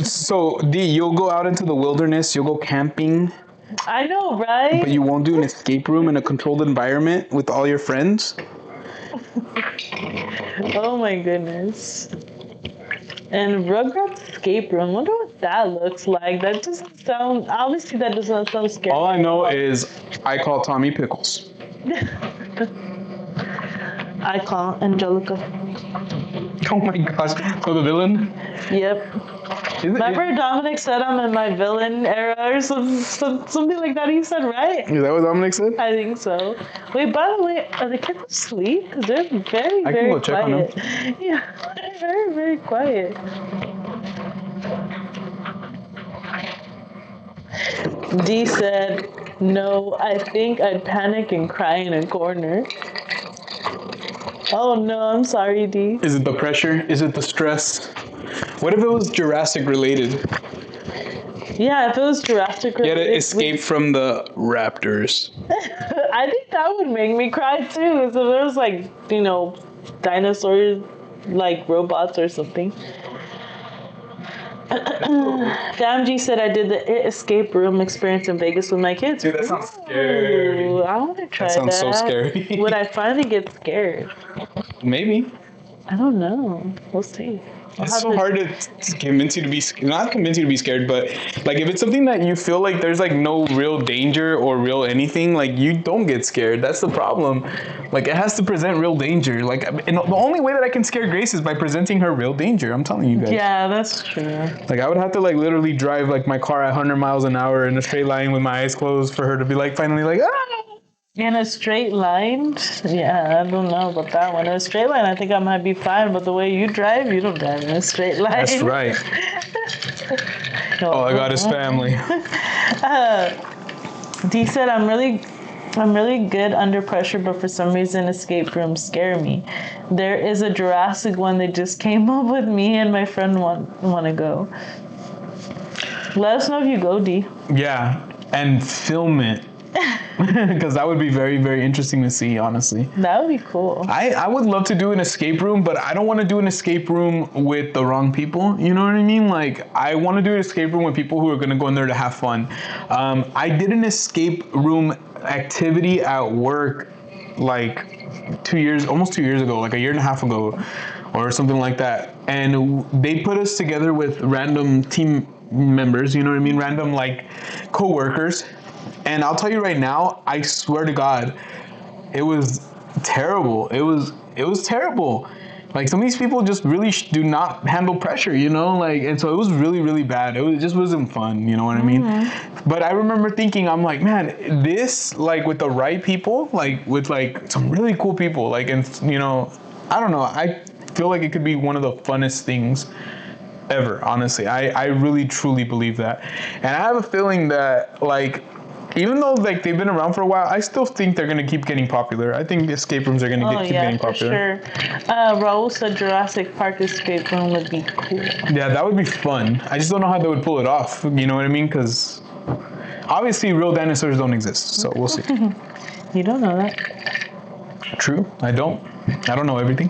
[SPEAKER 1] So D, you'll go out into the wilderness. You'll go camping,
[SPEAKER 2] I know, right?
[SPEAKER 1] but you won't do an escape room in a controlled environment with all your friends.
[SPEAKER 2] Oh my goodness. And Rugrats escape room. Wonder what that looks like. That doesn't sound. Obviously, that doesn't sound scary.
[SPEAKER 1] All I know is I call Tommy Pickles.
[SPEAKER 2] I call Angelica.
[SPEAKER 1] Oh my gosh! So the villain?
[SPEAKER 2] Yep. Remember Dominic said I'm in my villain era or something like that he said, right?
[SPEAKER 1] Is that what Dominic said?
[SPEAKER 2] I think so. Wait, by the way, are the kids asleep? Because they're very,
[SPEAKER 1] I can
[SPEAKER 2] very
[SPEAKER 1] go check on them.
[SPEAKER 2] quiet. Yeah, they're very, very quiet. D said, no, I think I'd panic and cry in a corner. Oh no, I'm sorry, D.
[SPEAKER 1] Is it the pressure? Is it the stress? What if it was Jurassic related?
[SPEAKER 2] Yeah, if it was Jurassic,
[SPEAKER 1] You had to escape from the raptors.
[SPEAKER 2] I think that would make me cry too. So there was like, dinosaurs, like robots or something. Damn said I did the escape room experience in Vegas with my kids.
[SPEAKER 1] Dude, that sounds scary.
[SPEAKER 2] Ooh, I want to try that.
[SPEAKER 1] That sounds so scary.
[SPEAKER 2] Would I finally get scared?
[SPEAKER 1] Maybe.
[SPEAKER 2] I don't know. We'll see.
[SPEAKER 1] It's so hard to convince you to be, not convince you to be scared, but like if it's something that you feel like there's like no real danger or real anything, like you don't get scared. That's the problem. Like it has to present real danger. Like, and the only way that I can scare Grace is by presenting her real danger. I'm telling you guys.
[SPEAKER 2] Yeah, that's true.
[SPEAKER 1] Like I would have to like literally drive like my car at 100 miles an hour in a straight line with my eyes closed for her to be like finally like, ah!
[SPEAKER 2] In a straight line? Yeah, I don't know about that one. In a straight line, I think I might be fine, but the way you drive, you don't drive in a straight line.
[SPEAKER 1] That's right. All I got is family.
[SPEAKER 2] D said, I'm really good under pressure, but for some reason escape rooms scare me. There is a Jurassic one that just came up with me and my friend want to go. Let us know if you go, D.
[SPEAKER 1] Yeah, and film it. Because that would be very, very interesting to see, honestly.
[SPEAKER 2] That would be cool.
[SPEAKER 1] I would love to do an escape room, but I don't want to do an escape room with the wrong people. You know what I mean? Like, I want to do an escape room with people who are going to go in there to have fun. I did an escape room activity at work like almost 2 years ago, like a year and a half ago or something like that. And they put us together with random team members, you know what I mean? Random like co-workers. And I'll tell you right now, I swear to God, it was terrible. It was terrible. Like some of these people just really do not handle pressure, you know? Like, and so it was really, really bad. It just wasn't fun, you know what I mean? But I remember thinking, I'm like, man, this, like with the right people, like with like some really cool people, like, and you know, I don't know. I feel like it could be one of the funnest things ever, honestly. I really, truly believe that. And I have a feeling that like, even though like they've been around for a while, I still think they're gonna keep getting popular. I think escape rooms are gonna keep getting popular.
[SPEAKER 2] For sure. Raul said Jurassic Park escape room would be cool.
[SPEAKER 1] Yeah, that would be fun. I just don't know how they would pull it off. You know what I mean? Because obviously real dinosaurs don't exist, so we'll see.
[SPEAKER 2] You don't know that.
[SPEAKER 1] True, I don't know everything.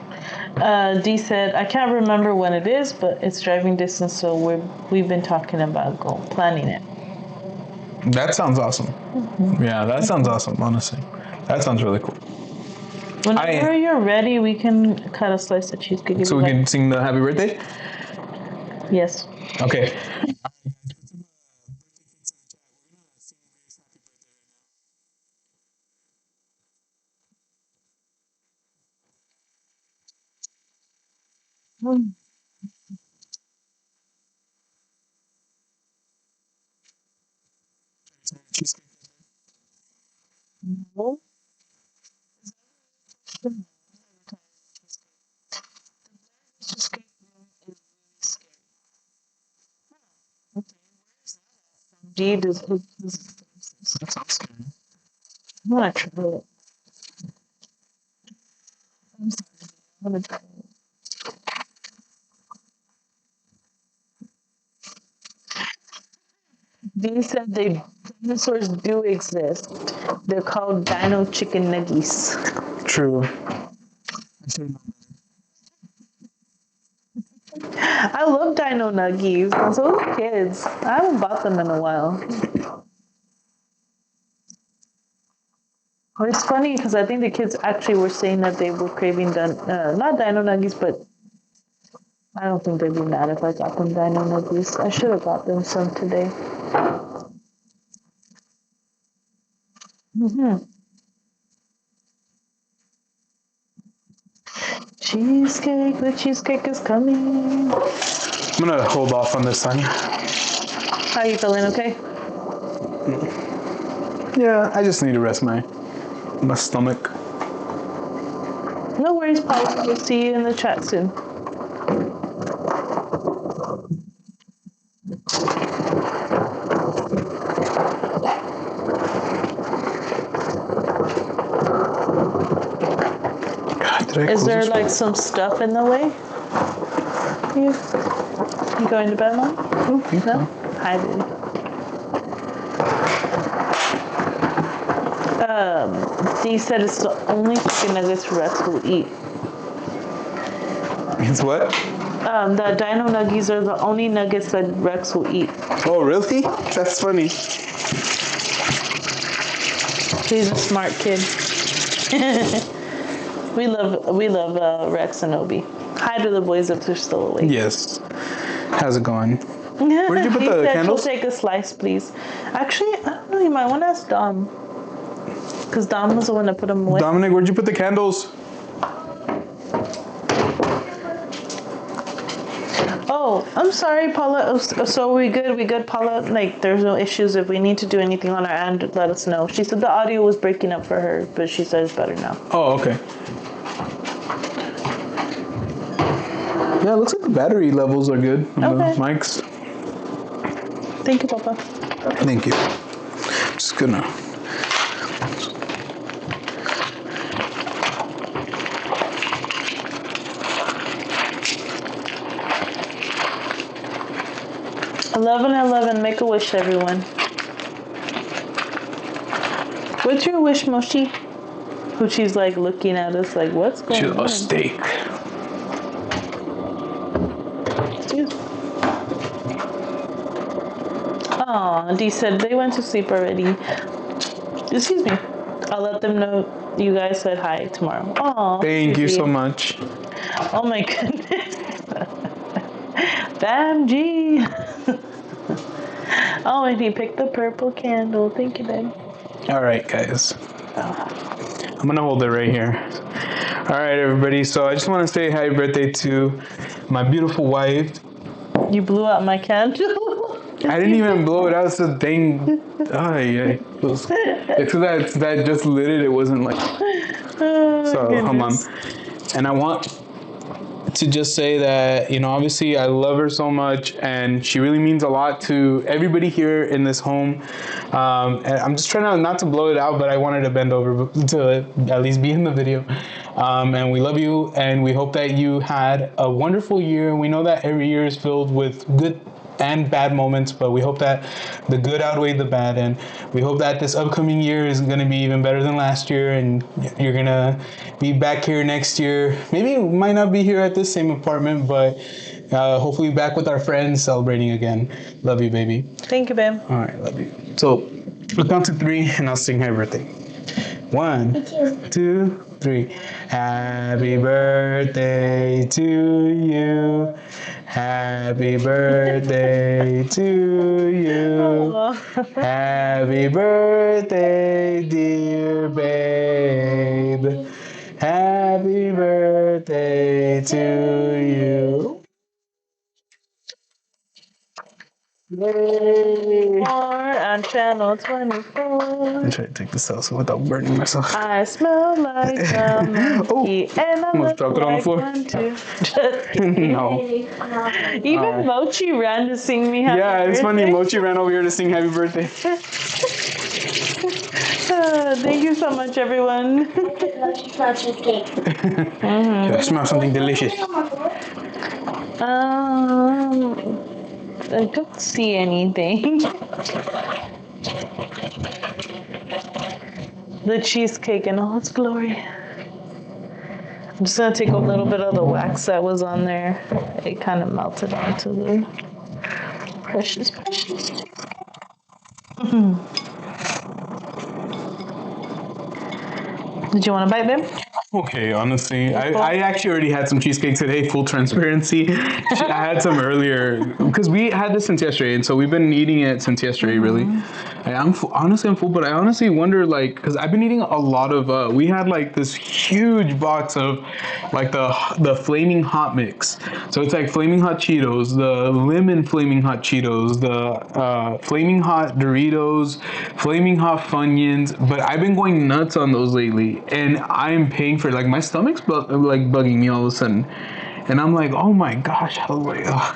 [SPEAKER 2] D said, I can't remember when it is, but it's driving distance, so we've been talking about planning it.
[SPEAKER 1] That sounds awesome. Yeah, that sounds awesome, honestly. That sounds really cool.
[SPEAKER 2] Whenever you're ready, we can cut a slice of cheesecake.
[SPEAKER 1] So we can sing the happy birthday?
[SPEAKER 2] Yes.
[SPEAKER 1] Okay.
[SPEAKER 2] Mm. No. Cheesecake is indeed
[SPEAKER 1] That sounds scary.
[SPEAKER 2] I'm gonna try it. I'm sorry. I'm gonna try it. They said dinosaurs do exist. They're called dino chicken nuggies.
[SPEAKER 1] True.
[SPEAKER 2] I love dino nuggies. And so do kids. I haven't bought them in a while. It's funny because I think the kids actually were saying that they were craving not dino nuggies, but I don't think they'd be mad if I got them dino nuggies. I should have got them some today. Hmm. Cheesecake, the cheesecake is coming.
[SPEAKER 1] I'm gonna hold off on this, Tanya.
[SPEAKER 2] How you feeling? Okay.
[SPEAKER 1] Yeah, I just need to rest my stomach.
[SPEAKER 2] No worries, Paula. We'll see you in the chat soon.
[SPEAKER 1] God, did I
[SPEAKER 2] Is
[SPEAKER 1] close
[SPEAKER 2] there
[SPEAKER 1] this?
[SPEAKER 2] like some stuff in the way? You going to bed, Mom? No? Hi, baby. Dee said it's the only chicken nuggets Rex will eat.
[SPEAKER 1] It's what?
[SPEAKER 2] The dino nuggies are the only nuggets that Rex will eat.
[SPEAKER 1] Oh, really? That's funny.
[SPEAKER 2] He's a smart kid. we love Rex and Obi. Hi to the boys if they're still awake.
[SPEAKER 1] Yes. How's it going? Where'd you put the candles?
[SPEAKER 2] She'll take a slice, please. Actually, I don't know. You might want to ask Dom. Because Dom was the one that put them away.
[SPEAKER 1] Dominic, where'd you put the candles?
[SPEAKER 2] Oh, I'm sorry, Paula. So we good? We good, Paula? Like, there's no issues. If we need to do anything on our end, let us know. She said the audio was breaking up for her, but she said it's better now.
[SPEAKER 1] Oh, okay. Yeah, it looks like the battery levels are good on the mics.
[SPEAKER 2] Thank you, Papa.
[SPEAKER 1] Thank you. Just gonna.
[SPEAKER 2] $11.11. Make a wish, everyone. What's your wish, Moshi? Who she's like looking at us like, what's going on?
[SPEAKER 1] A steak.
[SPEAKER 2] Aw, Dee said they went to sleep already. Excuse me. I'll let them know you guys said hi tomorrow. Aw.
[SPEAKER 1] Thank you so much.
[SPEAKER 2] Oh my goodness. Bam G. Oh, and he picked the purple candle. Thank you, babe.
[SPEAKER 1] All right, guys. I'm gonna hold it right here. All right, everybody. So I just want to say happy birthday to my beautiful wife.
[SPEAKER 2] You blew out my candle.
[SPEAKER 1] I didn't even blow it out. It's a thing. Oh, yeah. It's that just lit it. It wasn't like. So hold on. And I want to just say that, obviously I love her so much and she really means a lot to everybody here in this home. And I'm just trying not to blow it out, but I wanted to bend over to at least be in the video. And we love you and we hope that you had a wonderful year. We know that every year is filled with good and bad moments, but we hope that the good outweigh the bad, and we hope that this upcoming year is going to be even better than last year, and you're going to be back here next year. Maybe we might not be here at this same apartment, but hopefully back with our friends celebrating again. Love you, baby.
[SPEAKER 2] Thank you, babe.
[SPEAKER 1] All right, love you. So we'll count to 3 and I'll sing happy birthday. 1, 2, 3. Happy birthday to you. Happy birthday to you. Happy birthday, dear babe. Happy birthday. birthday to you. Yay.
[SPEAKER 2] More on channel 24.
[SPEAKER 1] I'm trying to take this out so without burning myself.
[SPEAKER 2] I smell like a monkey and I
[SPEAKER 1] almost
[SPEAKER 2] look
[SPEAKER 1] dropped it on the
[SPEAKER 2] like
[SPEAKER 1] floor.
[SPEAKER 2] one too. Just kidding.
[SPEAKER 1] No.
[SPEAKER 2] Even Mochi ran to sing me happy
[SPEAKER 1] Yeah,
[SPEAKER 2] birthday.
[SPEAKER 1] it's funny. Mochi ran over here to sing happy birthday.
[SPEAKER 2] Thank you so much, everyone.
[SPEAKER 1] I smell something delicious.
[SPEAKER 2] I don't see anything. The cheesecake in all its glory. I'm just gonna take a little bit of the wax that was on there. It kind of melted onto the precious. Did you want to bite, babe?
[SPEAKER 1] Okay, honestly, I actually already had some cheesecake today, full transparency. I had some earlier, because we had this since yesterday, and so we've been eating it since yesterday, really. I'm honestly, I'm full, but I honestly wonder, like, because I've been eating a lot of, we had, like, this huge box of, like, the Flaming Hot mix. So it's, like, Flaming Hot Cheetos, the Lemon Flaming Hot Cheetos, the Flaming Hot Doritos, Flaming Hot Funyuns, but I've been going nuts on those lately, and I'm paying for, like, my stomach's like bugging me all of a sudden, and I'm like, oh my gosh, I was like, ugh.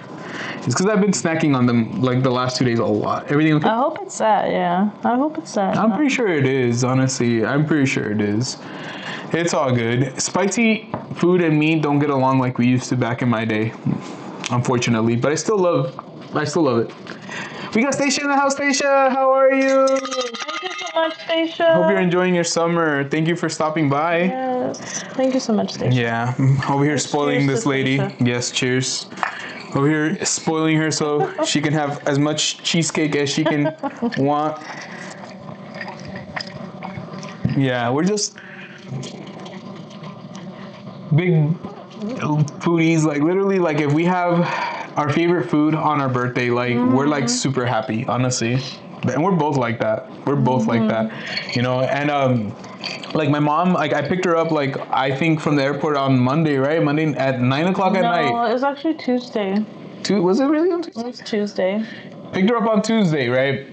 [SPEAKER 1] It's because I've been snacking on them like the last 2 days a lot. Everything okay?
[SPEAKER 2] I hope it's that, yeah. I hope it's that.
[SPEAKER 1] I'm pretty sure it is, honestly. I'm pretty sure it is. It's all good. Spicy food and me don't get along like we used to back in my day, unfortunately. But I still love it. We got Stacia in the house. Stacia, how are you?
[SPEAKER 2] Thank you so much, Stacia.
[SPEAKER 1] Hope you're enjoying your summer. Thank you for stopping by.
[SPEAKER 2] Yes. Thank you so much, Stacia.
[SPEAKER 1] Yeah, over here spoiling
[SPEAKER 2] Cheers
[SPEAKER 1] this
[SPEAKER 2] to
[SPEAKER 1] lady.
[SPEAKER 2] Stacia.
[SPEAKER 1] Yes, cheers. Over here spoiling her so she can have as much cheesecake as she can want. Yeah, we're just big foodies. Like literally, like if we have our favorite food on our birthday, like we're like super happy, honestly. And we're both like that. We're both like that, you know. And like my mom, like I picked her up, like I think from the airport on Monday, right? Monday at 9 o'clock at night.
[SPEAKER 2] No, it was actually Tuesday.
[SPEAKER 1] Was it really on Tuesday?
[SPEAKER 2] It was Tuesday.
[SPEAKER 1] Picked her up on Tuesday, right?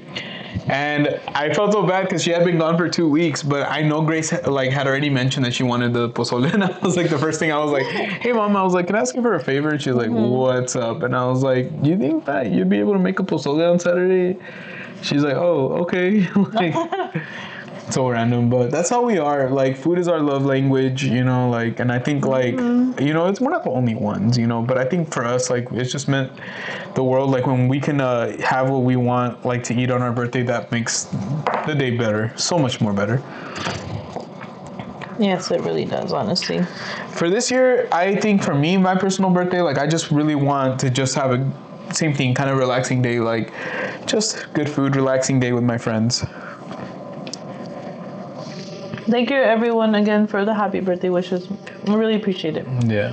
[SPEAKER 1] And I felt so bad because she had been gone for 2 weeks, but I know Grace had already mentioned that she wanted the pozole, and I was like, the first thing I was like, hey mom, I was like, can I ask you for a favor? And she was like, what's up? And I was like, do you think that you'd be able to make a pozole on Saturday? She's like, oh, okay. Like, so random, but that's how we are. Like, food is our love language, you know, like, and I think like, you know, we're not the only ones, you know, but I think for us, like, it's just meant the world, like when we can have what we want, like to eat on our birthday, that makes the day better, so much more better.
[SPEAKER 2] Yes, it really does, honestly.
[SPEAKER 1] For this year, I think for me, my personal birthday, like I just really want to just have a same thing, kind of relaxing day, like just good food, relaxing day with my friends.
[SPEAKER 2] Thank you, everyone, again for the happy birthday wishes. I really appreciate it.
[SPEAKER 1] Yeah.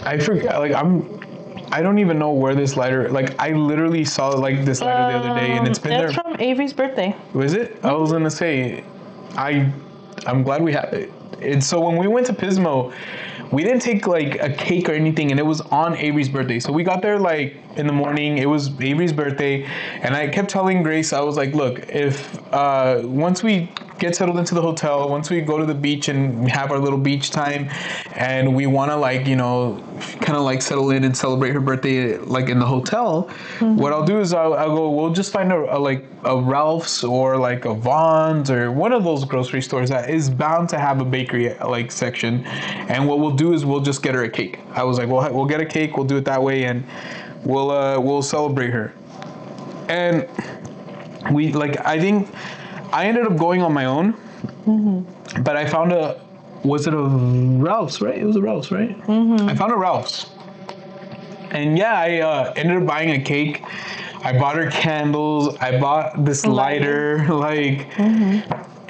[SPEAKER 1] I forget, like I don't even know where this lighter, like I literally saw like this lighter the other day and it's been
[SPEAKER 2] It's
[SPEAKER 1] there.
[SPEAKER 2] from Avery's birthday.
[SPEAKER 1] Was it? I was gonna say, I'm glad we have it. And so when we went to Pismo, we didn't take like a cake or anything, and it was on Avery's birthday. So we got there like in the morning. It was Avery's birthday, and I kept telling Grace, I was like, look, if once we get settled into the hotel, once we go to the beach and have our little beach time, and we want to like, you know, kind of like settle in and celebrate her birthday like in the hotel, what I'll do is I'll go, we'll just find a Ralph's or like a Vaughn's or one of those grocery stores that is bound to have a bakery like section, and what we'll do is we'll just get her a cake. I was like, we'll get a cake, we'll do it that way, and we'll celebrate her. And we like, I think I ended up going on my own, but I found was it a Ralph's, right? It was a Ralph's, right? I found a Ralph's. And yeah, I ended up buying a cake. I bought her candles. I bought this lighter, like,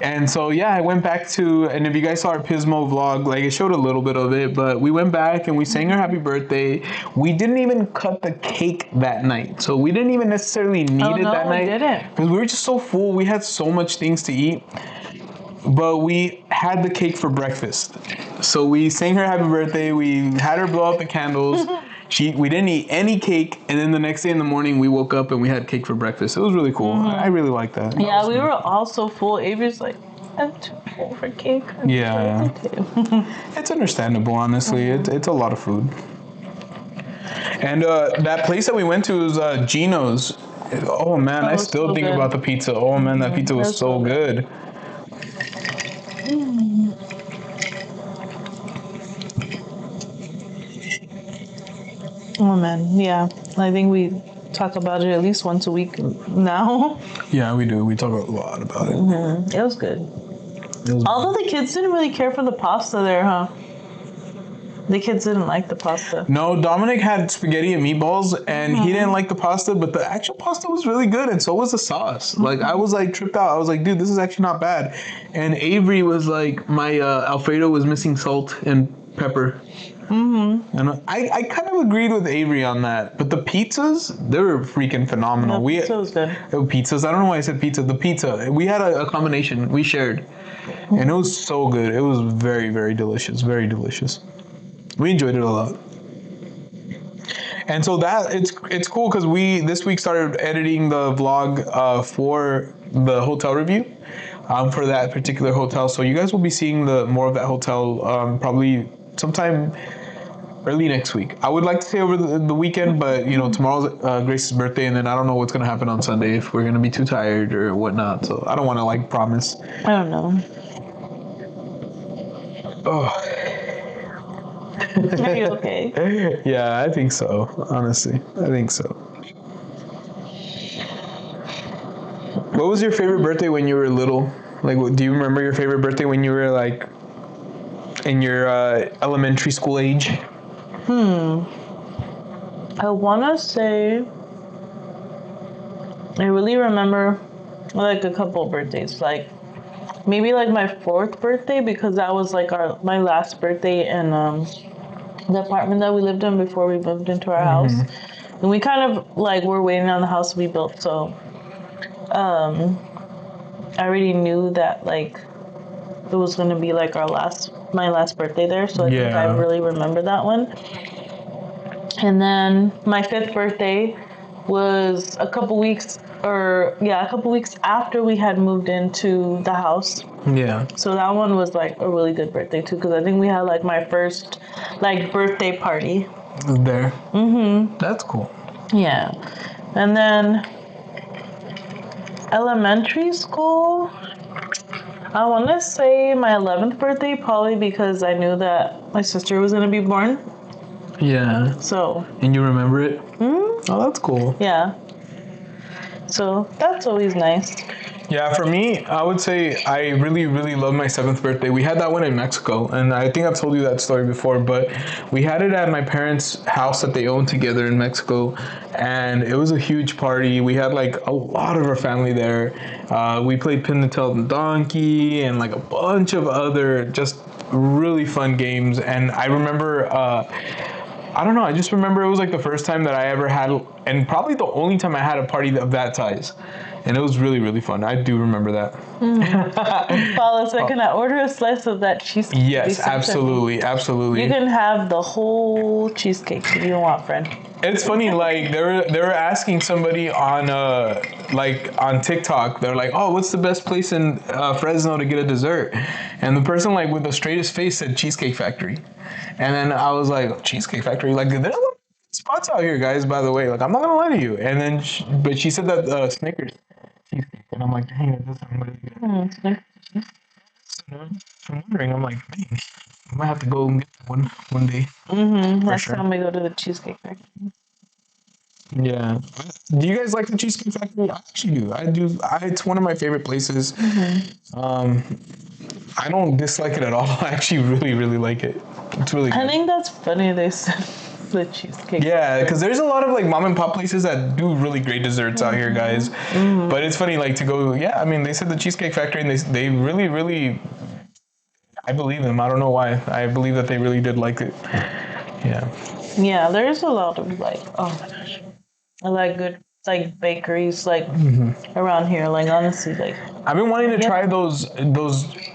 [SPEAKER 1] and so yeah, I went back to, and if you guys saw our Pismo vlog, like it showed a little bit of it, but we went back and we sang her happy birthday. We didn't even cut the cake that night, so we didn't even necessarily need it that night.
[SPEAKER 2] Oh, no, we didn't.
[SPEAKER 1] Because we were just so full. We had so much things to eat. but we had the cake for breakfast. So we sang her happy birthday. We had her blow out the candles. We didn't eat any cake, and then the next day in the morning we woke up and we had cake for breakfast. It was really cool. I really like that.
[SPEAKER 2] Yeah, we were all so full. Avery's like, I'm too full for cake.
[SPEAKER 1] Yeah.
[SPEAKER 2] Okay.
[SPEAKER 1] It's understandable, honestly. It's a lot of food. And that place that we went to was Gino's. Oh man, I
[SPEAKER 2] was
[SPEAKER 1] still
[SPEAKER 2] so
[SPEAKER 1] think
[SPEAKER 2] good.
[SPEAKER 1] about the pizza. Oh man, that pizza was
[SPEAKER 2] That's
[SPEAKER 1] so
[SPEAKER 2] so
[SPEAKER 1] good.
[SPEAKER 2] Oh man, yeah. I think we talk about it at least once a week now.
[SPEAKER 1] Yeah, we do. We talk a lot about it.
[SPEAKER 2] It was good.
[SPEAKER 1] It was
[SPEAKER 2] Although the kids didn't really care for the pasta there, huh? The kids didn't like the pasta.
[SPEAKER 1] No, Dominic had spaghetti and meatballs, and he didn't like the pasta, but the actual pasta was really good, and so was the sauce. Like, I was like tripped out. I was like, dude, this is actually not bad. And Avery was like, my Alfredo was missing salt and pepper. And I kind of agreed with Avery on that. But the pizzas, they were freaking phenomenal.
[SPEAKER 2] The pizza was good.
[SPEAKER 1] Pizzas. I don't know why I said pizza. The pizza. We had a combination. We shared, and it was so good. It was very, very delicious. Very delicious. We enjoyed it a lot. And so that it's cool because we this week started editing the vlog for the hotel review for that particular hotel. So you guys will be seeing more of that hotel probably sometime early next week. I would like to say over the weekend, but tomorrow's Grace's birthday, and then I don't know what's gonna happen on Sunday if we're gonna be too tired or whatnot. So I don't want to like promise.
[SPEAKER 2] I don't know.
[SPEAKER 1] Oh.
[SPEAKER 2] Are you okay?
[SPEAKER 1] Yeah, I think so. Honestly, I think so. What was your favorite birthday when you were little? Like, do you remember your favorite birthday when you were like in your elementary school age?
[SPEAKER 2] I wanna say I really remember like a couple of birthdays, like maybe like my 4th birthday, because that was like my last birthday in the apartment that we lived in before we moved into our house, and we kind of like were waiting on the house to be built. So I already knew that like it was gonna be like my last birthday there, so I think I really remember that one. And then my 5th birthday was a couple weeks after we had moved into the house.
[SPEAKER 1] Yeah.
[SPEAKER 2] So that one was like a really good birthday too, because I think we had like my first like birthday party
[SPEAKER 1] there. That's cool.
[SPEAKER 2] Yeah. And then elementary school, I want to say my 11th birthday, probably because I knew that my sister was going to be born.
[SPEAKER 1] Yeah.
[SPEAKER 2] So.
[SPEAKER 1] And you remember it? Oh, that's cool.
[SPEAKER 2] Yeah. So that's always nice.
[SPEAKER 1] Yeah, for me, I would say I really, really love my 7th birthday. We had that one in Mexico, and I think I've told you that story before, but we had it at my parents' house that they owned together in Mexico, and it was a huge party. We had like a lot of our family there. We played Pin the Tail and Donkey and like a bunch of other just really fun games, and I remember... I don't know. I just remember it was like the first time that I ever had, and probably the only time I had a party of that size. And it was really, really fun. I do remember that.
[SPEAKER 2] Paula, so can I order a slice of that cheesecake?
[SPEAKER 1] Yes, absolutely. Absolutely.
[SPEAKER 2] You can have the whole cheesecake if you want, friend.
[SPEAKER 1] It's funny, like they were asking somebody on on TikTok. They're like, "Oh, what's the best place in Fresno to get a dessert?" And the person like with the straightest face said Cheesecake Factory. And then I was like, Cheesecake Factory? Like, there's spots out here, guys, by the way. Like, I'm not gonna lie to you. And then but she said that Snickers cheesecake, and I'm like, dang, that does sound really good. So I'm wondering, I'm like, dang, I might have to go and get one day.
[SPEAKER 2] Next time we go to the Cheesecake Factory.
[SPEAKER 1] Yeah. Do you guys like the Cheesecake Factory? I actually do. I do. It's one of my favorite places. I don't dislike it at all. I actually really, really like it. It's really good.
[SPEAKER 2] I think that's funny they said the Cheesecake
[SPEAKER 1] Yeah, because there's a lot of like mom and pop places that do really great desserts out here, guys. But it's funny like to go, I mean, they said the Cheesecake Factory, and they really, really, I believe them. I don't know why. I believe that they really did like it. Yeah.
[SPEAKER 2] Yeah, there's a lot of like, oh my gosh. I like good like bakeries like around here. Like honestly, like
[SPEAKER 3] I've been wanting to try those.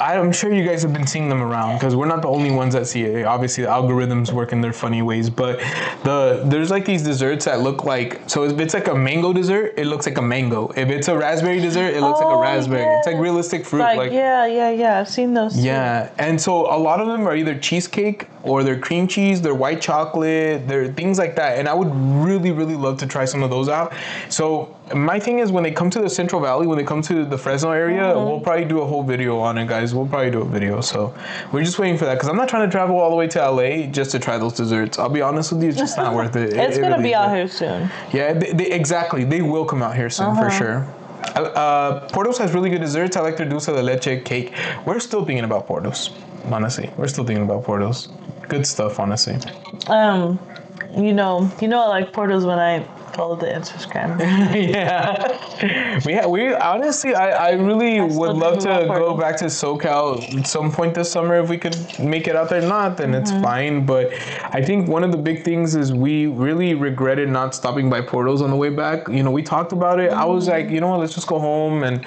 [SPEAKER 3] I'm sure you guys have been seeing them around because we're not the only ones that see it. Obviously, the algorithms work in their funny ways. But there's like these desserts that look like. So if it's like a mango dessert, it looks like a mango. If it's a raspberry dessert, it looks like a raspberry.
[SPEAKER 2] Yeah.
[SPEAKER 3] It's like realistic fruit.
[SPEAKER 2] Like yeah. I've seen those.
[SPEAKER 3] Yeah, and so a lot of them are either cheesecake or they're cream cheese, they're white chocolate, they're things like that. And I would really, really love to try some of those out. So my thing is when they come to the Central Valley, when they come to the Fresno area, we'll probably do a whole video on it, guys. We'll probably do a video. So we're just waiting for that because I'm not trying to travel all the way to LA just to try those desserts. I'll be honest with you, it's just not worth it.
[SPEAKER 2] It's going to
[SPEAKER 3] really
[SPEAKER 2] be
[SPEAKER 3] isn't.
[SPEAKER 2] out here soon.
[SPEAKER 3] Yeah, exactly. They will come out here soon for sure. Portos has really good desserts. I like their dulce de leche cake. We're still thinking about Portos, honestly. We're still thinking about Portos. Good stuff, honestly.
[SPEAKER 2] You know, I like Portos when I follow the Instagram.
[SPEAKER 3] Yeah. We honestly, I really would love to go back to SoCal at some point this summer if we could make it out there. Not, then it's fine. But I think one of the big things is we really regretted not stopping by Portos on the way back. You know, we talked about it. I was like, you know what, let's just go home. And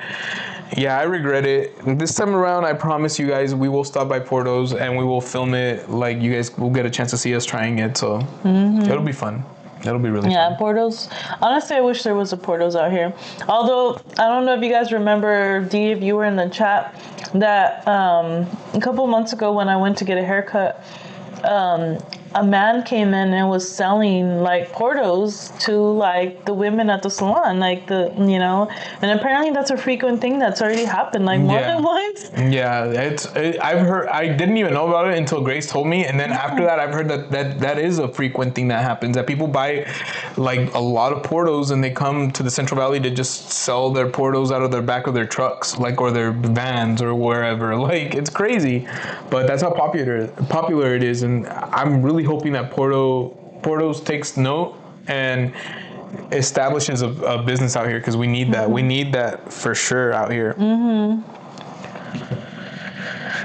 [SPEAKER 3] yeah, I regret it. This time around, I promise you guys, we will stop by Portos and we will film it. Like, you guys will get a chance to see us trying it. So it'll be fun. That'll be really fun.
[SPEAKER 2] Yeah, Portos. Honestly, I wish there was a Portos out here. Although, I don't know if you guys remember, Dee, if you were in the chat, that a couple months ago when I went to get a haircut, a man came in and was selling like Portos to like the women at the salon, like and apparently that's a frequent thing that's already happened like more than once.
[SPEAKER 3] Yeah, I've heard. I didn't even know about it until Grace told me, and then after that, I've heard that is a frequent thing that happens. That people buy like a lot of Portos and they come to the Central Valley to just sell their Portos out of their back of their trucks, like or their vans or wherever. Like it's crazy, but that's how popular it is, and I'm really hoping that Portos takes note and establishes a business out here because we need that. We need that for sure out here.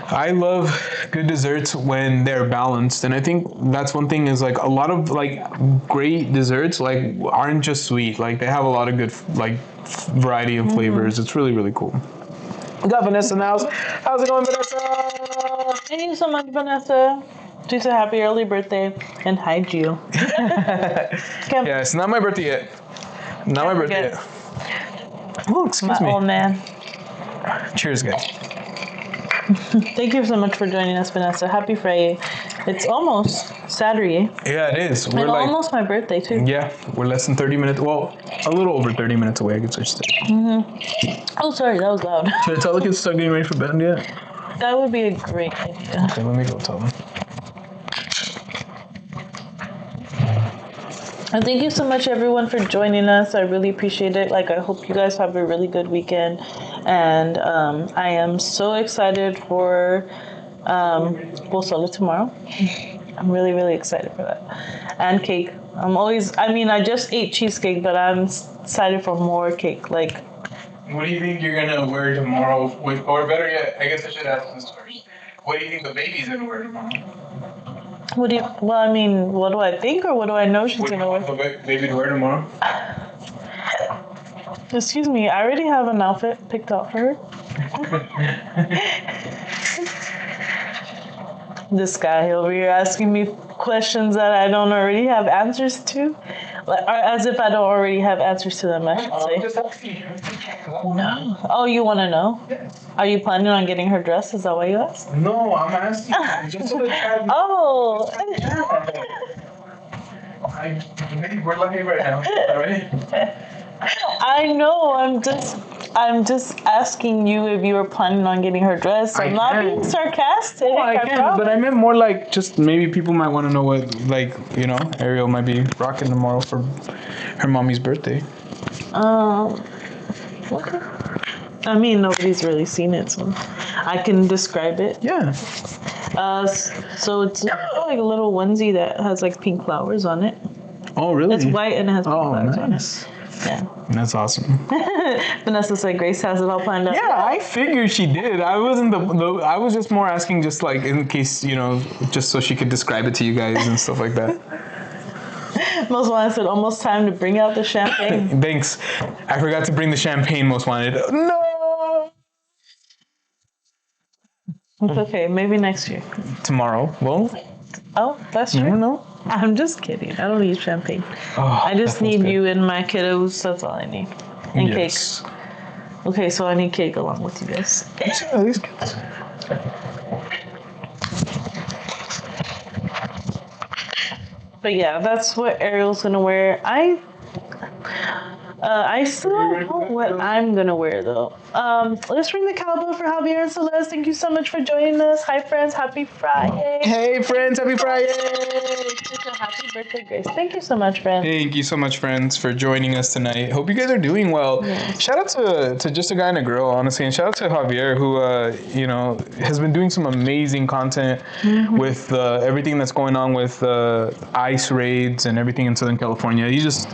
[SPEAKER 3] I love good desserts when they're balanced, and I think that's one thing is like a lot of like great desserts like aren't just sweet. Like they have a lot of good like variety of flavors. It's really, really cool. We got Vanessa in the house. How's it going, Vanessa?
[SPEAKER 2] Thank you so much, Vanessa. She's a happy early birthday, and hi, Gio.
[SPEAKER 3] Yeah, it's not my birthday yet. Not my birthday yet. Oh, excuse me.
[SPEAKER 2] My old man.
[SPEAKER 3] Cheers, guys.
[SPEAKER 2] Thank you so much for joining us, Vanessa. Happy FriYay. It's almost Saturday.
[SPEAKER 3] Yeah, it is. We're
[SPEAKER 2] and
[SPEAKER 3] like
[SPEAKER 2] almost my birthday, too.
[SPEAKER 3] Yeah, we're less than 30 minutes. Well, a little over 30 minutes away, I guess I should say.
[SPEAKER 2] Oh, sorry, that was loud.
[SPEAKER 3] Should I tell the kids to start getting ready for bed yet?
[SPEAKER 2] That would be a great idea.
[SPEAKER 3] Okay, let me go tell them.
[SPEAKER 2] And thank you so much, everyone, for joining us. I really appreciate it. Like, I hope you guys have a really good weekend. And I am so excited for Pozole tomorrow. I'm really, really excited for that. And cake. I just ate cheesecake, but I'm excited for more cake. Like,
[SPEAKER 1] what do you think you're gonna wear tomorrow? Or better yet, I guess I should ask this first. What do you think the baby's gonna wear tomorrow?
[SPEAKER 2] what do I think, or what do I know she's gonna wear?
[SPEAKER 1] What do you want the baby to wear tomorrow?
[SPEAKER 2] Excuse me, I already have an outfit picked out for her. This guy over here asking me questions that I don't already have answers to. Like, or as if I don't already have answers to them, I should say.
[SPEAKER 1] I'm just asking you.
[SPEAKER 2] No. Oh, you want to know?
[SPEAKER 1] Yes.
[SPEAKER 2] Are you planning on getting her dressed? Is that why you asked?
[SPEAKER 1] No, I'm asking you just so the child.
[SPEAKER 2] Oh.
[SPEAKER 1] We're lucky right now. All right.
[SPEAKER 2] I know. I'm just asking you if you were planning on getting her dressed. I'm not being sarcastic.
[SPEAKER 1] Oh, I can, but I meant more like just maybe people might want to know what, like, you know, Ariel might be rocking tomorrow for her mommy's birthday.
[SPEAKER 2] Okay. I mean, nobody's really seen it, so I can describe it.
[SPEAKER 1] Yeah.
[SPEAKER 2] So it's like a little onesie that has like pink flowers on it.
[SPEAKER 1] Oh, really?
[SPEAKER 2] It's white and it has pink flowers
[SPEAKER 1] nice.
[SPEAKER 2] on it. Yeah.
[SPEAKER 1] That's awesome.
[SPEAKER 2] Vanessa said Grace has it all planned out.
[SPEAKER 1] Yeah, I figured she did. I wasn't I was just more asking just like in case, you know, just so she could describe it to you guys and stuff like that.
[SPEAKER 2] Most Wanted said almost time to bring out the champagne.
[SPEAKER 1] Thanks. I forgot to bring the champagne, Most Wanted. No!
[SPEAKER 2] It's okay. Maybe next year.
[SPEAKER 3] Tomorrow. Well,
[SPEAKER 2] Oh, that's
[SPEAKER 3] never
[SPEAKER 2] true.
[SPEAKER 3] know.
[SPEAKER 2] I'm just kidding. I don't need champagne.
[SPEAKER 3] Oh,
[SPEAKER 2] I just
[SPEAKER 3] that feels
[SPEAKER 2] need
[SPEAKER 3] good.
[SPEAKER 2] you and my kiddos. That's all I need. And
[SPEAKER 3] Yes.
[SPEAKER 2] cake. Okay, so I need cake along with you guys.
[SPEAKER 3] Yeah, these kids.
[SPEAKER 2] But yeah, that's what Ariel's gonna wear. I still don't know what I'm gonna wear though. Let's ring the cowbell for Javier and Celeste. Thank you so much for joining us. Hi friends, happy Friday.
[SPEAKER 3] Hey, friends, happy Friday!
[SPEAKER 2] Happy birthday, Grace. Thank you so much, friends.
[SPEAKER 3] Thank you so much, friends, for joining us tonight. Hope you guys are doing well.
[SPEAKER 2] Yes.
[SPEAKER 3] Shout out to Just a Guy and a Girl, honestly, and shout out to Javier, who has been doing some amazing content with everything that's going on with ICE raids and everything in Southern California. He's just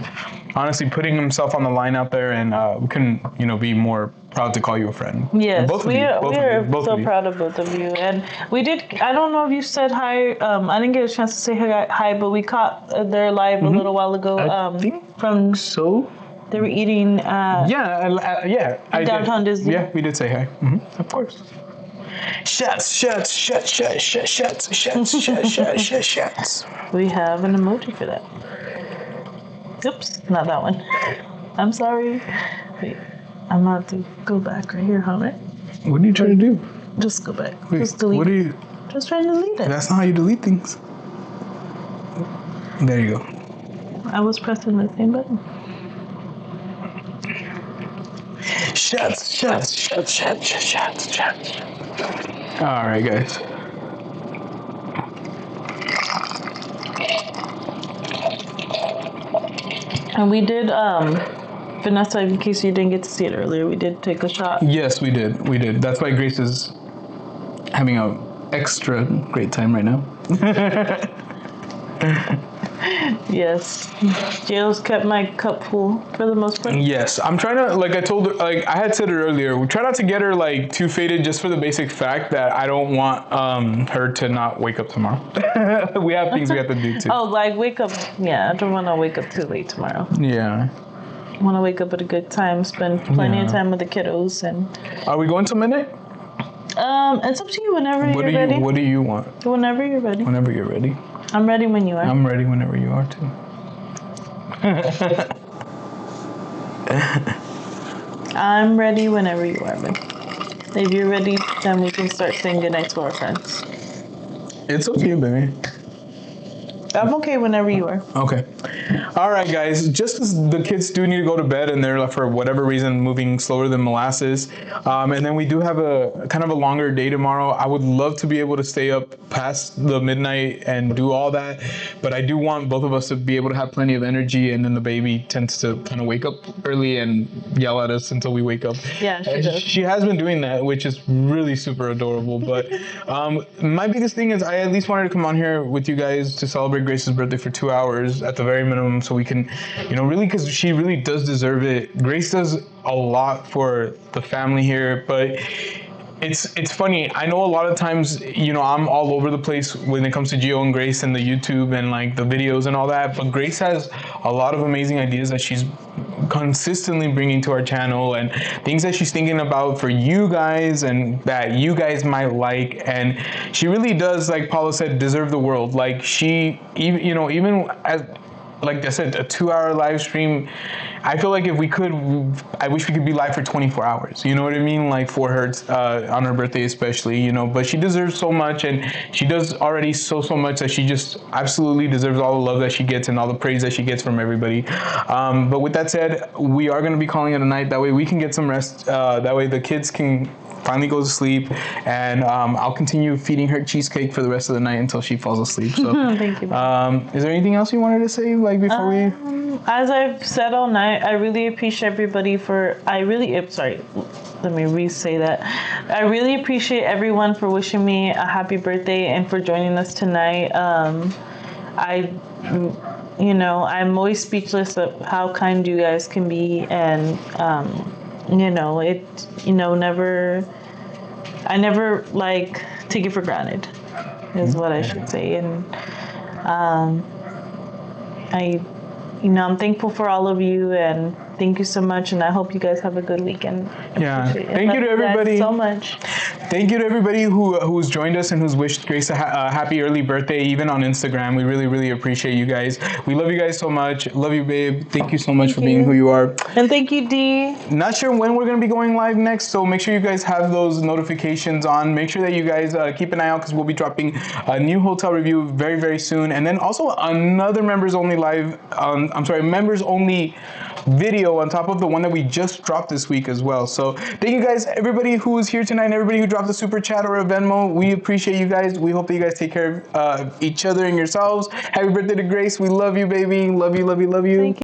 [SPEAKER 3] honestly putting himself on the line out there, and we couldn't be more proud to call you a friend.
[SPEAKER 2] Yes,
[SPEAKER 3] both of
[SPEAKER 2] we
[SPEAKER 3] you,
[SPEAKER 2] are,
[SPEAKER 3] both
[SPEAKER 2] we
[SPEAKER 3] of you,
[SPEAKER 2] are
[SPEAKER 3] both
[SPEAKER 2] so
[SPEAKER 3] of you.
[SPEAKER 2] proud of both of you. And we did, I don't know if you said hi, I didn't get a chance to say hi, but we caught their live a little while ago.
[SPEAKER 3] I think
[SPEAKER 2] from
[SPEAKER 3] so.
[SPEAKER 2] They were eating
[SPEAKER 3] Yeah, I
[SPEAKER 2] downtown
[SPEAKER 3] did.
[SPEAKER 2] Disney.
[SPEAKER 3] Yeah, we did say hi. Of course. Shots.
[SPEAKER 2] We have an emoji for that. Oops, not that one. I'm sorry. Wait, I'm about to go back right here, right?
[SPEAKER 3] What are you trying to do?
[SPEAKER 2] Just go back.
[SPEAKER 3] Wait,
[SPEAKER 2] Just delete
[SPEAKER 3] what are
[SPEAKER 2] it.
[SPEAKER 3] you?
[SPEAKER 2] Just trying to delete it.
[SPEAKER 3] That's not how you delete things. There you go.
[SPEAKER 2] I was pressing the same button.
[SPEAKER 3] Shots. All right, guys.
[SPEAKER 2] And we did, Vanessa, in case you didn't get to see it earlier, we did take a shot.
[SPEAKER 3] Yes, we did. That's why Grace is having a extra great time right now.
[SPEAKER 2] Yes. Jail's kept my cup full for the most part.
[SPEAKER 3] Yes, I'm trying to, like I told her, like I had said it earlier, we try not to get her like too faded just for the basic fact that I don't want her to not wake up tomorrow. We have things we have to do too.
[SPEAKER 2] Oh, like wake up. Yeah, I don't want to wake up too late tomorrow.
[SPEAKER 3] Yeah.
[SPEAKER 2] I want to wake up at a good time, spend plenty of time with the kiddos, and
[SPEAKER 3] Are we going till midnight?
[SPEAKER 2] it's up to you whenever you're ready.
[SPEAKER 3] What do you want?
[SPEAKER 2] Whenever you're ready.
[SPEAKER 3] Whenever you're ready.
[SPEAKER 2] I'm ready when you are.
[SPEAKER 3] I'm ready whenever you are too.
[SPEAKER 2] I'm ready whenever you are, babe. If you're ready, then we can start saying goodnight to our friends.
[SPEAKER 3] It's up to you, baby.
[SPEAKER 2] I'm okay whenever you are.
[SPEAKER 3] Okay. All right, guys. Just as the kids do need to go to bed and they're, for whatever reason, moving slower than molasses, and then we do have a kind of a longer day tomorrow. I would love to be able to stay up past the midnight and do all that, but I do want both of us to be able to have plenty of energy, and then the baby tends to kind of wake up early and yell at us until we wake up.
[SPEAKER 2] Yeah, she does.
[SPEAKER 3] She has been doing that, which is really super adorable, but my biggest thing is I at least wanted to come on here with you guys to celebrate Grace's birthday for 2 hours at the very minimum, so we can, really, because she really does deserve it. Grace does a lot for the family here, but it's funny. I know a lot of times, I'm all over the place when it comes to Gio and Grace and the YouTube and like the videos and all that, but Grace has a lot of amazing ideas that she's consistently bringing to our channel, and things that she's thinking about for you guys and that you guys might like. And she really does, like Paula said, deserve the world. Like she, even as, like I said, a 2-hour live stream, I feel like if we could, I wish we could be live for 24 hours. You know what I mean? Like for her, on her birthday especially, but she deserves so much, and she does already so much that she just absolutely deserves all the love that she gets and all the praise that she gets from everybody. But with that said, we are going to be calling it a night. That way we can get some rest. That way the kids can finally go to sleep, and I'll continue feeding her cheesecake for the rest of the night until she falls asleep. So,
[SPEAKER 2] Thank you.
[SPEAKER 3] Is there anything else you wanted to say, like before we?
[SPEAKER 2] As I've said all night, I really appreciate everybody let me re-say that. I really appreciate everyone for wishing me a happy birthday and for joining us tonight. I'm always speechless of how kind you guys can be, and I never like take it for granted, is what I should say. And I'm thankful for all of you, and thank you so much, and I hope you guys have a good weekend.
[SPEAKER 1] Yeah.
[SPEAKER 2] Appreciate it.
[SPEAKER 1] Thank you to
[SPEAKER 2] Love guys
[SPEAKER 1] everybody.
[SPEAKER 2] so much.
[SPEAKER 1] Thank you to everybody who's joined us and who's wished Grace a happy early birthday, even on Instagram. We really, really appreciate you guys. We love you guys so much. Love you, babe. Thank you so much for being who you are.
[SPEAKER 2] And thank you, Dee.
[SPEAKER 1] Not sure when we're going to be going live next, so make sure you guys have those notifications on. Make sure that you guys keep an eye out because we'll be dropping a new hotel review very, very soon. And then also another members only members only video on top of the one that we just dropped this week as well. So thank you guys, everybody who is here tonight and everybody who dropped a super chat or a Venmo. We appreciate you guys. We hope that you guys take care of each other and yourselves. Happy birthday to Grace. We love you, baby. Love you, love you, love you.
[SPEAKER 2] Thank you.